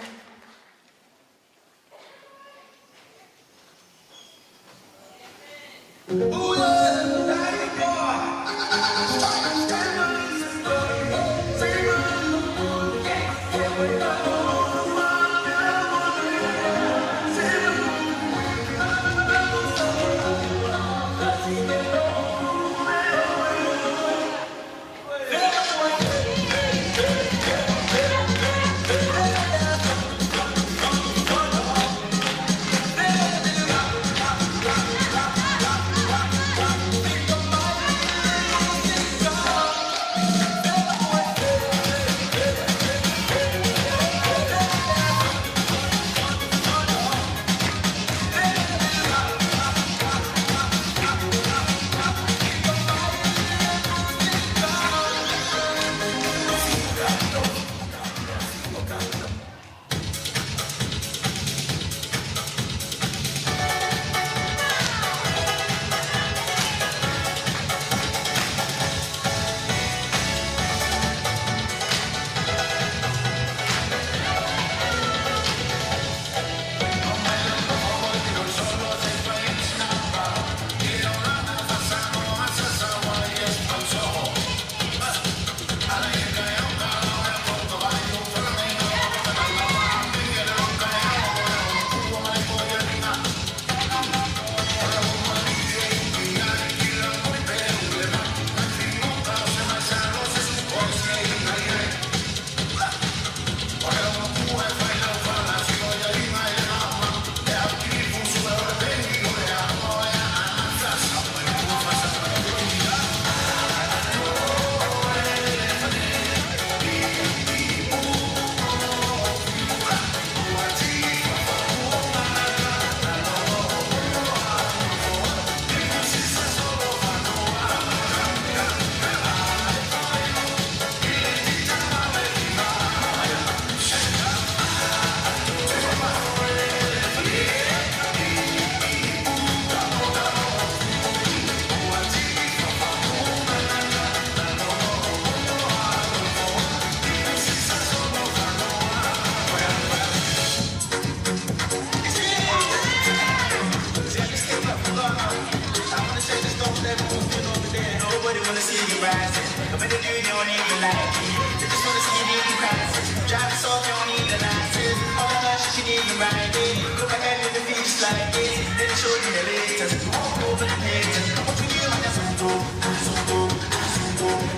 Nobody wanna see you rising. Nobody do you don't even like it. They just wanna see you leaving crisis. Driving soft, you don't need the license. All the flash you need to ride it. Look like I live the beach like this. Then they show you the latest. Walk over the haters. What you do, I got some go.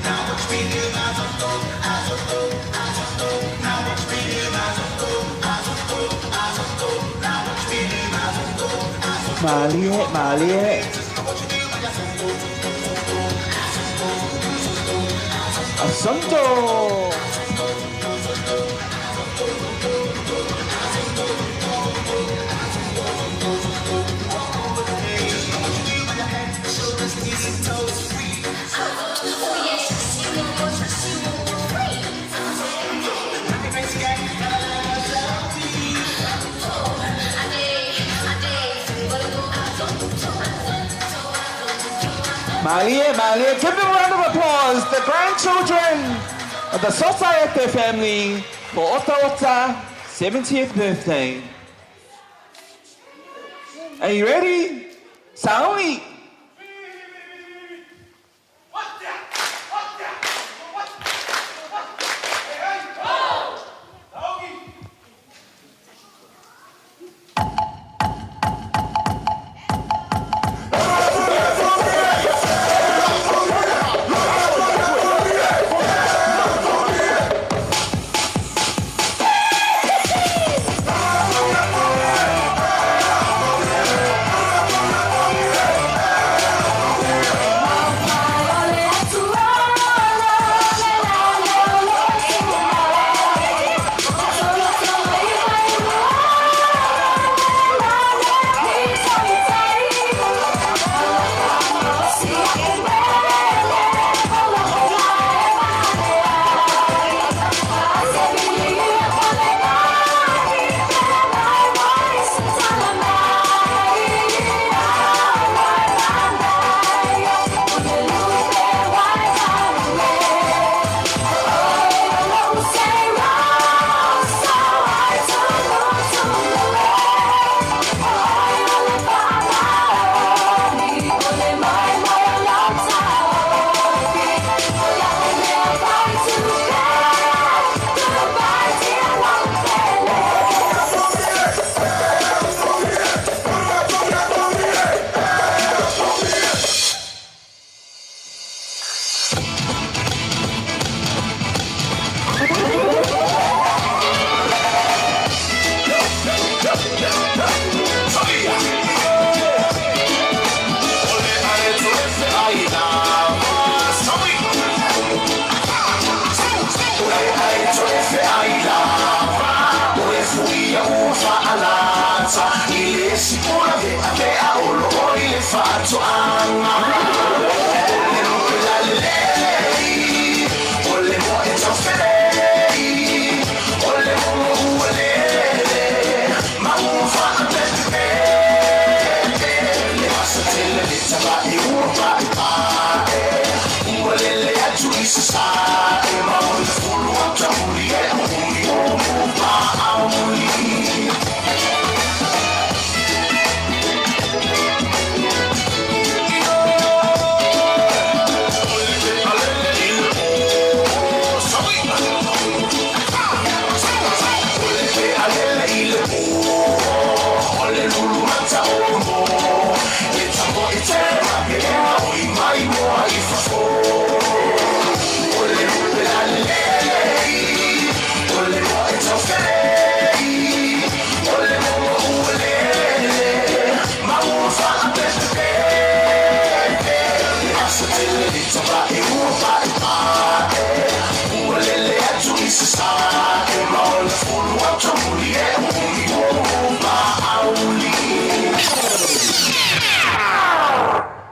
Now what you do, I don't go. Now what you do, I don't go. Now what you do, I don't go. Mailei. Asunto. Mailei, give them a round of applause, the grandchildren of the Society family for Otaota 70th birthday. Are you ready? Saui.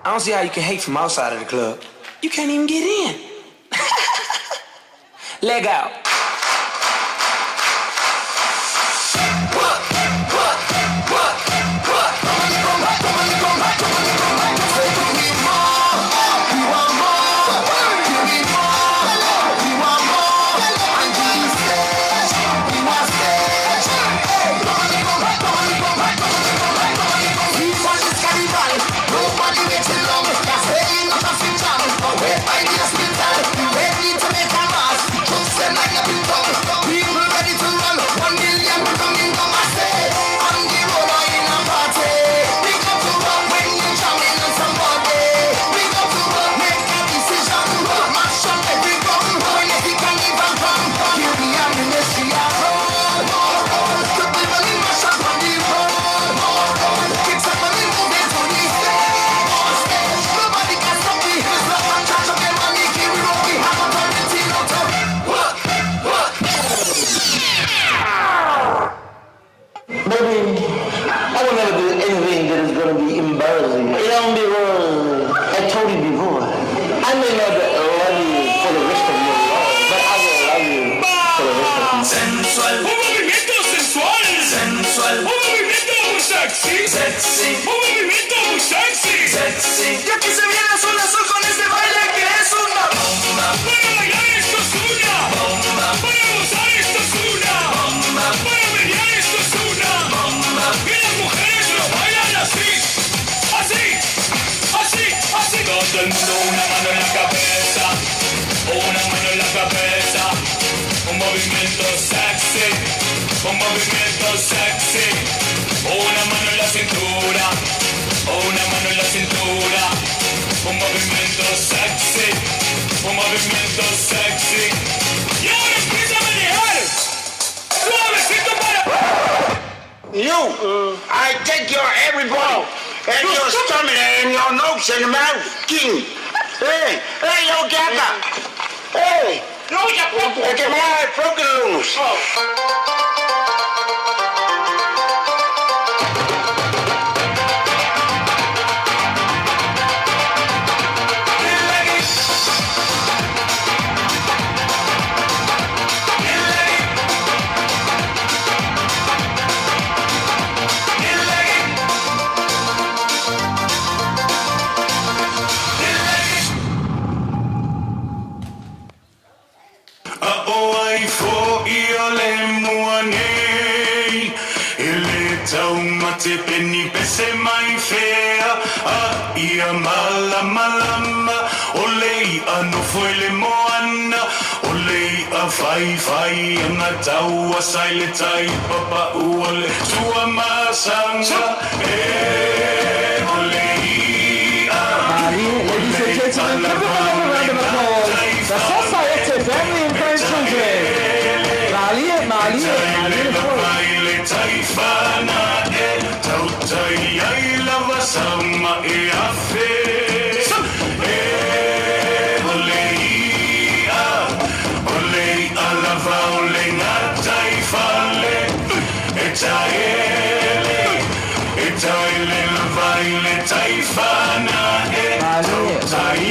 I don't see how you can hate from outside of the club. You can't even get in. Leg out. Nobody makes it long, that's saying nothing. sexy. Un movimiento muy sexy. Sexy. Y aquí se viene azul azul con este baile que es una bomba. Para bailar esto es una bomba. Para gozar esto es una bomba. Para bailar esto es una bomba. Y las mujeres lo bailan así. Así. Así. Así. Todo el mundo una mano en la cabeza. Una mano en la cabeza. Un movimiento sexy. Un movimiento sexy. Una mano en la cintura. Una mano en la cintura. Un movimiento sexy. Un movimiento sexy. Y ahora empieza a manejar. Suavecito para... You, I take your everybody. And your stomach and your nose and your mouth. King. Hey, hey, yo, Gaga. Hey. No, ya broke. Que my broken loose. Te penny pese mai fea a ia mala malama olei anu fuele moana olei a fai na taua saile tai papa uole tua masanga olei a ladies and gentlemen, give them another round of applause. The Society Family and Friends Children. Mali. I love sama e afe olei alava olei ngatai fale etaile lavaile taifana e tai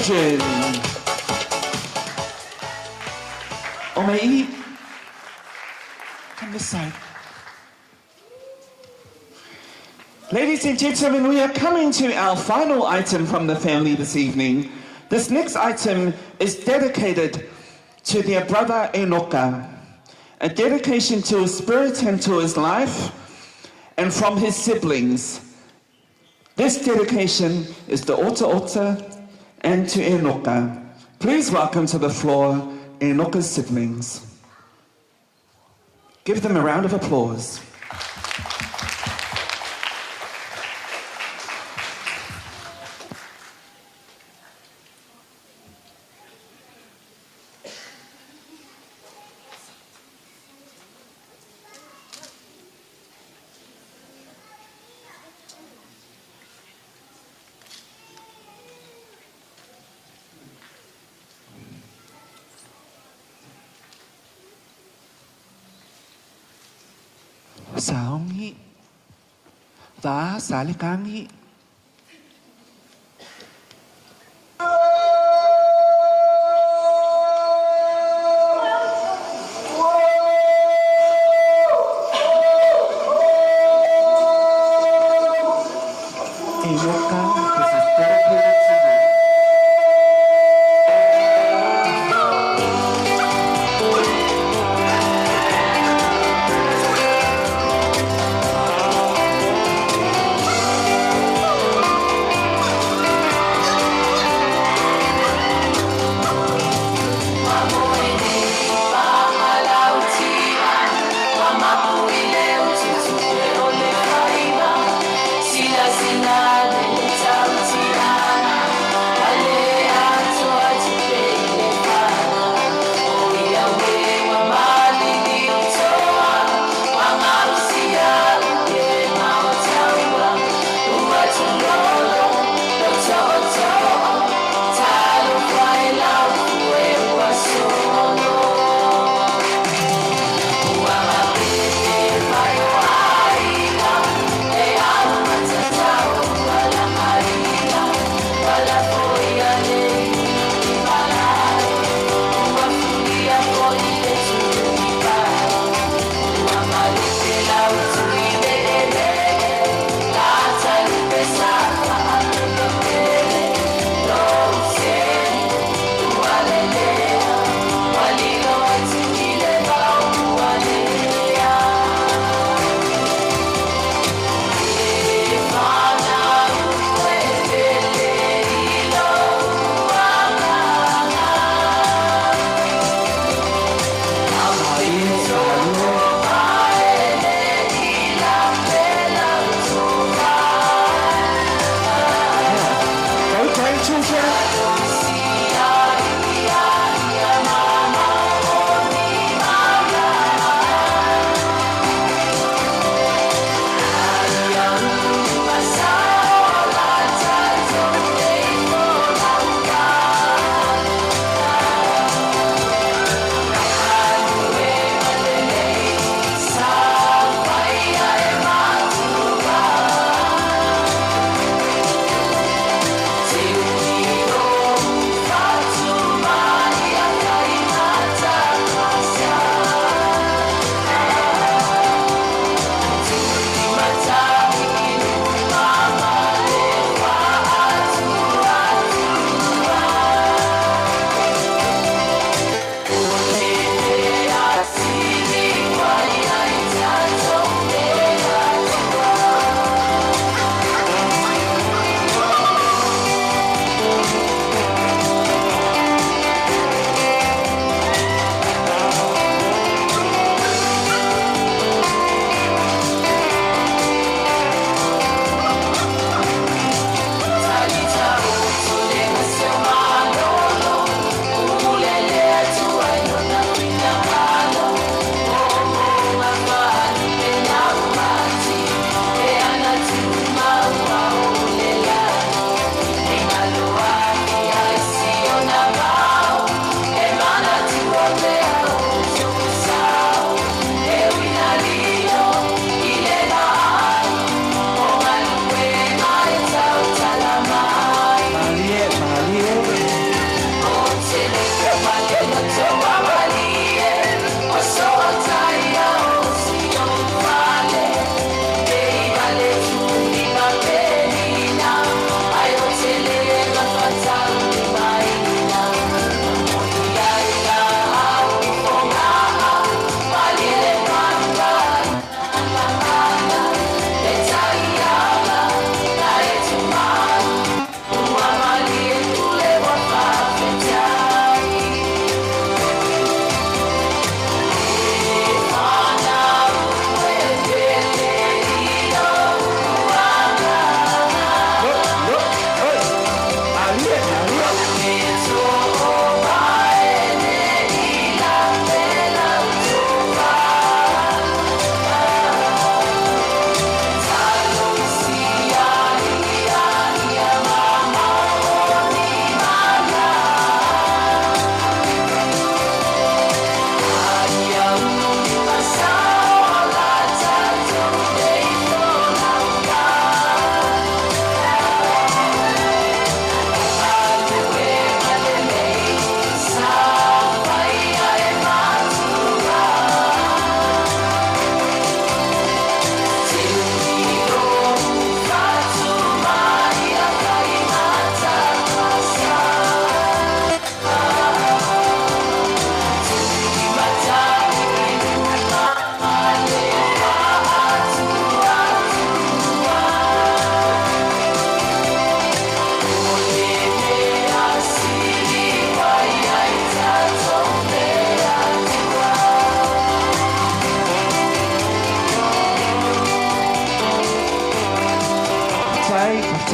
children. Mailei, come this side. Ladies and gentlemen, we are coming to our final item from the family this evening. This next item is dedicated to their brother Enoka, a dedication to his spirit and to his life, and from his siblings. This dedication is to Otaota and to Enoka. Please welcome to the floor Enoka's siblings. Give them a round of applause. Saongi, va salikangi. Enoka, this is dedicated to you.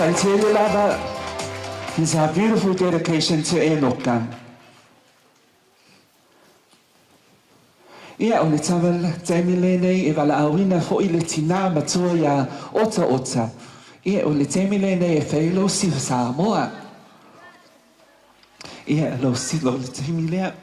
Taitele lava is our beautiful dedication to Enoka. Ia o le tamal taimile nei e wala awina fo i le tina matua ia Otaota. Ia o le taimile nei e whailo si Samoa. Ia lo si lo le taimile.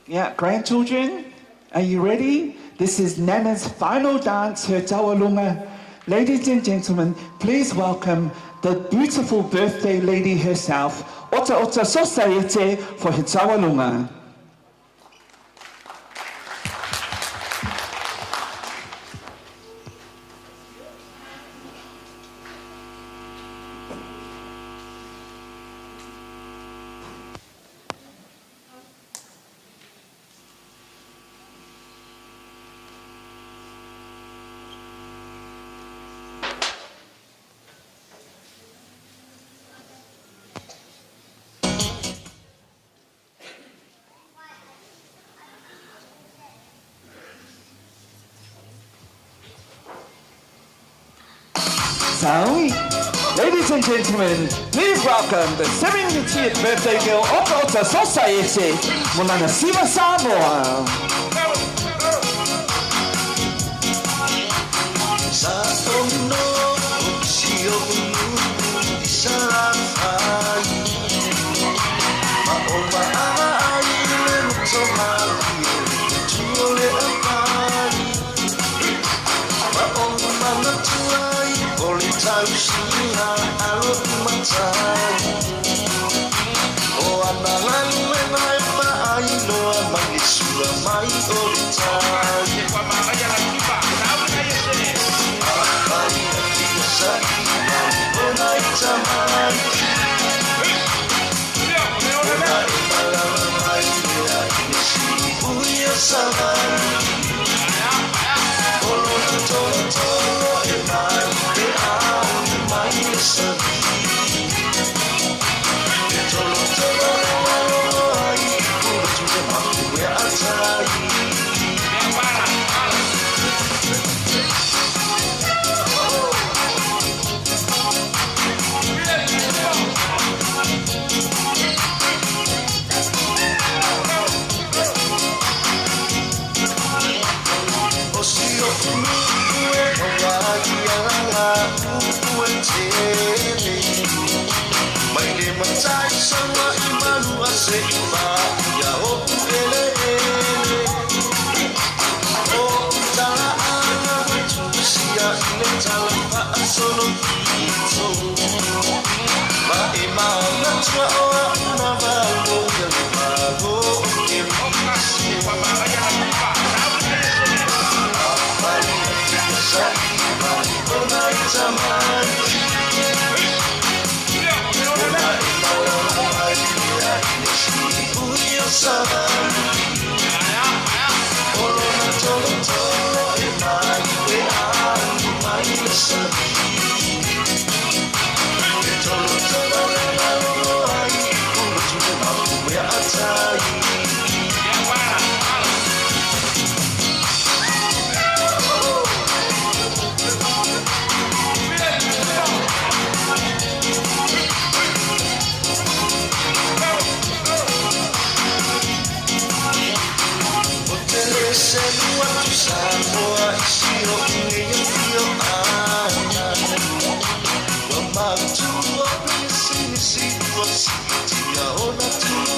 Yeah, grandchildren, are you ready? This is Nana's final dance, her tawalunga. Ladies and gentlemen, please welcome the beautiful birthday lady herself, Otaota Society, for her tawalunga. Ladies and gentlemen, please welcome the 70th birthday girl of Otaota Society, Monana Siva Samoa.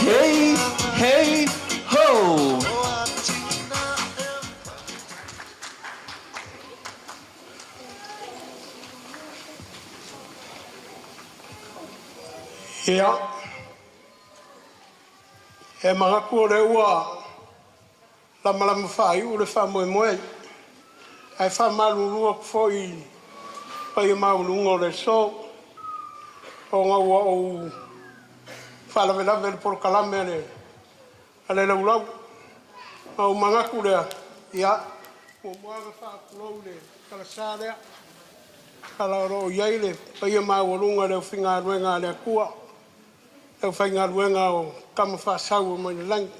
Hey, hey, ho! Ia, e mga kore ua lama whai ure wha moe moe. Ai wha marurua kufoi pai maurungo le so. O ngā ua o whalawelawe le poro kalame le ale laulau. Au mga kore ia, o muaga wha kulou le kalasarea. Kala ro iai le pai maurunga le whinga ruenga le kua. E whainga ruenga o kama whasau o mai langi.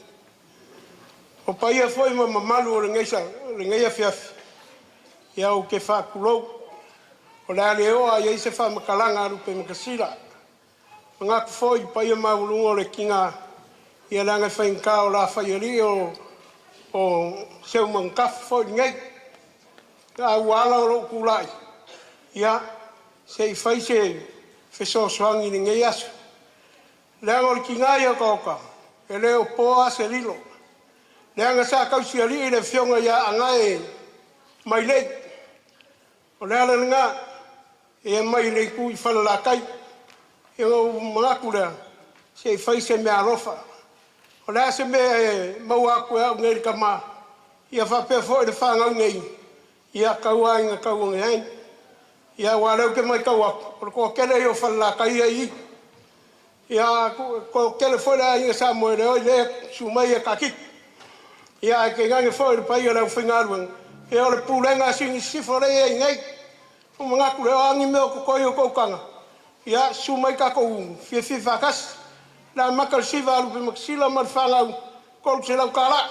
O paia foi ma malu o ringeisa, ringeia fiafi. Ia o ke whakulou. O le ale oa ia se wha makalanga aru pe makasira. Ngā kufoi pa ia maulungo le kinga ia langa whainka o la whaiari o seu mangkafu foi ngai. Ngā uala o lo kulai. Ia se i whai se wheso soangi ni ngai asu. Leanga o kinga ia kauka. E leo poa se lilo. Leanga sa kausiari i le whionga ia angae Mailei. O leala nga e Mailei kui whalalakai. E o mangaku lea se i whai se mea rofa. O lea se mea maua aku e au ngeri ka maa. Ia whapea fo e le whangau ngei. Ia kaua inga kaua ngei. Ia wareu ke mai kaua. O ko kele i o whalalakai ai. Ia ko kele fo lea inga sa moe leo i lea sumai e kakik. Ia ke ngange fo e le pai e lau whingaruang. E o le pūlenga singi sifore e ngei. O mangaku leo angi meo kukoi o koukanga. Ia sumai ka kou fie whakas. La makal siva alupe maksila mar whangau. Kou se lau kala.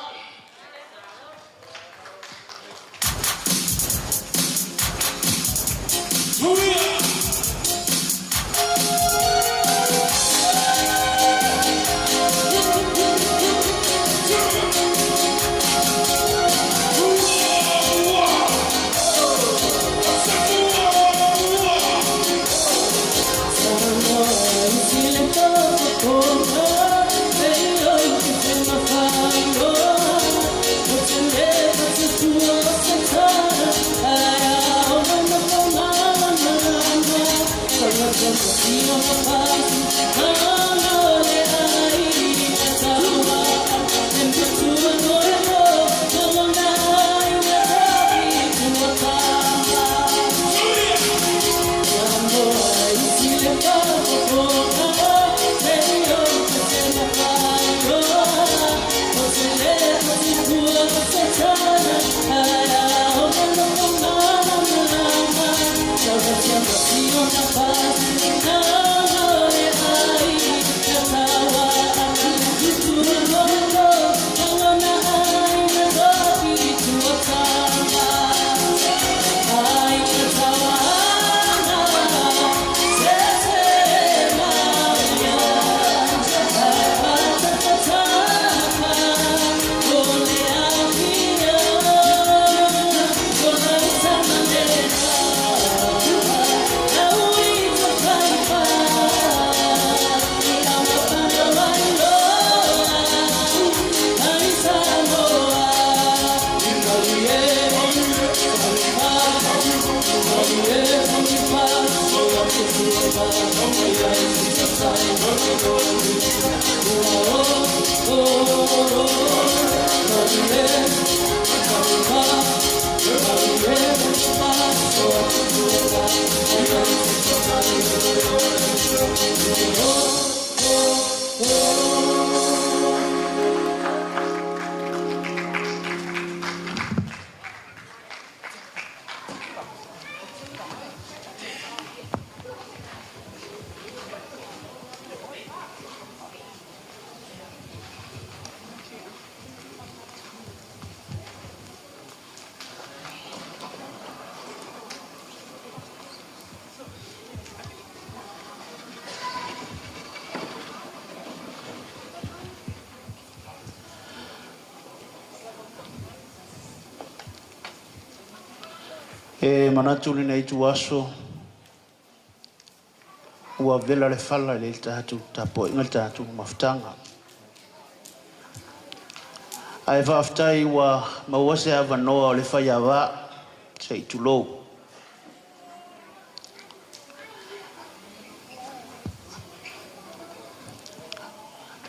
E manatu le nei tu aso ua vela le fala le tatu tapo inga tatu maftanga ai va aftai ua mawase ava noa le faya va sei tu lo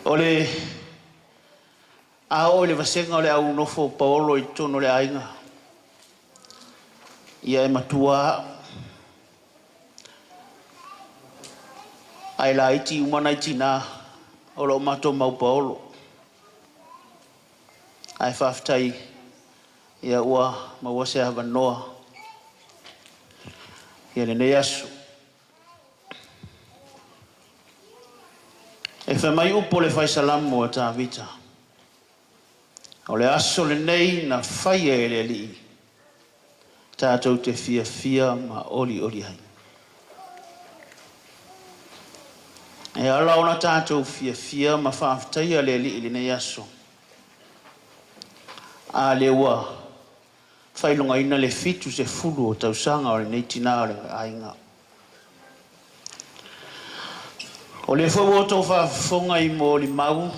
ole a ole vasenga ole au nofo paolo i tono le ainga ia e matua ai la iti umana itina o lo mato mau paolo ai whaftai ia ua mawase hava noa ia le nei asu e whamai upo le whai salamu a tā vita o le aso le nei na whai e le li tātou te fia ma oli hai. E ala ona tātou fia ma whaafitai a le li ili nei aso. A le ua whailunga ina le fitu se fulu o tausanga o le nei tina o le ainga. O le fwoi tau whaafonga I mo li mau.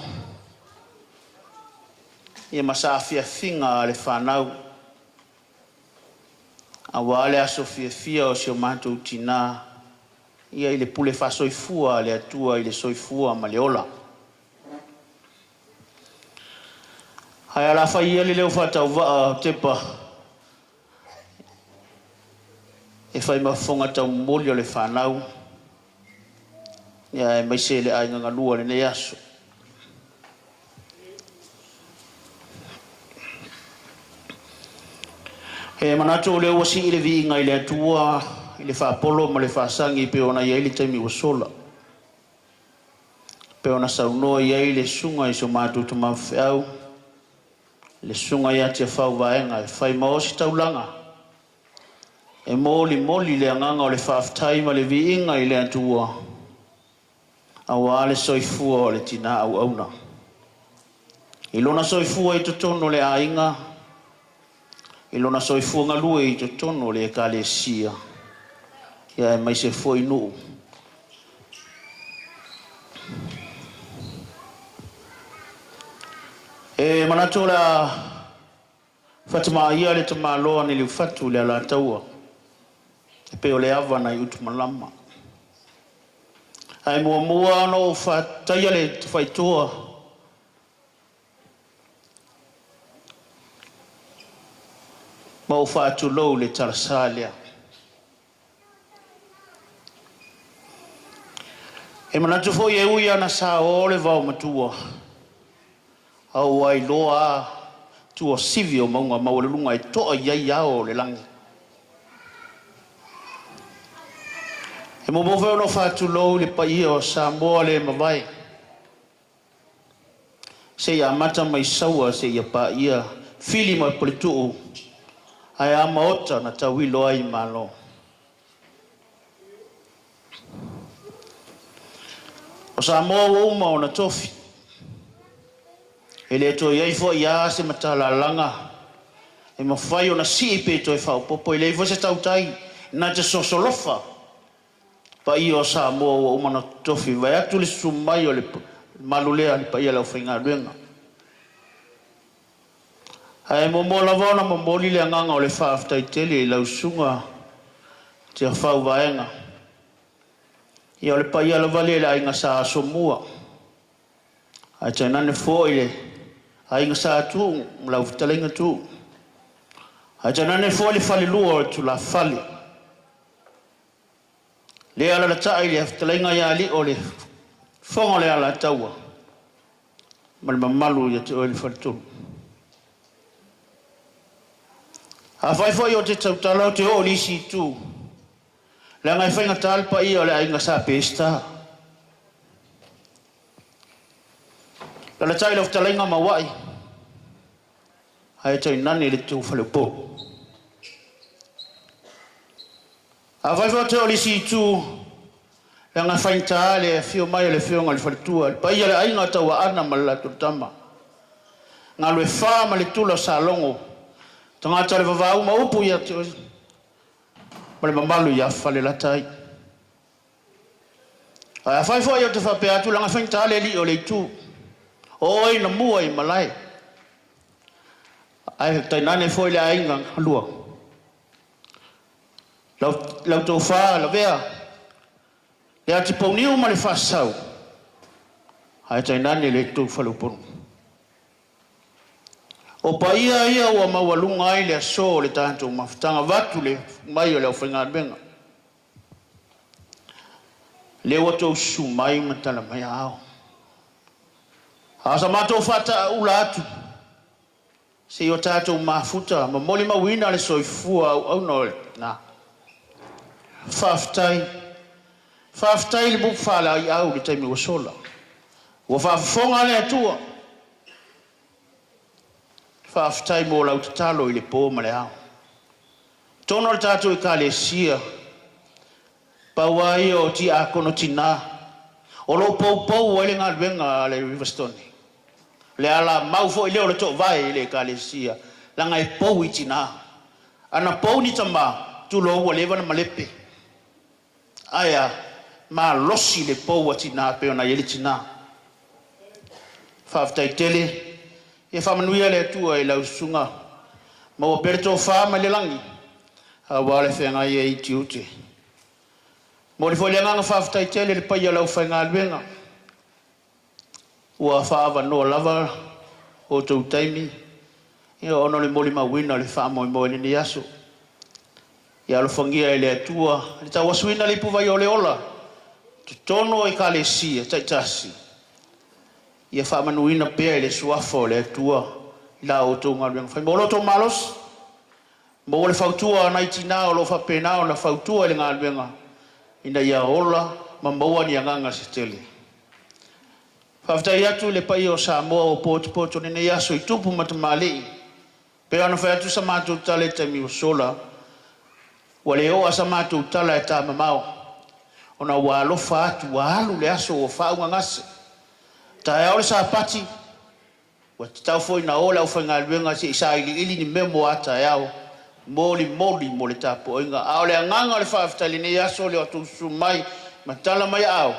Ia masa fia le whanau. A wale aso fia o si o mātou tina. Ia I le pule whasoifua le atua I le soifua ma le ola. Hai ala whai le leo whatau waa tepa. E whai mawhonga tau moli o le whanau. Ia e mai se le ainga ngalua le ne aso. E manato leo wasi I le vinga I le atua. I le whaapolo ma le whaasangi pe ona iai le taimi wa sola. Pe ona saunoa iai le sunga I so mātou tu mawhiau. Le sunga ia tia whau vaenga e whai maosi taulanga. E moli le anganga o le whaaftai ma le viinga I le atua. Awa le soifua o le tina au auna. I lona soifua I totono le ainga. I lona soifua ngalue I totono le kale sia. Ia e mai se foi nuu. E manato la Fatima ia le tama loa ni le fatu le ala taua. E pe o le ava na I utu malama. Ai mua no fataia le faitoa. Ma o fatu lou le tarasalia. E manatu fo ye uia na sa o le vau matua. Au ai loa tua sivi o maunga maulunga I toa iai ao le langi. E mo bove no fatu lou le pai o Samoa le mawai. Se ia mata mai saua se ia pa ia fili mai polituu. Ai ama ota na tawilo ai malo. O Samoa uma o na tofi. E le to iai fo ia se matala langa. E mawhai o na si pe to e whao popo. E le fo se tautai na te sosolofa. Pa i o Samoa o uma na tofi. Vai atu le sumai o le malulea li pa ia lau whainga ruenga. Ai momo lavona momoli le anganga o le whaaftai tele I lau sunga te a whau vaenga. Ia o le pai ala vale le ainga sa aso mua. Ai tainane fo I le ainga sa atu, mlau vitalenga tu. Ai tainane fo le fale lua o tu la fale. Le ala la tae le vitalenga ia li o le fonga le ala taua. Mali mamalu ia te o le fale tulu. A fai fo I o te tautala o te o lisi tu. Le ngai whainga talpa I o le ainga sa pesta. La tai lau talenga mawai. Hai tai nani le tu whalepo. A whai whai te olisi tu. Le ngai whainta le fio mai le fio ngai whaletua. Pa ia le ainga taua ana ma la tutama. Ngā lue wha ma le tula sa longo. Tangata le wawau ma upu ia te oisi. Ma le mamalu ia whale la tai. A whai whai o te whapea tu langa whainta le li o le tu. O ai na mua I malai. Ai tai nane foi le ainga lua. Lau tau wha la vea. Le ati pauniu ma le whasau. Ai tai nane le tu whalupunu. O pa ia ua mawalunga ai le aso le tātou mawhitanga watu le mai o le au whainga benga. Le wato su mai matala mai ao. Asa matou whata ula atu. Se o tātou mafuta, ma moli mawina le soifua au no na. Whaftai. Whaftai le buku whala I au le taimi wa sola. Wa whafonga le atua. Whaftai mo lau tatalo I le pō ma le au. Tono le tātou I kalesia. Pawai o ti a kono tina. O lo pou ele ngā luenga le Riverstone. Le ala mau fo ile o le to vai le kalesia. La ngai pou I tina. Ana pou ni tama tu lo wa leva na malepe. Aya ma losi le pou a tina pe ona ele tina. Faftai tele. E whamanuia le tua I lau sunga. Ma o perto whama le langi. A wale whenga I e tiute. Mo le whaleanga whaftai tele le pai a lau whainga alwenga. Ua whaava noa lava o tau taimi. Ia ono le moli mawina le whaamo I moe ni aso. Ia alo whangia I le atua. Le tau asuina le puwai o le ola. Tutono I kalesia, taitasi. Ia whaamanuina pea I le suafo le atua. La o tau ngalwenga. Whai molo tau malos. Mo le whautua nai tina o lo whapena o na whautua I le ngalwenga. Ina ia ola, ma maua ni anganga se tele. Whaftai atu le pai o Samoa o poto nene iaso I tupu matamalei. Pe ana whai atu sa mātou tala e taimi o sola. Wale o asa mātou tala e tā mamao. Ona walofa atu, wahalu le aso o whaunga ngase. Ta e aole sa pati. Wa tau foi na ola o whainga luenga se isa ili ni memo ata e ao. Moli mo le tapo inga. Aole anganga le whaaftali ne yaso le atu sumai. Matala mai ao.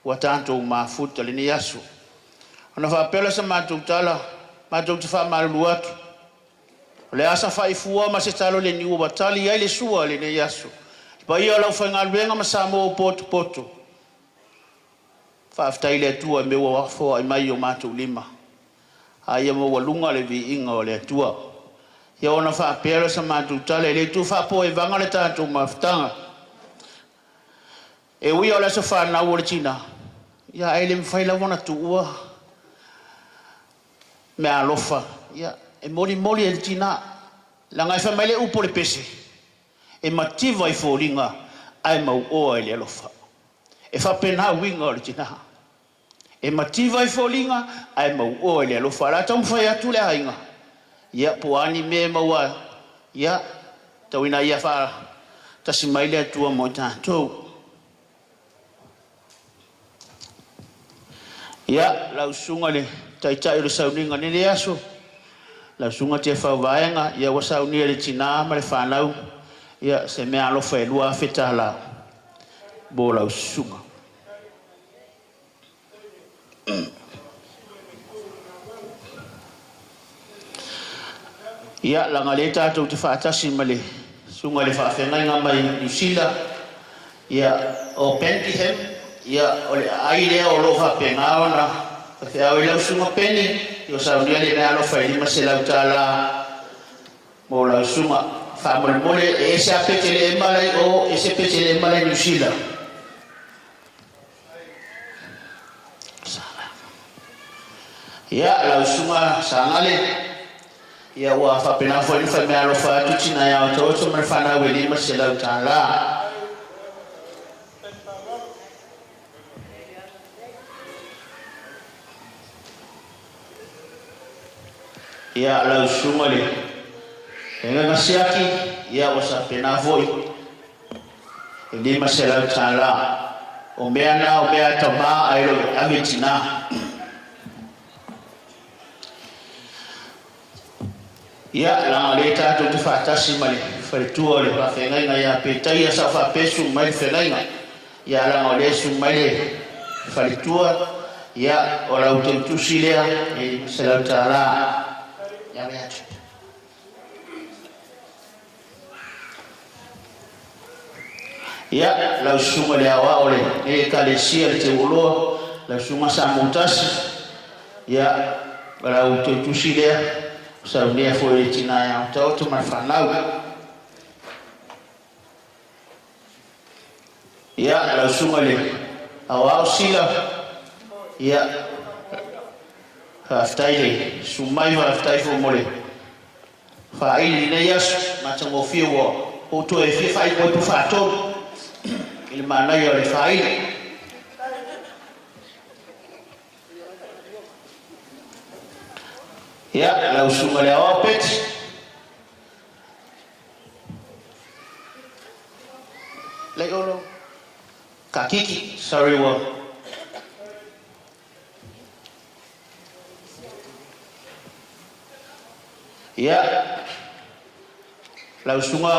Wa tanto mafuta le ne yaso. Ona whaapela sa mātou tala. Mātou te wha marulu atu. Le asa whaifua ma se talo le niua watali. Ai le sua le ne yaso. Pa ia lau whainga luenga ma Samoa o poto. Whaaftali le atua mewa wafo ai mai o mātou lima. Aia mo walunga le vi inga o le atua. Ia ona whaapera sa mātou tala. Le tu whaapo e vanga le tātou mawhtanga. E ui o le sa whanau o le tina. Ia e le mwhaila wana tu ua. Me alofa. Ia e mori e le tina. La ngai whamaile upo le pese. E mativa I fōringa. Ai mau oa e le alofa. E whapena winga o le tina. E mativa I fōringa. Ai mau oa e le alofa. La tau mwhai atu le hainga. Ia puani me maua. Ia tauina ia wha. Tasi maile atua mo tātou. Ia lau sunga le taitai o le sauninga nene aso. Lau sunga te whauwaenga. Ia wa saunia le tina ma le whanau. Ia se mea alofa e lua whetala. Bo lau sunga. Ia langa le tātou te whaatasi ma le sunga le whaawhengainga mai New Zealand. Ia o Pentichem. Ia o le aile o lo whapengao na. Whawhiao I lau sunga peni. Ia saunia le mea alofa e lima se lau tāla. Mo lau sunga. Whamole mole e ese apete le emalai o ese pete le emalai New Zealand. Ia lau sunga sangale. Ia ua whapena fwoi whai mea alofa atu tina ia Otaota mai whanau e lima se lau tāla. Ia lau sunga le. Enga ngasiaki, ia ua sa pena fwoi. E lima se lau tāla. O mea na o mea tama aero ame tina. Ia langa le tātou te whaatasi ma le wharitua o le whawhengainga ia pētai a sa whapesu mai le whengainga. Ia langa o le su mai le wharitua. Ia o lau te utusi lea e se lau tāla. Ia me atu. Ia lau sunga le awa o le e kalesia le te uloa. Lau sunga sa moutasi. Ia lau te utusi lea. Sau nia foi tina ia Otaota mai whanau. Ia lau sunga le au sila. Ia haftai le sumai haftai fo mole. Whaili nei asu matango fia wa. Oto e fia whai koi pu whātoro. Ili manai o le whaili. Ia lau sunga le awa peti. Kiki, sorry wa. Ya. Lau sunga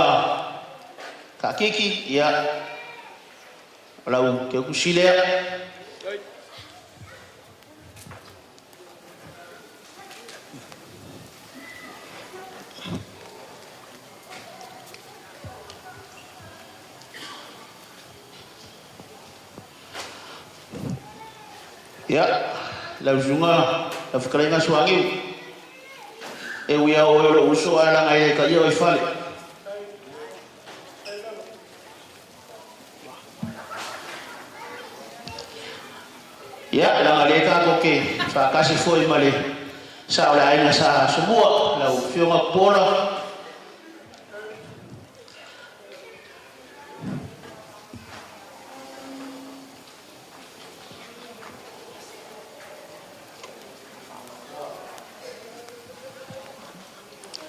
ka Kiki, ya. Lau ke kusile. Ya, lau sunga, lau fikarenga suangiu. E wia o uso ala ngai ka yo ifale. Ya, la ngai ka ko ke, fa kasi foi male. Sa ola ai sa semua lau fioma pola.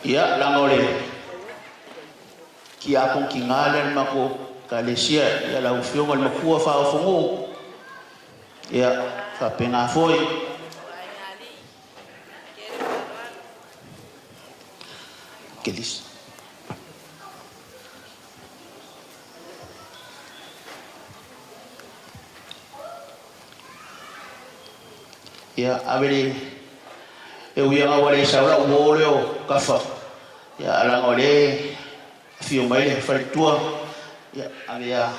Ya, langole. Ki akong kingalan mako kalesia ya lau fiong al makua fa fungu. Ya, fa penga foi. Kelis. Ya, abeli eu ia ngawale saura uoleo kafa. Ya alang oleh fiu mai fai tua ya avia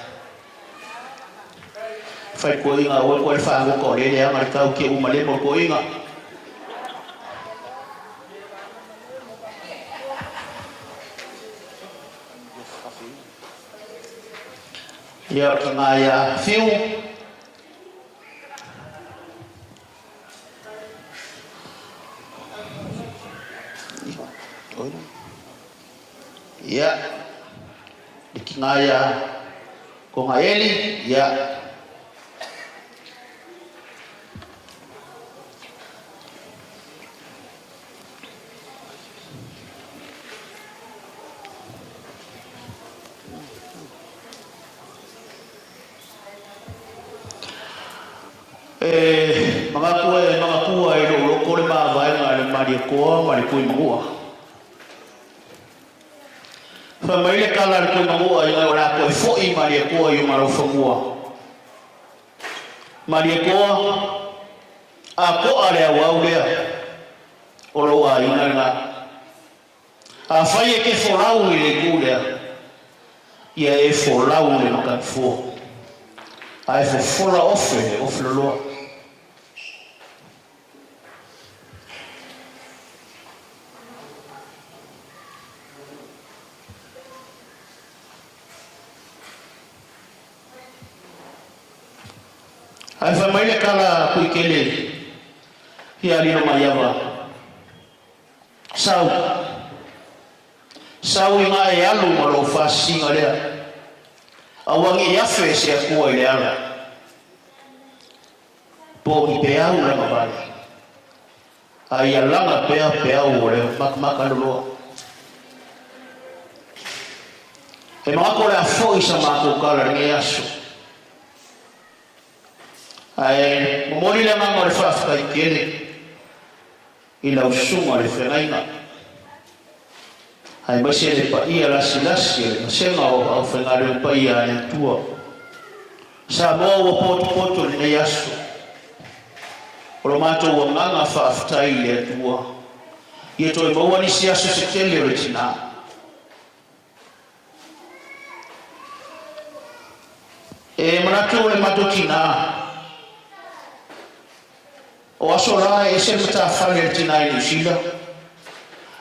fai ko inga o ko fa ko le ya mar ka ke umale mo ko inga ya ngaya fiu ya dikingaya ko ngaeli ya mga kuwa ilo ko le ma vai ngale mari ko mari ko ngua fa mai le kala ko ngua ia ora ko foi mari ko ia maro fangua mari ko a ko ale wa ule o lo wa ina nga a fai ke folau ile kule ia e folau le ka fo ai fo fola ofe o lo ai fa mai le kala kuikele hia lino maiava sau inga e alu malo fasinga lea awangi yafe se akua ile ala po i pe au la mabali ai alanga pe au ole makmaka loa e mako le afoi sa mako kala nge aso ai momori le manga le fafka ikele ila usunga le fenaina ai basi le pa ia la silasi le senga o fengare pa ia le tua sa mo o poto le yaso o mato o nganga fafta ile tua ia to mo wani siaso se tele retina e manato le matokina o asola e se mata fale tina i Sila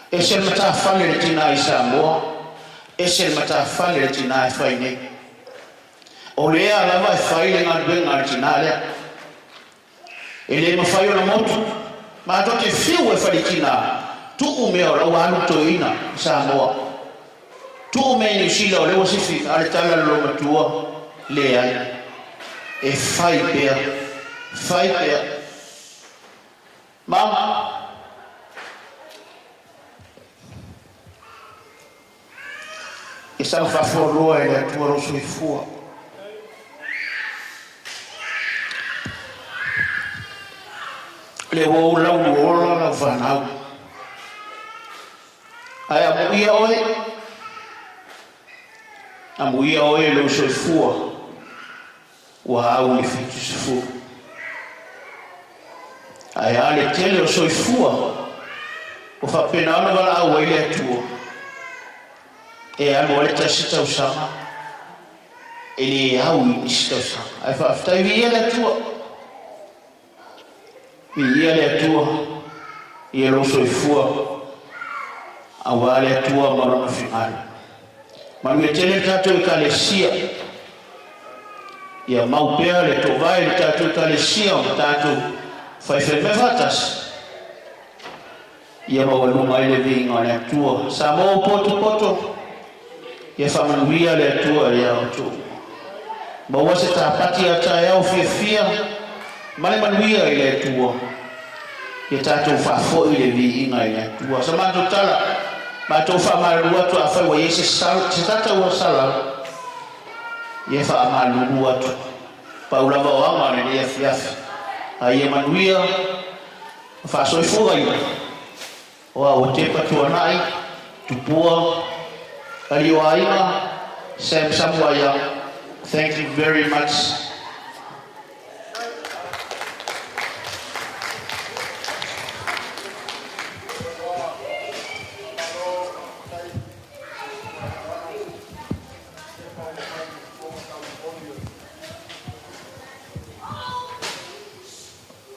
e se mata fale tina i Samoa e se mata fale tina i Faine o lea lava e faile ngalbenga tina lea e le mafaio na motu ma to te fiu e fale tina tu ume o la wanu to ina Samoa tu ume i Sila o le wasifi ale tala lo matua lea e fai pea Mama, e sa fa forroa e la tua rosso e fua. le wo lau ola la fanau ai amuia oe lo soifua ua au le fitu sefua ai a le tele o soifua o faapena ona valaau ai le atua e alo o le tasitausaga e le au i nisi tausaga ai faafetai viia le atua ia lo soifua aua le atua ma lona figalo ma me tele tatou ekalesia ia mau pea le tovae le tatou ekalesia o tatou faifeme fatasi ia maualuga ai le viiga o le atua sa mo potopoto ia faamanuia le atua le aotou maua se tapati a taeao fiafia ma le manuia i le atua ia tatou faafoʻi le viiga i le atua sa matou tala matou faamalu atu afai ua iai se tata ua sala ia faamalu atu paulava oaga o lenei afiafi aia manuia faasoifuga ia o a ua te patuanaʻi tupua alioaiga samsamuaia. Thank you very much.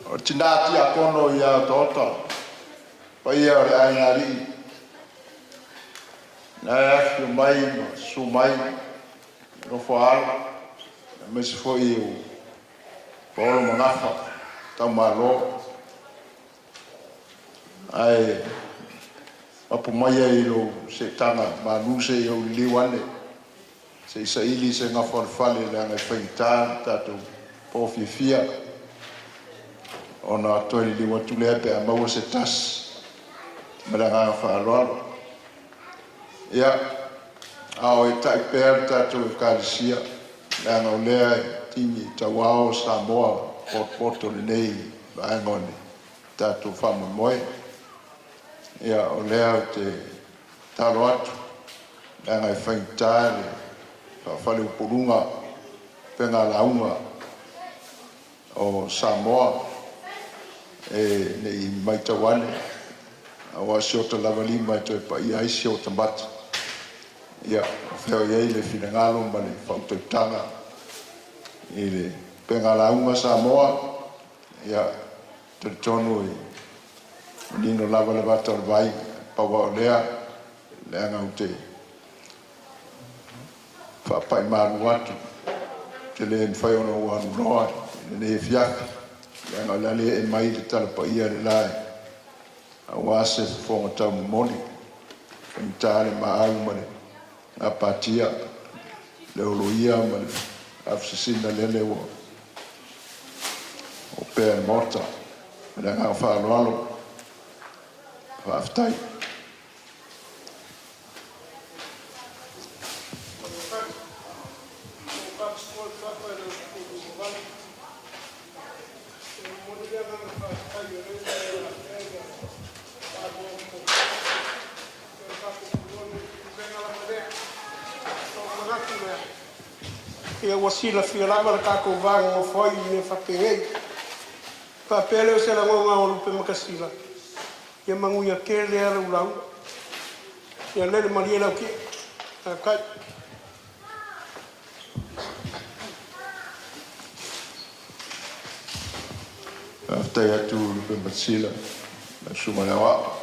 O tinati a kono ia Otaota paia o le aingali na afi mai ma su mai no foal me se foi o polo manafa tamalo ai apu mai ai lo se tanga ma luse o liwane se saili se nga fale la nga feita tato po fia ona toi li watu le pe a mau se tas mala fa alo ya ao e tai per tato e kalisia la nga lea timi tawao Samoa porto nei va ngone tato famo moe ya o lea te talo atu la nga feita le fa fale purunga penga launga o Samoa e nei mai tawane awa siota lava lima to pa ia ai siota mata ia feo ia le finangalo ma le fautautanga i le pengalaunga Samoa ia tonu i nino lava le vata o vai paua o lea le anga ute whapai maru atu te le mwhai ono wanu noa ne fiaki yang alale e mai le tala pa ia le lai a wase fonga tau moni tale ma au mane a patia le oloia mane afsisina lele o pe morta le nga fa alo fa aftai ia wasila fila ma ka ko vanga mo foi ne fakenge pa pele o se la ngo ngo pe makasila ia manguia ke le ala ulau ia le maria la ki ka after ya tu pe masila la shumalawa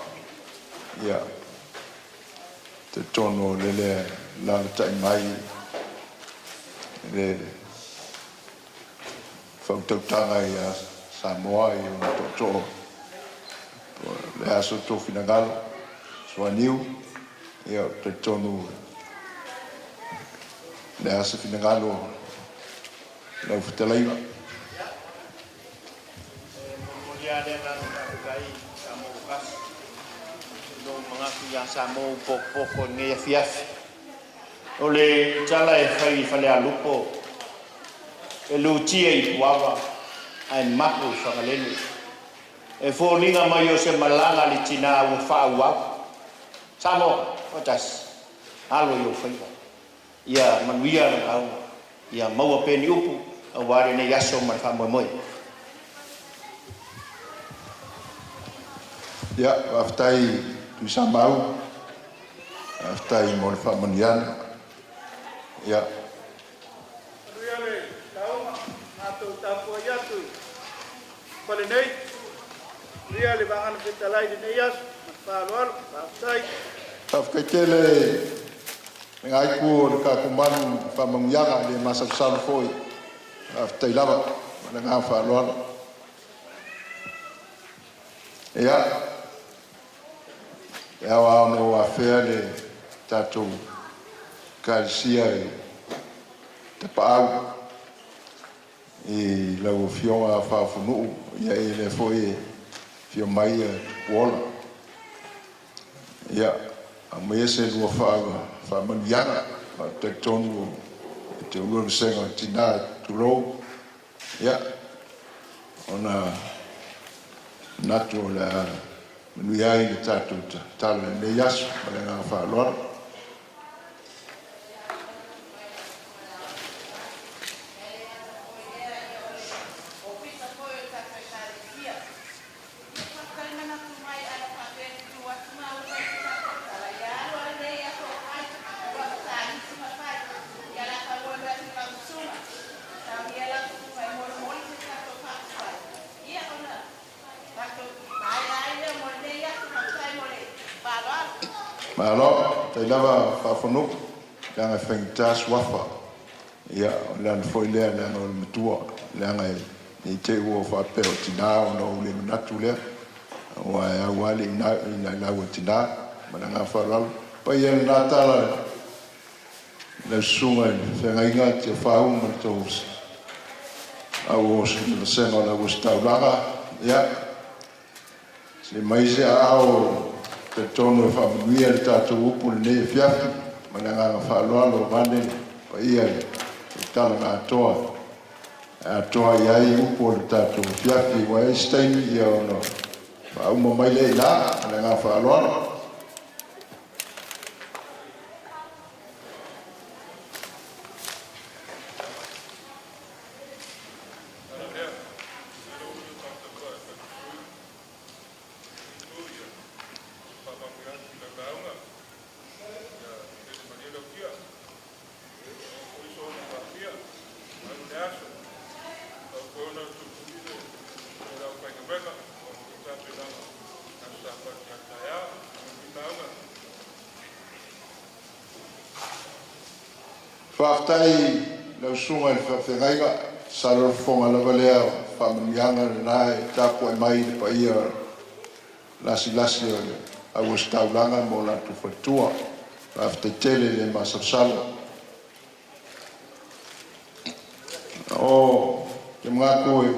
ia te tono lele la tai mai le fautautanga ia Samoa i toto le aso to finagalo swaniu ia te tonu le aso finagalo la futelaiva moliane na kai amo kas no mga kia Samoa poko ngia fiafi ole tala e fai fale a lupo e lutia i tuava ai mapu whakalele e fōlinga mai o se malanga li tina ua whaauau. Samo, o tas, alo i o whaiva. Ia manuia au, ia maua peni upu, a ware ne yaso mai whamoe moe. Ia, waftai tu samau, waftai mo le whamaniana. Ia. Riale, tauma, atou tapua iatu. Pale nei, riale vangana petalai di nei asu, whaaloalo, waftai. Whafkaitele, ngai kua le kakumanu whamangianga le masapsalo foi. Waftai lava, mana ngā whaaloalo. Ia, e awa ono wa whea le tātou kāisia e te paau i lau whionga whawhunuu ia e le foi e whio mai e kuola. Ia, a mea se lua whamanianga ma te tonu e te ulua senga tina turo. Ia, ona natu o le manui ai le tātou tala le yasu ma le ngā whaaloara. Malo, te lava whawhanuk, leanga whengita swafa. Ia, leana foi lea, leana o le matua, leanga i te ua whapeo tina o na ule manatu lea. Ua e awale i lau tina, mana ngā whalalo. Pa ia nā tala, le sunga i whengainga te whau man tōs. Au o se senga o la ustaulanga, ia. Se maise ao, te tono e whamanuia le tātou upu le nei e whiafi, mana ngā whaaloalo o mane, pa ia e tala ngā toa. A toa i ai upu le tātou whiafi, wa e steini ia ono. Otaota Mailei nā, mana ngā whaaloalo. Whaftai lau sunga i whawhengainga, saro whonga lava lea, whamanianga nā e tāpua e mai le pa ia lasi o le au staulanga mo la tu whatua, whaftai tele le masapsalo. O, ke mga koe,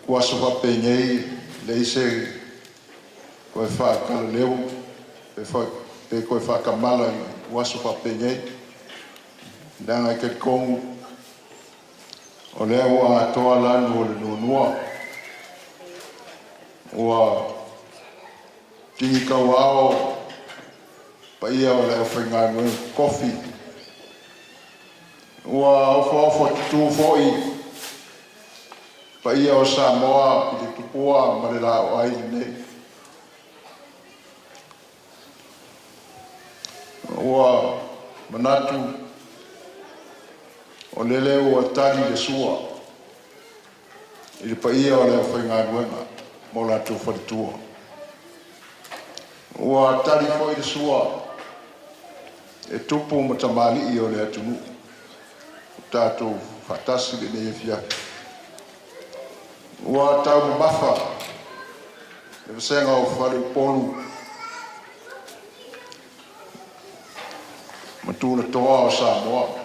kuaso whape ngei, le ise koe whakala leo, pe koe whakamala i kuaso whape ngei, Danga ke kongu o lea ua atoa lanu o le nunua. Ua tingi kau ao pa ia o lea whainganue kofi. Ua ofo tu foi pa ia o Samoa ki te tupua ma le lao ai nei. Ua manatu o lele ua tali le sua i le paia o lea whainganuenga mo la tu wharitua. Ua tali foi le sua e tupu ma tamali i o lea tunu tātou whatasi le nei e fia. Ua tau mafa e wasenga o whare polu ma tūna toa o Samoa.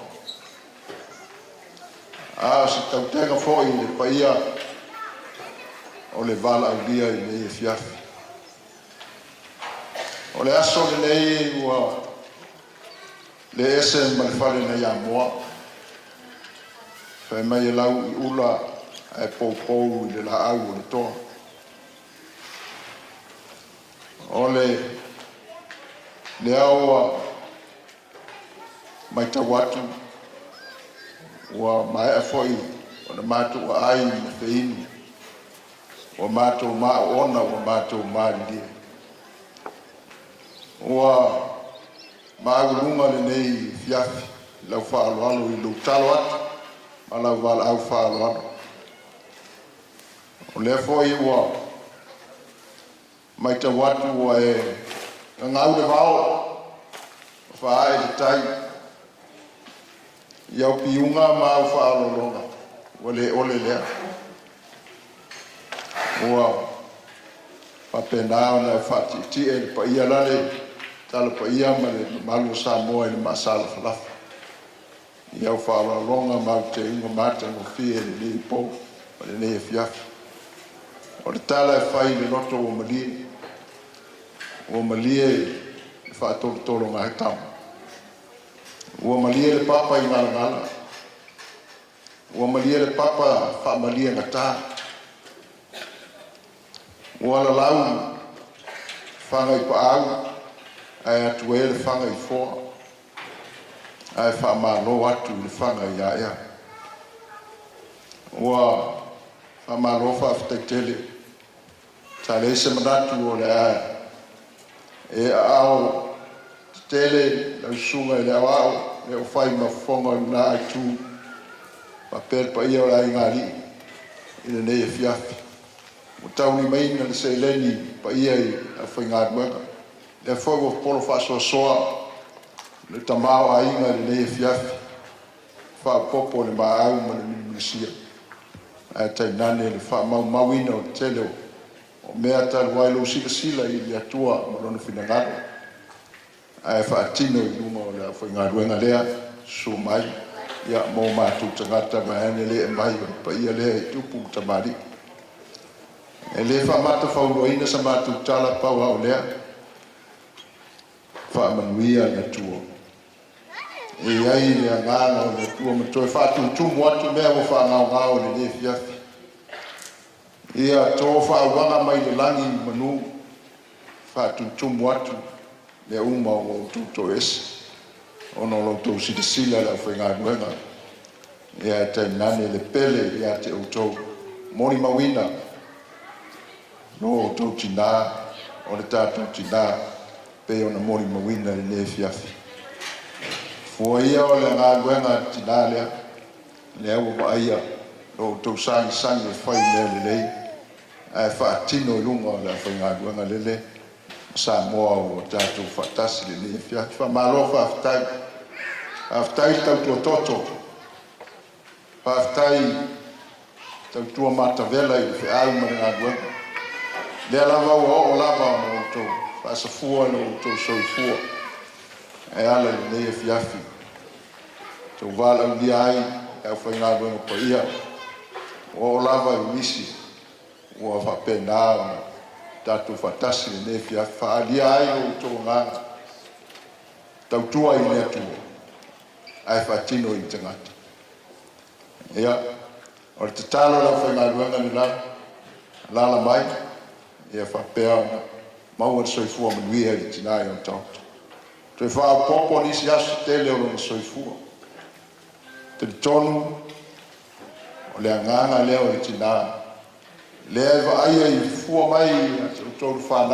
Si tautenga foi le paia o le vala au lia i nei e fiafi. O le aso le nei ua le ese ma le fale nei a moa. Fai mai e lau i ula e pou i le la au o le toa. Ole le aua mai tawatu wa mai afoi ona matu ai na feini wa matu ma ona wa matu ma ndi wa maulunga le nei fiafi lau whaaloalo i lutalo atu ma lau wala au whaaloalo o lea foi ua mai tawatu ua ngau le vao whaae le tai iau piunga ma au whaalolonga ole lea ua papenao na whaatiti le pa ia lale tala pa ia ma le malu Samoa le masala falafa iau whaalolonga ma te ingo mata no fie le li po ma le nei fiafi o le tala e whai le loto o malie le whaatoro ngā he tamo ua malie le papa i ngala ua malie le papa whaamalie ngata ua la lau whanga i pa au ai atu e le whanga i fōa ai whaamalo atu le whanga i aia ua whaamalo whaafitai ta le se manatu o le aia e ao tele la sunga le ao le fai ma fonga na tu papel pa ia la ngali ile ne fiafi o tau ni mai na se leni pa ia a fai ngadwa le fogo polo fa soa le tamao ai nga le fiafi fa popo le ma au ma le sia a tai nane le fa mawina o tele o mea tal wailo sila i le atua ma lona finangalo ai whaatino i numa o lea whai ngā ruenga lea so mai ia mō mātou tangata mai ane lea mai pa ia lea i tupu tamari e le whamata whauroina sa mātou tala pau au lea whaamanuia na tuo e ai lea ngāna o le tuo ma toi whātou tumu atu mea mo whangau ngāo le le fiafi ia tō whaawanga mai le langi manu whātou tumu atu le uma o tuto ese ono lo to si sila la fenga nuenga ia te nane le pele ia te auto mori mawina no to tina o le tatu tina pe ona mori mawina le fiafi fo ia o le nuenga tina le au ia lo to sang e fai le ai fa tino lunga la fenga nuenga le Samoa o tatu fatasi le fiafi fa malofa aftai tau toto fa aftai tau tua matavela i fe au ma na gua le lava o lava no to fa sa fua no to so fua e ala le fiafi to vala di ai e fa na gua no ia o lava i misi o fa pena tatu fatasi le fiafi fa alia ai o to nga tau tua i le atu ai fatino i tangata ia o te talo la fa ngaruanga ni la mai ia fa pea mau o soifua manuia i tinai o tau te fa popo ni si asu tele o no soifua te tonu o le nganga le o tinai le va ai i fua mai o tau fa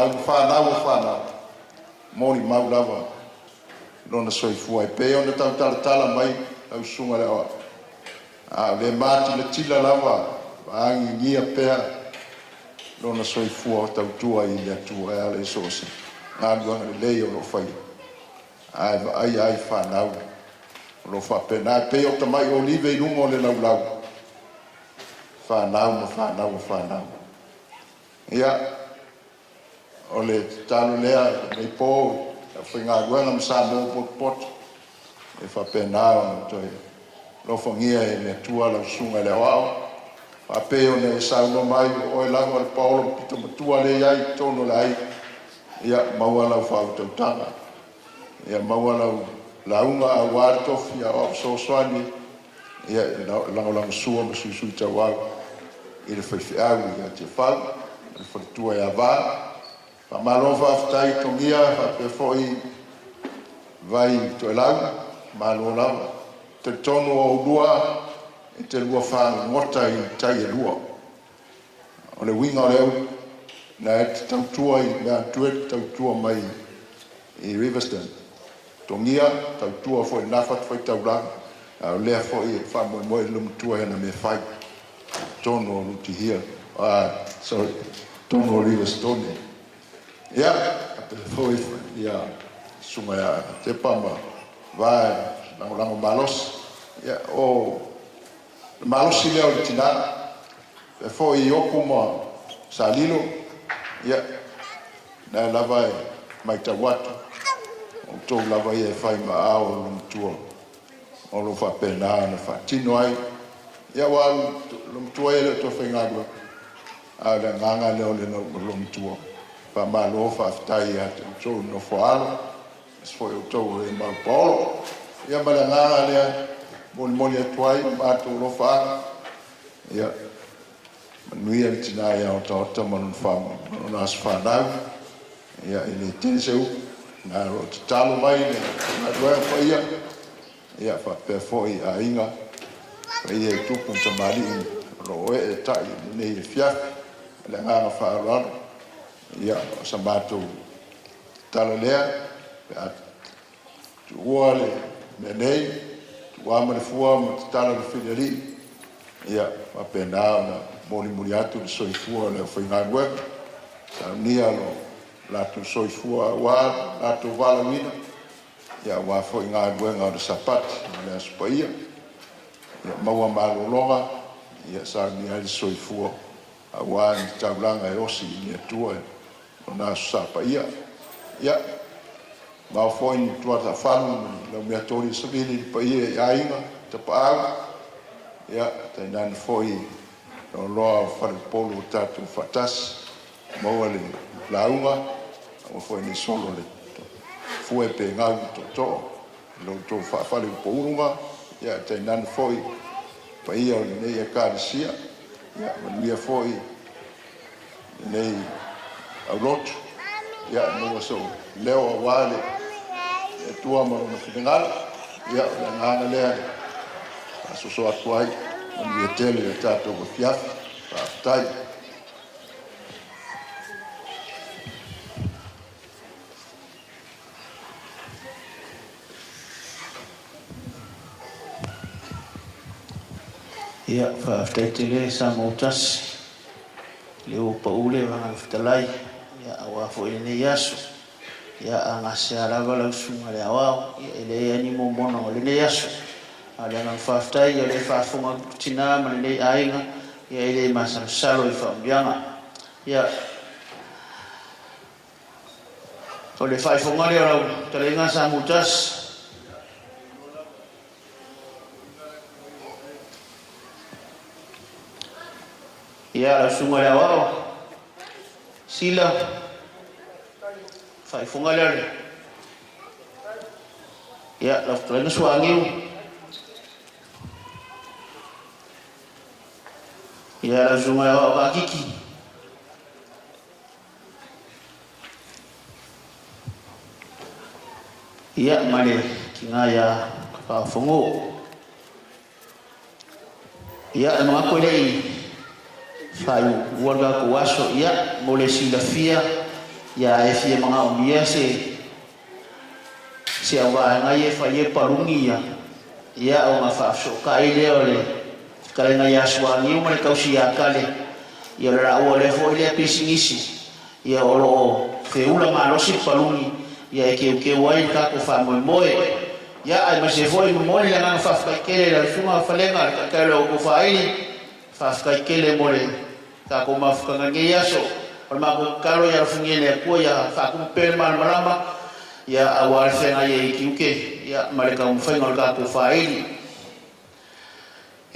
mori mau lava lona soifua e pe ona tala mai au sunga le a le mati le tila lava angi ngia pea lona soifua o tau tua i le tua e ale sosi ngā luanga le lei o lo fai ai whanau lo whapena pe o tamai o live i rungo le lau whanau ia o le talo lea nei pō foi ngā ruanga msa mō pot e whapena o toi lo fongia e le tua lau sunga le wao apeo ne sauno mai o e lango al Paulo pito matua le ai tono lai ia maua lau whautautanga ia maua lau launga a wartofi a o sosoani ia lango sua ma susui tawau i le whaiwhiau ia te whau i le whaitua e a wā Malo whaftai tongia, whape foi vai to elau, malo lau. Te tono o lua, e te lua whanga ngota I tai e lua. O le winga o leu, na e te tautua I mea tue tautua mai I Riverstone. Tongia, tautua foi nafat foi taurang, o lea foi whamoe moe lumtua hena me whai. Tono o luti hia, sorry, tono o Riverstone. Ia, te foi, ia, sunga ia, te pama, vai, lango malos, ia, o malos I leo le tinana, e foi I oku ma salilo, ia, na lava e mai tawatu, o tau lava I e whai ma ao lumtua, o lo whapena na whatino ai, ia wa lumtua e le to whaingadua, a le nganga leo le no lumtua, pa malo whaftai a te tau no whaalo, es foi o tau e mau paolo, ia malanganga lea, moli atuai, mato lo whaanga, ia, manuia le tina ia o Otaota manun whaama, manun as whanau, ia, ele tinseu, na ro te talo mai, na doa whaia, ia, whapea foi a inga, whaia e tupun tamari, ro e tai, nei e fiafi, le nganga whaarana, ia, o sa mato talo lea, tu ua le menei, tu ama le fua ma te tala le whileri, ia, ma pena na moli atu le soifua le whaingague, sa nia lo latu soifua wa, latu wala wina, ia wa whaingague ngā le sapati, le aspaia, ia maua malolonga, ia sa nia le soifua, a wa ni taulanga e osi ni atua, o nā sapaia, ia, ma foi ni tua ta falu la mea tori sabili pa ia ainga te paau ia te nan foi no loa fale polo tatu fatas mo le launga o foi ni solo le foi pe ngau to lo to fale polunga ia te nan foi pa ia nei a karisia ia mea foi nei a lot ia no so leo wale e tua ma no fingal ia la ngana le aso so atuai on vi tele e tato go fiaf pa tai ia fa tele sa motas le o paule va ftalai ia wa fo ile yaso ia anga se arava la sunga le awao ia ele ani mo mono le ne yaso ale nga faftai ia le fafunga tina ma le ainga ia ele masal salo I fambianga ia o le faifunga le ora telenga sa mutas ia la sunga le awao sila fai funga le ia la tren suangiu ia la sunga o akiki ia male kinga ya fa fungo ia no akole fai warga ko waso ia mole sila fia ia e fia mga umia se awa ngai e fai e parungi ia o mafaso ka ile ole kale ngai aswangi o male kausi akale ia ra o le fo ile pisingisi ia olo feula malosi parungi ia e ke wai ka ko fa moe ia ai ma se foi moe la nga fa ka kele la fuma falenga ka le ko fa ai fa ka kele mole ka ko mafka ngai aso ma ko karo ya fungele ko ya fa ko pel mal malama ya awal fenga ye kiuke ya maleka umfenga ka ko faili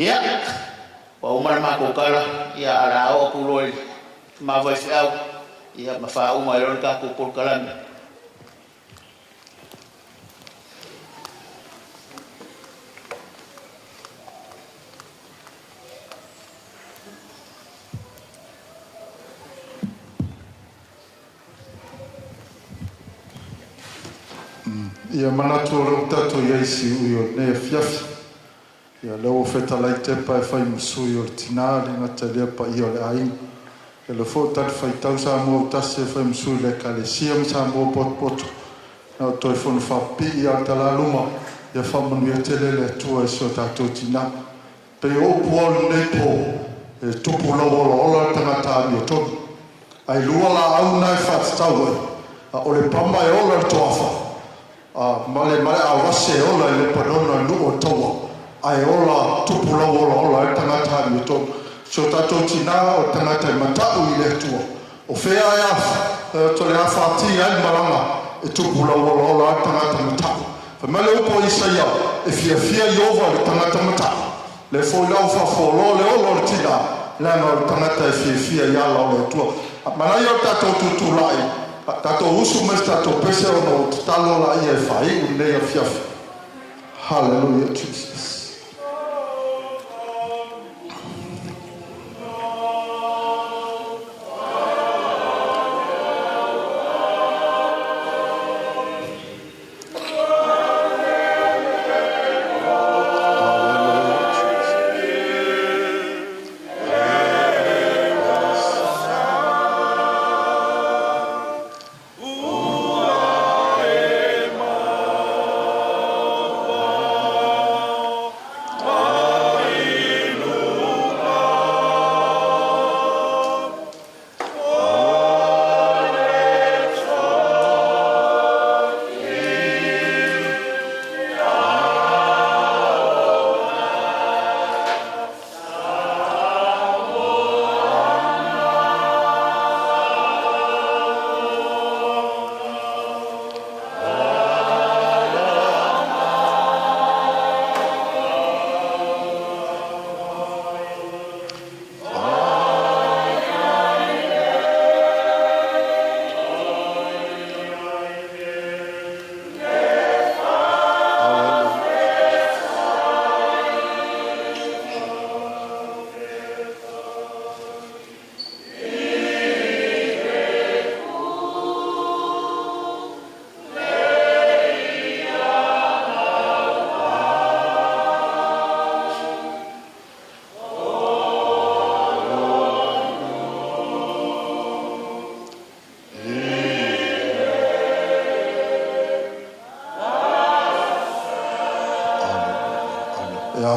ya wa umar ma ko kala ya ara o ko lol ma vai fau ya ma fa umar ka ko por kalan Ia manatu o leo tatu ia isi uio ne fiafi. Ia leo feta lai tepa e fai musui o le tina le ngata lea pa ia o le aini. Ia le fo tatu fai tau sa mo tasi e fai musui le kalesia mi sa mo poto. Na o toi fonu whapi ia tala luma. Ia whamanu ia tele le tua e so tatu tina. Pe o puolu nei po e tupu lawa ola tangata mi o tonu. Ai lua la au nai whatstau e. A ole pamba e ola toafa. Male a wase ola le panona luo taua. Ai ola tupu lawa ola tangata mi o tonu. So tato tina o tangata matau i le tua. O fea e afa, to le afa ati ai maranga e tupu lawa ola tangata matau. Fa male upo isaia e fia iova le tangata matau. Le foi lau fa folo le ola tina. Langa o tangata e fia iala o le tua. Mana yo tato tutulai. Tato usu mes tato pese o no talo la ia e fai u nei a fiafi. Hallelujah, Jesus.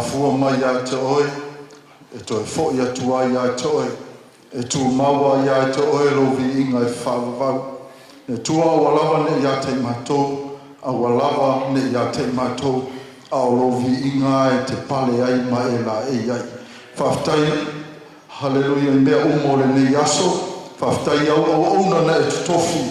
Fua mai a te oe, e toi fo ia tua ia te oe, e tu maua ia te oe lo vi inga e whawavau. Ne tua awalawa ne ia te matou, awalawa ne ia te matou, au lo vi inga e te pale ai ma e la e ai. Whaftai, hallelujah, mea umo le ne yaso, whaftai au una na e tutofi,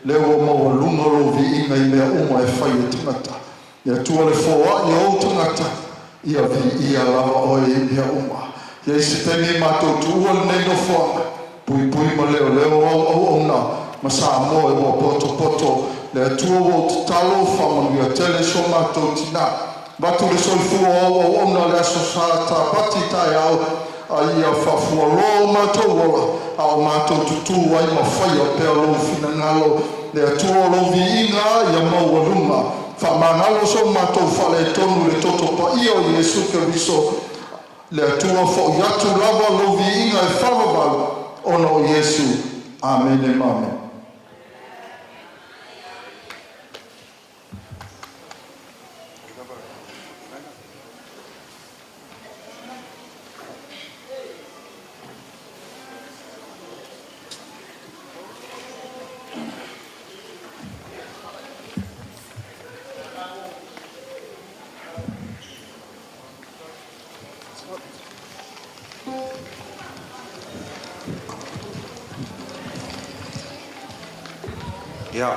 leo maua lunga lo vi inga i mea umo e whai e tangata. Ne tua le foa i au tangata, ia vi ia lava o e ia uma. Ia se temi mātou tuua nei no whanga. Pui ma leo au na. Ma sa mo e wa poto. Le atua o te talo whamanu ia tele so mātou tina. Batu le soifua au na le aso sa ta pati tai au. A ia whafua lo mātou ola. A o mātou tutu ai ma whaia pēr lo fina ngalo. Le atua lo vi inga ia maua lunga. Whamangalo so mātou whale tonu le toto pa ia o Jesu Keriso. Le atua fo yatu lava lo vi inga e whawawau ono o Jesu. Amen e amen. Ia,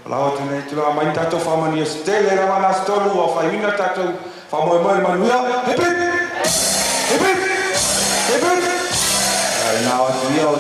lawa tēnei tura mai tātou whamani e stele rawa nā stolu a whaimina tātou whamoe manuia. Hepit! Hepit! Hepit! Nā watu ia o...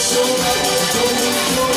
So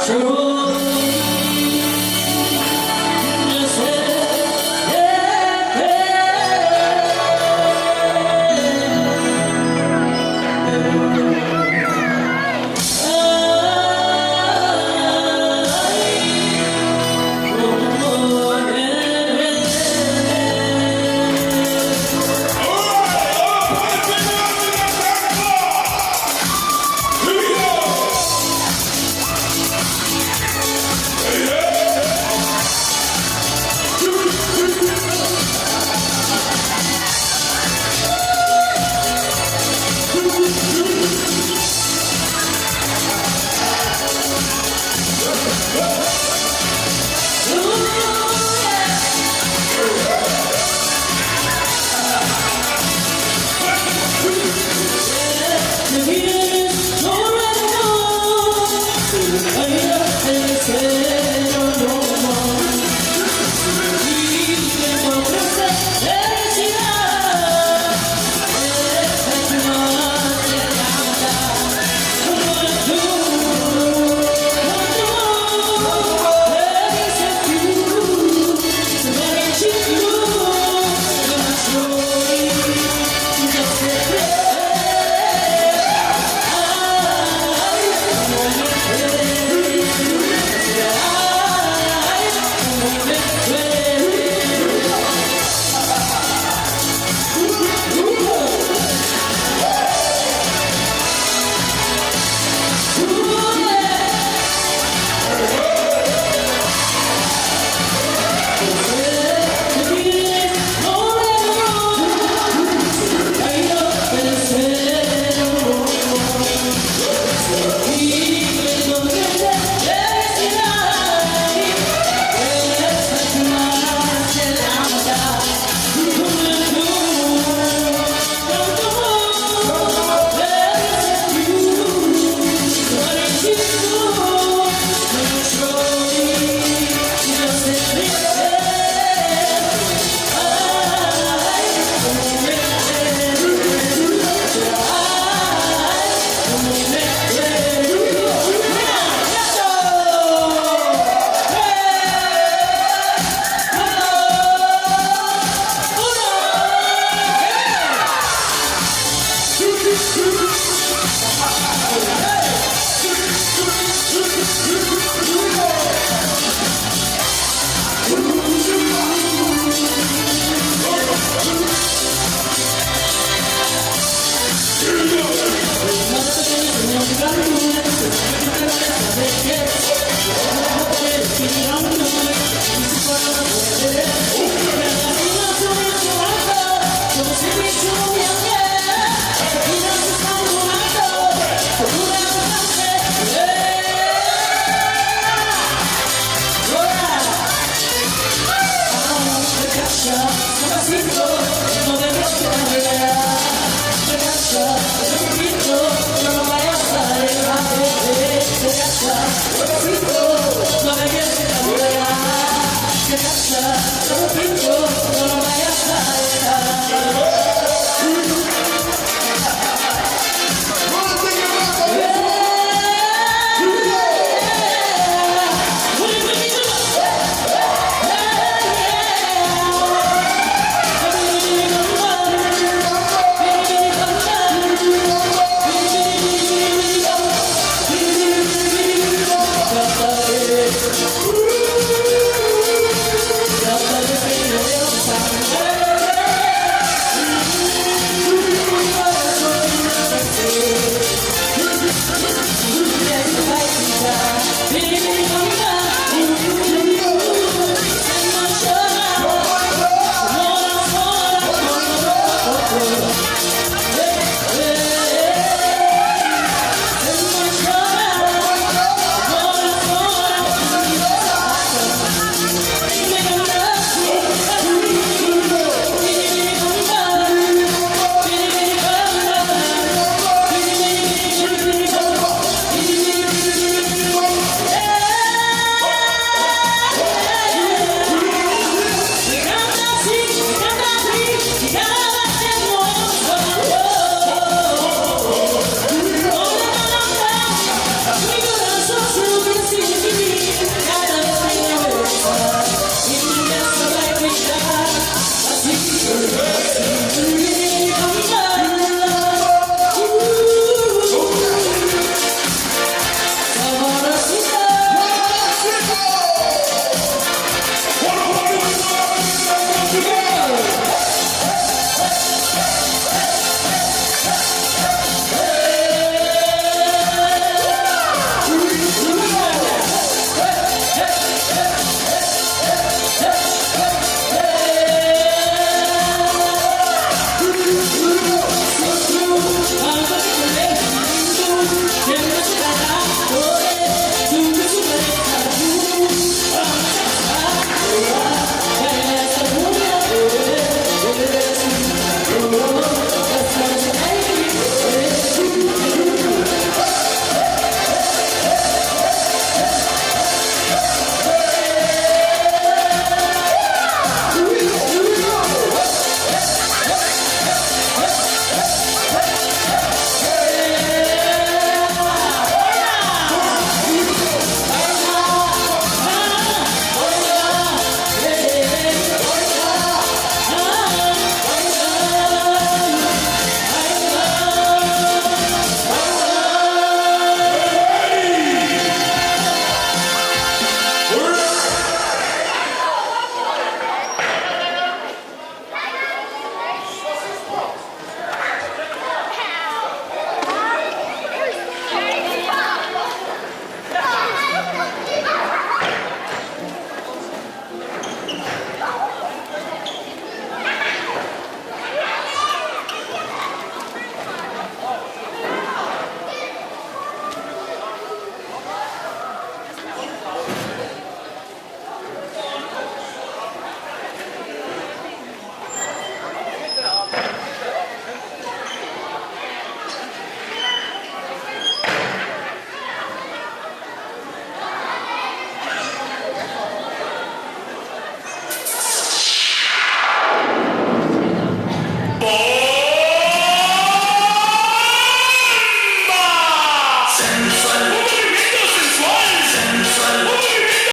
True